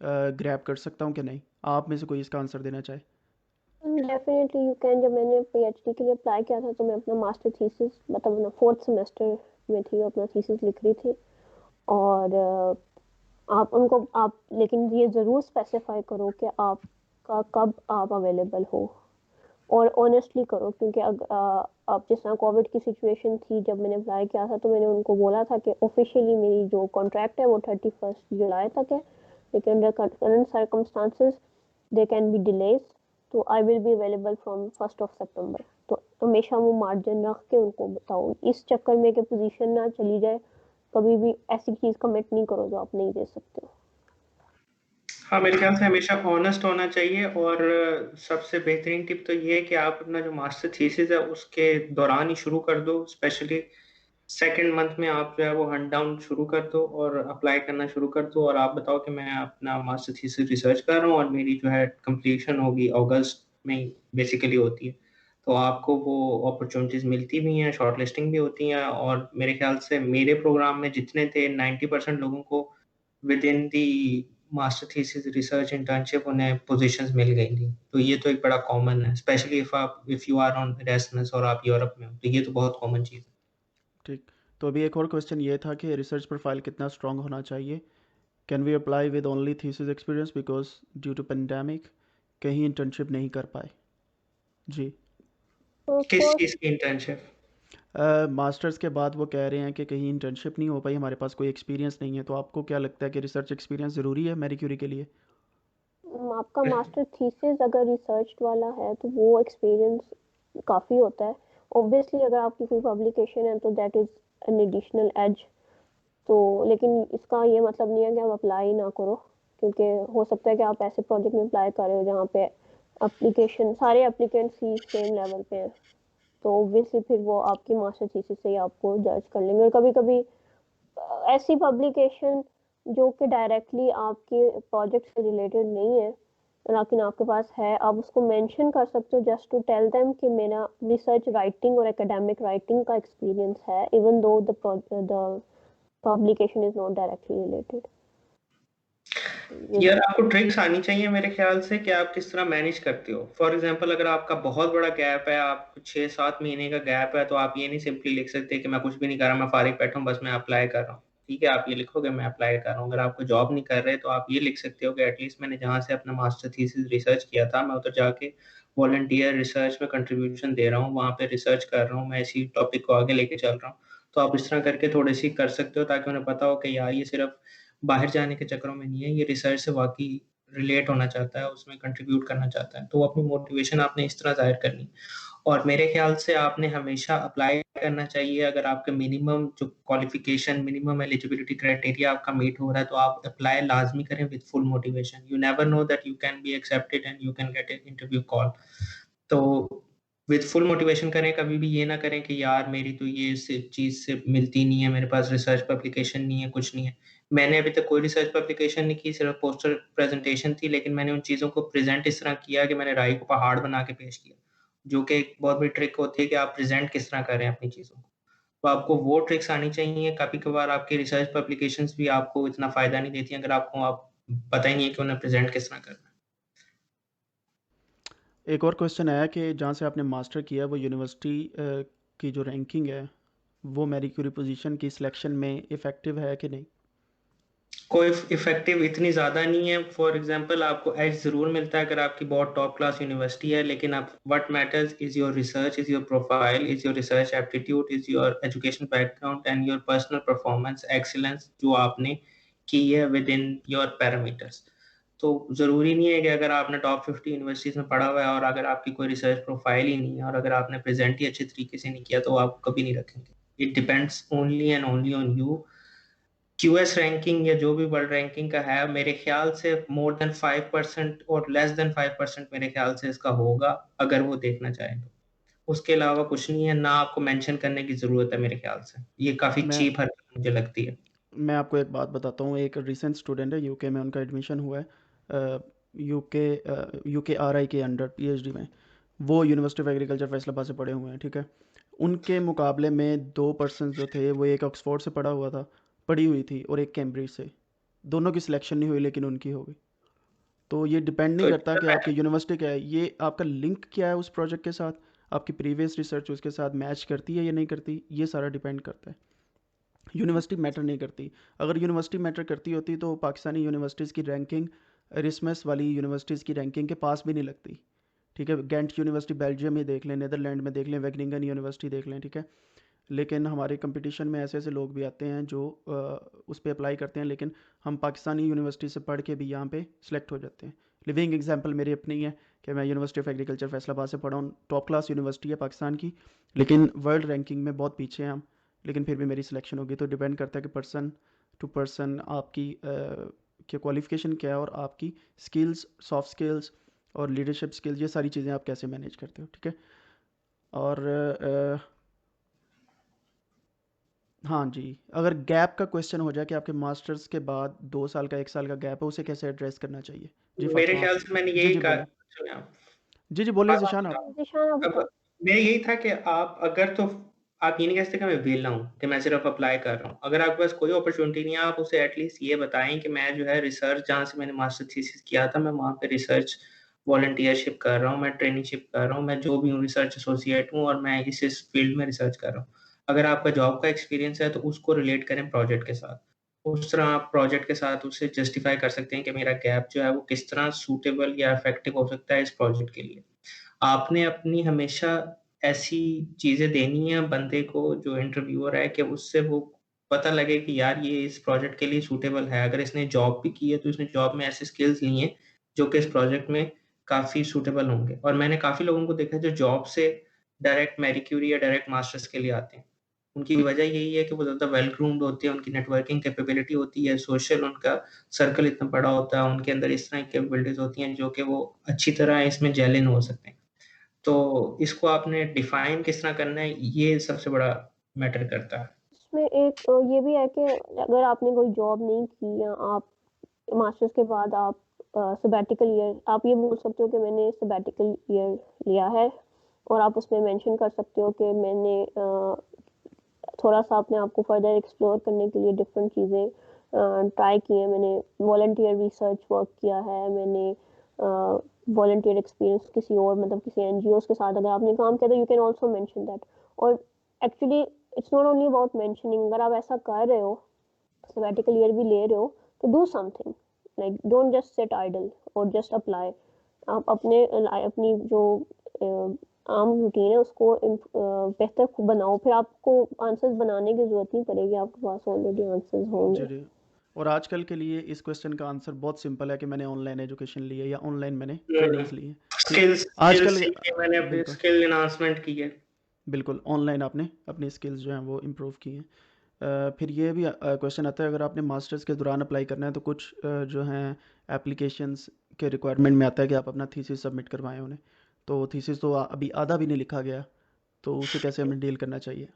ग्रैब कर सकता हूँ कि नहीं? आप में से कोई इसका आंसर देना चाहे। Definitely you can. जब मैंने पीएचडी के लिए अप्लाई किया था, तो मैं अपना मास्टर थीसिस मतलब अपना 4th सेमेस्टर में थी, अपना थीसिस लिख रही थी। और आप उनको आप लेकिन ये ज़रूर स्पेसिफाई करो कि आपका कब आप अवेलेबल हो, और ऑनेस्टली करो, क्योंकि अब जिस तरह कोविड की सिचुएशन थी जब मैंने अप्लाई किया था, तो मैंने उनको बोला था कि ऑफिशियली मेरी जो कॉन्ट्रैक्ट है वो 31 जुलाई तक है, लेकिन under current circumstances they can be delays, तो I will be available from 1 September। तो हमेशा वो मार्जिन रख के उनको बताओ, इस चक्कर में कि पोजीशन ना चली जाए। कभी भी ऐसी चीज़ कमिट नहीं करो जो आप नहीं दे सकते हो। हाँ, मेरे ख्याल से हमेशा ऑनेस्ट होना चाहिए और सबसे बेहतरीन टिप तो ये है कि आप अपना जो मास्टर थीसिस है उसके दौरान ही शुरू कर दो। स्पेशली सेकंड मंथ में आप जो है वो हंट डाउन शुरू कर दो और अप्लाई करना शुरू कर दो और आप बताओ कि मैं अपना मास्टर थीसिस रिसर्च कर रहा हूँ और मेरी जो है कंप्लीशन होगी अगस्त में बेसिकली होती है। तो आपको वो अपॉर्चुनिटीज मिलती भी हैं, शॉर्ट लिस्टिंग भी होती हैं और मेरे ख्याल से मेरे प्रोग्राम में जितने थे 90% लोगों को within the master thesis research internship उन्हें पोजीशंस मिल गई थी। तो ये तो एक बड़ा कॉमन है, specially if you are on Erasmus और आप यूरोप में हो, तो ये तो बहुत कॉमन चीज़ है। ठीक। तो अभी एक और क्वेश्चन ये था कि रिसर्च प्रोफाइल कितना स्ट्रांग होना चाहिए। Can we apply with only thesis experience because due to pandemic कहीं इंटर्नशिप नहीं कर पाए। जी। तो किस फर्स्ट, चीज़ की इंटर्नशिप? मास्टर्स के बाद वो कह रहे हैं कि कहीं इंटर्नशिप नहीं हो पाई, हमारे पास कोई एक्सपीरियंस नहीं है। तो आपको क्या लगता है कि रिसर्च एक्सपीरियंस ज़रूरी है मैरी क्यूरी के लिए? आपका मास्टर थीसिस अगर रिसर्च वाला है तो वो एक्सपीरियंस काफ़ी होता है। ऑब्वियसली अगर आपकी कोई पब्लिकेशन है तो that is an additional edge. तो लेकिन इसका ये मतलब नहीं है कि आप अप्लाई ना करो, क्योंकि हो सकता है कि आप ऐसे प्रोजेक्ट में अप्लाई कर रहे हो जहाँ पे एप्लीकेशन सारे एप्लीकेंट्स ही सेम लेवल पे हैं। तो ऑब्वियसली फिर वो आपकी मास्टर थीसिस से ही आपको जज कर लेंगे। और कभी कभी ऐसी पब्लिकेशन जो कि डायरेक्टली आपके प्रोजेक्ट से रिलेटेड नहीं है लेकिन आपके पास है, आप उसको मेंशन कर सकते हो जस्ट टू टेल देम कि मेरा रिसर्च राइटिंग और एकेडमिक राइटिंग का एक्सपीरियंस है, even though the publication is not directly related. यार आपको ट्रिक्स आनी चाहिए मेरे ख्याल से कि आप किस तरह मैनेज करते हो। फॉर एग्जांपल अगर आपका बहुत बड़ा गैप है, आप 6-7 महीने का गैप है, तो आप ये नहीं सिंपली लिख सकते कि मैं कुछ भी नहीं कर रहा, मैं फारिग बैठा हूँ, बस मैं अप्लाई कर रहा हूँ। ठीक है, आप ये लिखोगे मैं अप्लाई कर रहा हूँ। अगर आपको जॉब नहीं कर रहे तो आप ये लिख सकते हो कि एटलीस्ट मैंने जहाँ से अपना मास्टर थीसिस रिसर्च किया था मैं उधर जाके वॉलंटियर रिसर्च में कंट्रीब्यूशन दे रहा हूँ, वहाँ पे रिसर्च कर रहा हूँ, मैं इसी टॉपिक को आगे लेके चल रहा हूँ। तो आप इस तरह करके थोड़ी सी कर सकते हो ताकि उन्हें पता हो कि यार ये सिर्फ बाहर जाने के चक्करों में नहीं है, ये रिसर्च से वाक़ई रिलेट होना चाहता है, उसमें कंट्रीब्यूट करना चाहता है। तो अपनी मोटिवेशन आपने इस तरह ज़ाहिर करनी है। और मेरे ख़्याल से आपने हमेशा अप्लाई करना चाहिए अगर आपके मिनिमम जो क्वालिफ़िकेशन, मिनिमम एलिजिबिलिटी क्राइटेरिया आपका मीट हो रहा है, तो आप अप्लाई लाज़मी करें with full motivation. You never know that you can be accepted and you can get an interview call. तो विद फुल मोटिवेशन करें, कभी भी ये ना करें कि यार मेरी तो ये चीज़ से मिलती नहीं है, मेरे पास रिसर्च पब्लिकेशन नहीं है, कुछ नहीं है। मैंने अभी तक कोई रिसर्च पब्लिकेशन नहीं की, सिर्फ पोस्टर प्रेजेंटेशन थी, लेकिन मैंने उन चीज़ों को प्रेजेंट इस तरह किया कि मैंने राई को पहाड़ बना के पेश किया, जो कि एक बहुत बड़ी ट्रिक होती है कि आप प्रेजेंट किस तरह कर रहे हैं अपनी चीज़ों को। तो आपको वो ट्रिक्स आनी चाहिए। कभी कभार आपकी रिसर्च पब्लिकेशंस भी आपको इतना फायदा नहीं देती अगर आपको आप पता ही नहीं है कि उन्हें प्रेजेंट किस तरह करना है। एक और क्वेश्चन आया कि जहाँ से आपने मास्टर किया वो यूनिवर्सिटी की जो रैंकिंग है वो मैरी क्यूरी पोजीशन की सिलेक्शन में इफ़ेक्टिव है कि नहीं? कोई इफेक्टिव इतनी ज़्यादा नहीं है। फॉर एग्जांपल आपको एज ज़रूर मिलता है अगर आपकी बहुत टॉप क्लास यूनिवर्सिटी है, लेकिन आप what matters is your research, is your profile, is your research aptitude, is your education background and your personal performance excellence जो आपने की है विद इन योर पैरामीटर्स। तो ज़रूरी नहीं है कि अगर आपने टॉप 50 यूनिवर्सिटीज़ में पढ़ा हुआ है और अगर आपकी कोई रिसर्च प्रोफाइल ही नहीं है और अगर आपने प्रेज़ेंट ही अच्छे तरीके से नहीं किया तो आप कभी नहीं रखेंगे। It depends only and only on you. QS ranking या जो भी वर्ल्ड रैंकिंग का है, मेरे ख्याल से मोर देन 5% और लेस देन 5% मेरे ख्याल से इसका होगा अगर वो देखना चाहें तो। उसके अलावा कुछ नहीं है, ना आपको मेंशन करने की ज़रूरत है मेरे ख्याल से। ये काफ़ी मैं चीप हरकत मुझे लगती है। मैं आपको एक बात बताता हूँ। एक रिसेंट स्टूडेंट है यूके में, उनका एडमिशन हुआ है यूके यूके आरआई के अंडर पीएचडी में। वो यूनिवर्सिटी ऑफ एग्रीकल्चर फैसलाबाद से पढ़े हुए हैं, ठीक है। उनके मुकाबले में दो पर्सन जो थे वो एक ऑक्सफोर्ड से पढ़ी हुई थी और एक कैम्ब्रिज से। दोनों की सिलेक्शन नहीं हुई लेकिन उनकी हो गई। तो ये डिपेंड नहीं तो करता कि आपकी यूनिवर्सिटी क्या है, ये आपका लिंक क्या है उस प्रोजेक्ट के साथ, आपकी प्रीवियस रिसर्च उसके साथ मैच करती है या नहीं करती, ये सारा डिपेंड करता है। यूनिवर्सिटी मैटर नहीं करती। अगर यूनिवर्सिटी मैटर करती होती तो पाकिस्तानी यूनिवर्सिटीज़ की रैंकिंग रिसमस वाली यूनिवर्सिटीज़ की रैंकिंग के पास भी नहीं लगती। ठीक है, गेंट यूनिवर्सिटी बेल्जियम में देख लें, नीदरलैंड में देख लें, वेगनिंगन यूनिवर्सिटी देख लें, ठीक है। लेकिन हमारे कंपटीशन में ऐसे ऐसे लोग भी आते हैं जो उस पर अप्लाई करते हैं, लेकिन हम पाकिस्तानी यूनिवर्सिटी से पढ़ के भी यहाँ पे सिलेक्ट हो जाते हैं। लिविंग एग्जांपल मेरी अपनी है कि मैं यूनिवर्सिटी ऑफ एग्रीकल्चर फैसलाबाद से पढ़ा हूँ, टॉप क्लास यूनिवर्सिटी है पाकिस्तान की, लेकिन वर्ल्ड रैंकिंग में बहुत पीछे हैं हम, लेकिन फिर भी मेरी सिलेक्शन होगी। तो डिपेंड करता है कि पर्सन टू पर्सन आपकी क्या क्वालिफ़िकेशन क्या है और आपकी स्किल्स, सॉफ्ट स्किल्स और लीडरशिप स्किल्स, ये सारी चीज़ें आप कैसे मैनेज करते हो, ठीक है। और हाँ जी, अगर गैप का क्वेश्चन हो जाए कि आपके मास्टर्स के बाद 2 साल का 1 साल का गैप है, उसे कैसे एड्रेस करना चाहिए? जी मेरे फातिमा ख्याल आप। से मैंने जी, यही जी कहा। बोलें। सुनिए आप। जी, जी बोलें अब ज़ीशान आप। जिशान आप अब बताओ। मेरा यही था कि आप अगर तो आप ये नहीं कह सकते कि मैं वेला हूँ, कि मैं सिर्फ अप्लाई कर रहा हूँ। अगर आपके पास कोई अपॉर्चुनिटी नहीं है, आप उसे एटलीस्ट ये बताएँ कि मैं जो है रिसर्च जहाँ से मैंने मास्टर थीसिस किया था, मैं वहाँ पे रिसर्च वॉलंटियरशिप कर रहा हूँ, मैं ट्रेनीशिप कर रहा हूँ, मैं जो भी हूँ रिसर्च एसोसिएट हूँ और मैं इस फील्ड में रिसर्च कर रहा हूँ। अगर आपका जॉब का एक्सपीरियंस है तो उसको रिलेट करें प्रोजेक्ट के साथ। उस तरह आप प्रोजेक्ट के साथ उसे जस्टिफाई कर सकते हैं कि मेरा गैप जो है वो किस तरह सूटेबल या इफेक्टिव हो सकता है इस प्रोजेक्ट के लिए। आपने अपनी हमेशा ऐसी चीज़ें देनी है बंदे को जो इंटरव्यूअर है कि उससे वो पता लगे कि यार ये इस प्रोजेक्ट के लिए सूटेबल है। अगर इसने जॉब भी की है तो इसने जॉब में ऐसे स्किल्स ली हैं जो कि इस प्रोजेक्ट में काफ़ी सूटेबल होंगे। और मैंने काफ़ी लोगों को देखा है जो जॉब से डायरेक्ट मैरी क्यूरी या डायरेक्ट मास्टर्स के लिए आते हैं। उनकी वजह यही है कि वो ज़्यादा वेल ग्रूम्ड होते हैं, उनकी नेटवर्किंग कैपेबिलिटी होती है, सोशल उनका सर्कल इतना बड़ा होता है, उनके अंदर इस तरह की कैपेबिलिटीज़ होती हैं जो कि वो अच्छी तरह इसमें जेल इन हो सकते हैं। तो इसको आपने डिफाइन किस तरह करना है, ये सबसे बड़ा मैटर करता है। इसमें एक ये भी है कि अगर आपने कोई जॉब नहीं की या आप मास्टर्स के बाद आप सबैटिकल ईयर, आप ये बोल सकते हो कि मैंने सबैटिकल ईयर लिया है, और आप उसमें मेंशन कर सकते हो कि मैंने थोड़ा सा अपने आप को फर्दर एक्सप्लोर करने के लिए डिफरेंट चीज़ें ट्राई की हैं। मैंने वॉलंटियर रिसर्च वर्क किया है, मैंने वॉलंटियर एक्सपीरियंस किसी और मतलब किसी एनजीओज के साथ अगर आपने काम किया तो you can also mention that. और actually it's not only about mentioning, अगर आप ऐसा कर रहे हो, sabbatical year भी ले रहे हो, तो do something, like don't just sit idle और जस्ट अप्लाई। आप अपने अपनी जो आम रूटीन है उसको बेहतर बनाओ, फिर आपको आंसर्स बनाने की जरूरत नहीं पड़ेगी, आपके पास ऑलरेडी आंसर्स जी, होंगे। जी। और आजकल के लिए इस क्वेश्चन का आंसर बहुत सिंपल है कि मैंने ऑनलाइन एजुकेशन ली है या ऑनलाइन मैंने ट्रेनिंग्स ली हैं, ठीक है। स्किल्स आजकल सीखे मैंने, अपनी बिल्कुल, स्किल एनहांसमेंट की है। बिल्कुल ऑनलाइन आपने अपनी स्किल्स जो हैं वो इम्प्रूव की हैं। फिर ये भी क्वेश्चन आता है, अगर आपने मास्टर्स के दौरान अप्लाई करना है तो कुछ जो हैं एप्लीकेशंस के रिक्वायरमेंट में आता है कि आप अपना थीसिस सबमिट करवाएं उन्हें। तो थीसिस तो अभी आधा भी नहीं लिखा गया, तो उसे कैसे हमें डील करना चाहिए?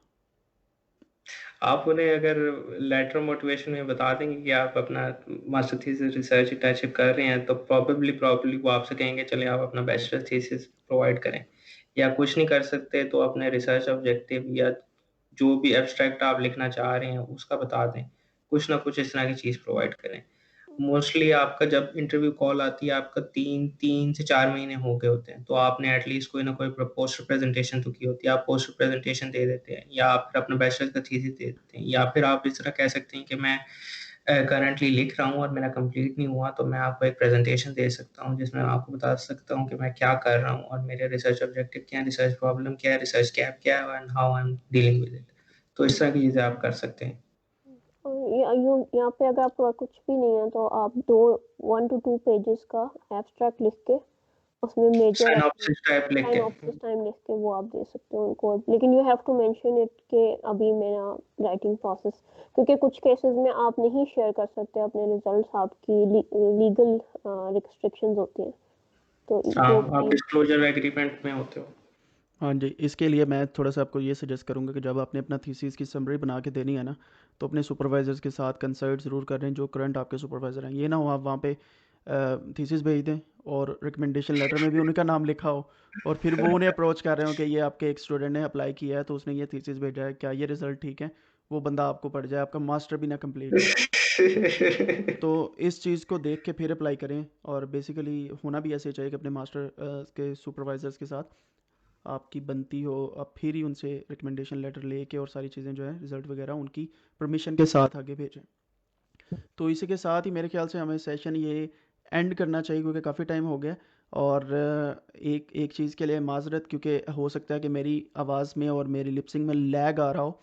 आप उन्हें अगर लेटर मोटिवेशन में बता देंगे कि आप अपना मास्टर थीसिस रिसर्च इंटर्नशिप कर रहे हैं, तो प्रॉबेबली वो आपसे कहेंगे चलिए आप अपना बैचलर थीसिस प्रोवाइड करें। या कुछ नहीं कर सकते तो अपने रिसर्च ऑब्जेक्टिव या जो भी एब्स्ट्रैक्ट आप लिखना चाह रहे हैं उसका बता दें। कुछ ना कुछ इस तरह की चीज़ प्रोवाइड करें। मोस्टली आपका जब इंटरव्यू कॉल आती है आपका 3 से 4 महीने हो गए होते हैं, तो आपने एटलीस्ट कोई ना कोई पोस्टर प्रेजेंटेशन तो की होती है। आप पोस्टर प्रेजेंटेशन दे देते हैं या आप फिर अपना बैचलर का थीसिस दे देते हैं, या फिर आप इस तरह कह सकते हैं कि मैं करंटली लिख रहा हूँ और मेरा कंप्लीट नहीं हुआ, तो मैं आपको एक प्रेजेंटेशन दे सकता हूँ जिसमें मैं आपको बता सकता हूँ कि मैं क्या कर रहा हूँ और मेरे रिसर्च ऑब्जेक्टिव क्या है, रिसर्च प्रॉब्लम क्या है, रिसर्च गैप क्या है and how I am dealing with it. तो इस तरह की चीज़ें आप कर सकते हैं। और यहाँ पे अगर आपके पास कुछ भी नहीं है तो आप 1 to 2 पेजेस का एब्स्ट्रैक्ट लिख के उसमें मेजर अपनी साइनॉप्सिस टाइप लिख के। साइनॉप्सिस टाइम लिख के वो आप दे सकते हो उनको, लेकिन you have to mention it के अभी मेरा राइटिंग प्रोसेस, क्योंकि कुछ केसेस में आप नहीं शेयर कर सकते अपने रिजल्ट्स, आपकी लीगल रिस्ट्रिक्शंस होती हैं, तो हाँ, वो आप प्लीज। डिस्क्लोजर एग्रीमेंट में होते हो। हाँ जी, इसके लिए मैं थोड़ा सा आपको ये सजेस्ट करूँगा कि जब आपने अपना थीसिस की समरी बना के देनी है ना, तो अपने सुपरवाइज़र्स के साथ कंसल्ट ज़रूर कर रहे हैं जो करंट आपके सुपरवाइज़र हैं। ये ना हो आप वहाँ पे थीसिस भेज दें और रिकमेंडेशन लेटर में भी उनका नाम लिखा हो, और फिर वो उन्हें अप्रोच कर रहे हो कि ये आपके एक स्टूडेंट ने अप्लाई किया है तो उसने ये थीसिस भेजा है, क्या ये रिज़ल्ट ठीक है? वो बंदा आपको पड़ जाए, आपका मास्टर भी ना कंप्लीट हो। तो इस चीज़ को देख के फिर अप्लाई करें, और बेसिकली होना भी ऐसे चाहिए कि अपने मास्टर के सुपरवाइज़र्स के साथ आपकी बनती हो, आप फिर ही उनसे रिकमेंडेशन लेटर लेके और सारी चीज़ें जो है रिज़ल्ट वगैरह उनकी परमिशन के साथ आगे भेजें। तो इसी के साथ ही मेरे ख्याल से हमें सेशन ये एंड करना चाहिए क्योंकि काफ़ी टाइम हो गया। और एक एक चीज़ के लिए माजरत, क्योंकि हो सकता है कि मेरी आवाज़ में और मेरी लिपसिंग में लैग आ रहा हो,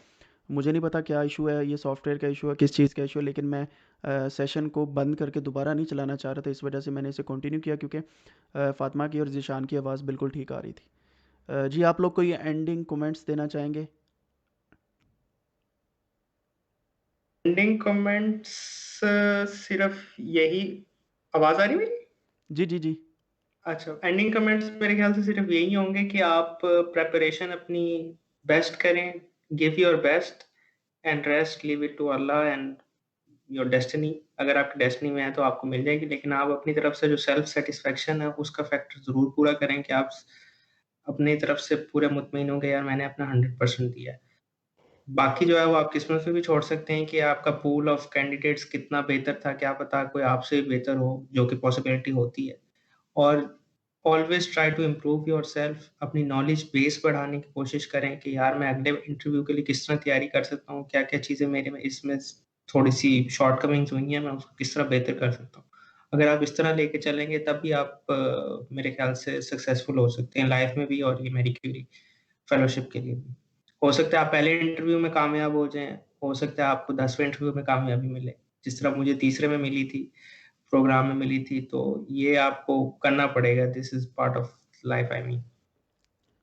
मुझे नहीं पता क्या इशू है, ये सॉफ्टवेयर का इशू है, किस चीज़ का इशू है, लेकिन मैं सेशन को बंद करके दोबारा नहीं चलाना चाह रहा था, इस वजह से मैंने इसे कंटिन्यू किया, क्योंकि फातिमा की और ज़ीशान की आवाज़ बिल्कुल ठीक आ रही थी। जी आप लोग कोई एंडिंग कमेंट्स देना चाहेंगे? एंडिंग कमेंट्स सिर्फ यही, आवाज आ रही है मेरी? जी जी जी। अच्छा, एंडिंग कमेंट्स मेरे ख्याल से सिर्फ यही होंगे कि आप प्रेपरेशन अपनी बेस्ट करें, give your best and rest leave it to Allah and your destiny. अगर आपकी डेस्टिनी में है तो आपको मिल जाएगी, लेकिन आप अपनी तरफ से जो सेल्फ सेटिस्फेक्शन है उसका फैक्टर जरूर पूरा करें कि आप अपनी तरफ से पूरे मुतमईन हो गए यार मैंने अपना 100% दिया है। बाकी जो है वो आप किस्मत पे भी छोड़ सकते हैं कि आपका पूल ऑफ कैंडिडेट्स कितना बेहतर था, क्या पता कोई आपसे भी बेहतर हो, जो कि पॉसिबिलिटी होती है। और always try to improve yourself, अपनी नॉलेज बेस बढ़ाने की कोशिश करें कि यार मैं अगले इंटरव्यू के लिए किस तरह तैयारी कर सकता हूँ, क्या-क्या चीज़ें मेरे में इसमें थोड़ी-सी शॉर्टकमिंग्स हुई हैं, मैं उसको किस तरह बेहतर कर सकता हूँ। अगर आप इस तरह लेके चलेंगे तब भी आप मेरे ख्याल से सक्सेसफुल हो सकते हैं लाइफ में भी और ये मैरी क्यूरी फेलोशिप के लिए भी। हो सकता है आप पहले इंटरव्यू में कामयाब हो जाएँ, हो सकता है आपको 10वें इंटरव्यू में कामयाबी मिले, जिस तरह मुझे तीसरे में मिली थी, प्रोग्राम में मिली थी, तो ये आपको करना पड़ेगा, this is part of life I mean.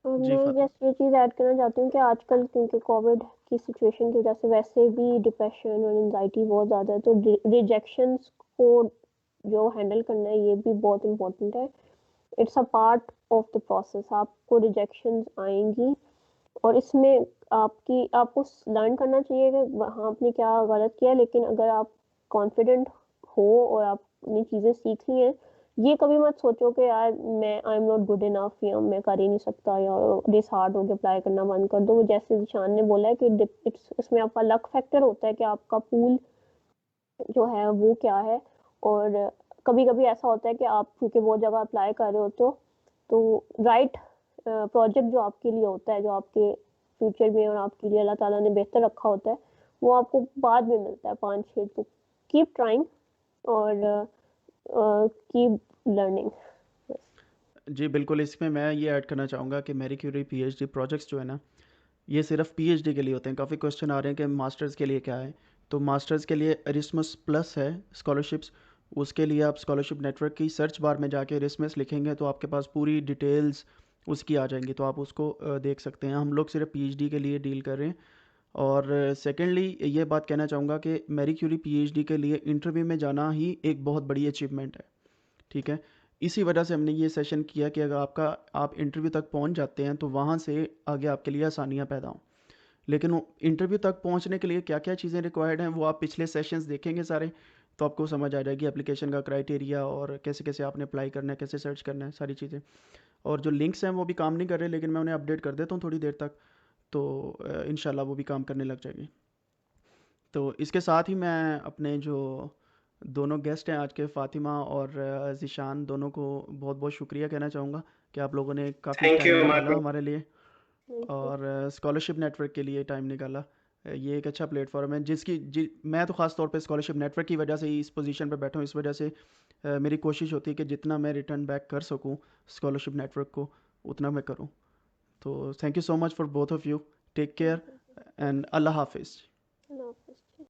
और जी मैं फातिमा। जस्ट ये चीज़ ऐड करना चाहती हूँ कि आजकल क्योंकि कोविड की सिचुएशन की वजह से वैसे भी डिप्रेशन और एंजाइटी बहुत ज़्यादा है, तो रिजेक्शंस को जो हैंडल करना है ये भी बहुत इम्पोर्टेंट है। It's a part of the process, आपको रिजेक्शंस आएंगी और इसमें आपको लर्न करना चाहिए कि वहाँ आपने क्या गलत किया, लेकिन अगर आप कॉन्फिडेंट हो और आपने चीज़ें सीख ली हैं, ये कभी मत सोचो कि यार मैं I am not good enough या मैं कर ही नहीं सकता या दिस हार्ड हो के अप्लाई करना बंद कर दो। जैसे निशान ने बोला है कि इट्स इसमें आपका लक फैक्टर होता है कि आपका पूल जो है वो क्या है। और कभी कभी ऐसा होता है कि आप क्योंकि बहुत जगह अप्लाई कर रहे होते हो तो राइट प्रोजेक्ट जो आपके लिए होता है, जो आपके फ्यूचर में और आपके लिए अल्लाह ताला ने बेहतर रखा होता है, वो आपको बाद में मिलता है 5-6। तो कीप ट्राइंग और कीप लर्निंग। जी बिल्कुल, इसमें मैं ये ऐड करना चाहूँगा कि मैरी क्यूरी पीएचडी प्रोजेक्ट्स जो है ना, ये सिर्फ पीएचडी के लिए होते हैं। काफ़ी क्वेश्चन आ रहे हैं कि मास्टर्स के लिए क्या है, तो मास्टर्स के लिए एरिस्मस प्लस है स्कॉलरशिप्स। उसके लिए आप स्कॉलरशिप नेटवर्क की सर्च बार में जाके एरिस्मस लिखेंगे तो आपके पास पूरी डिटेल्स उसकी आ जाएंगी, तो आप उसको देख सकते हैं। हम लोग सिर्फ पीएचडी के लिए डील कर रहे हैं। और सेकेंडली ये बात कहना चाहूँगा कि मैरी क्यूरी पीएचडी के लिए इंटरव्यू में जाना ही एक बहुत बड़ी अचीवमेंट है, ठीक है। इसी वजह से हमने ये सेशन किया कि अगर आप इंटरव्यू तक पहुंच जाते हैं तो वहाँ से आगे आपके लिए आसानियाँ पैदा हों। लेकिन वो इंटरव्यू तक पहुंचने के लिए क्या क्या चीज़ें रिक्वायर्ड हैं वो आप पिछले सेशंस देखेंगे सारे, तो आपको समझ आ जाएगी एप्लीकेशन का क्राइटेरिया और कैसे कैसे आपने अप्लाई करना है, कैसे सर्च करना है, सारी चीज़ें। और जो लिंक्स हैं वो भी काम नहीं कर रहे, लेकिन मैं उन्हें अपडेट कर देता हूँ थोड़ी देर तक, तो इंशाल्लाह वो भी काम करने लग जाएगी। तो इसके साथ ही मैं अपने जो दोनों गेस्ट हैं आज के, फ़ातिमा और ज़ीशान, दोनों को बहुत बहुत शुक्रिया कहना चाहूँगा कि आप लोगों ने काफ़ी थैंक टाइम यू अमर निकाला भाई। हमारे लिए थैंक यू। और स्कॉलरशिप नेटवर्क के लिए टाइम निकाला। ये एक अच्छा प्लेटफॉर्म है मैं तो ख़ास तौर पे स्कॉलरशिप नेटवर्क की वजह से ही इस पोजीशन पे बैठा हूँ। इस वजह से मेरी कोशिश होती है कि जितना मैं रिटर्न बैक कर सकूँ स्कॉलरशिप नेटवर्क को, उतना मैं करूँ। तो thank you so much for both of you. Take care thank you. And Allah हाफिज़। अल्लाह हाफिज़।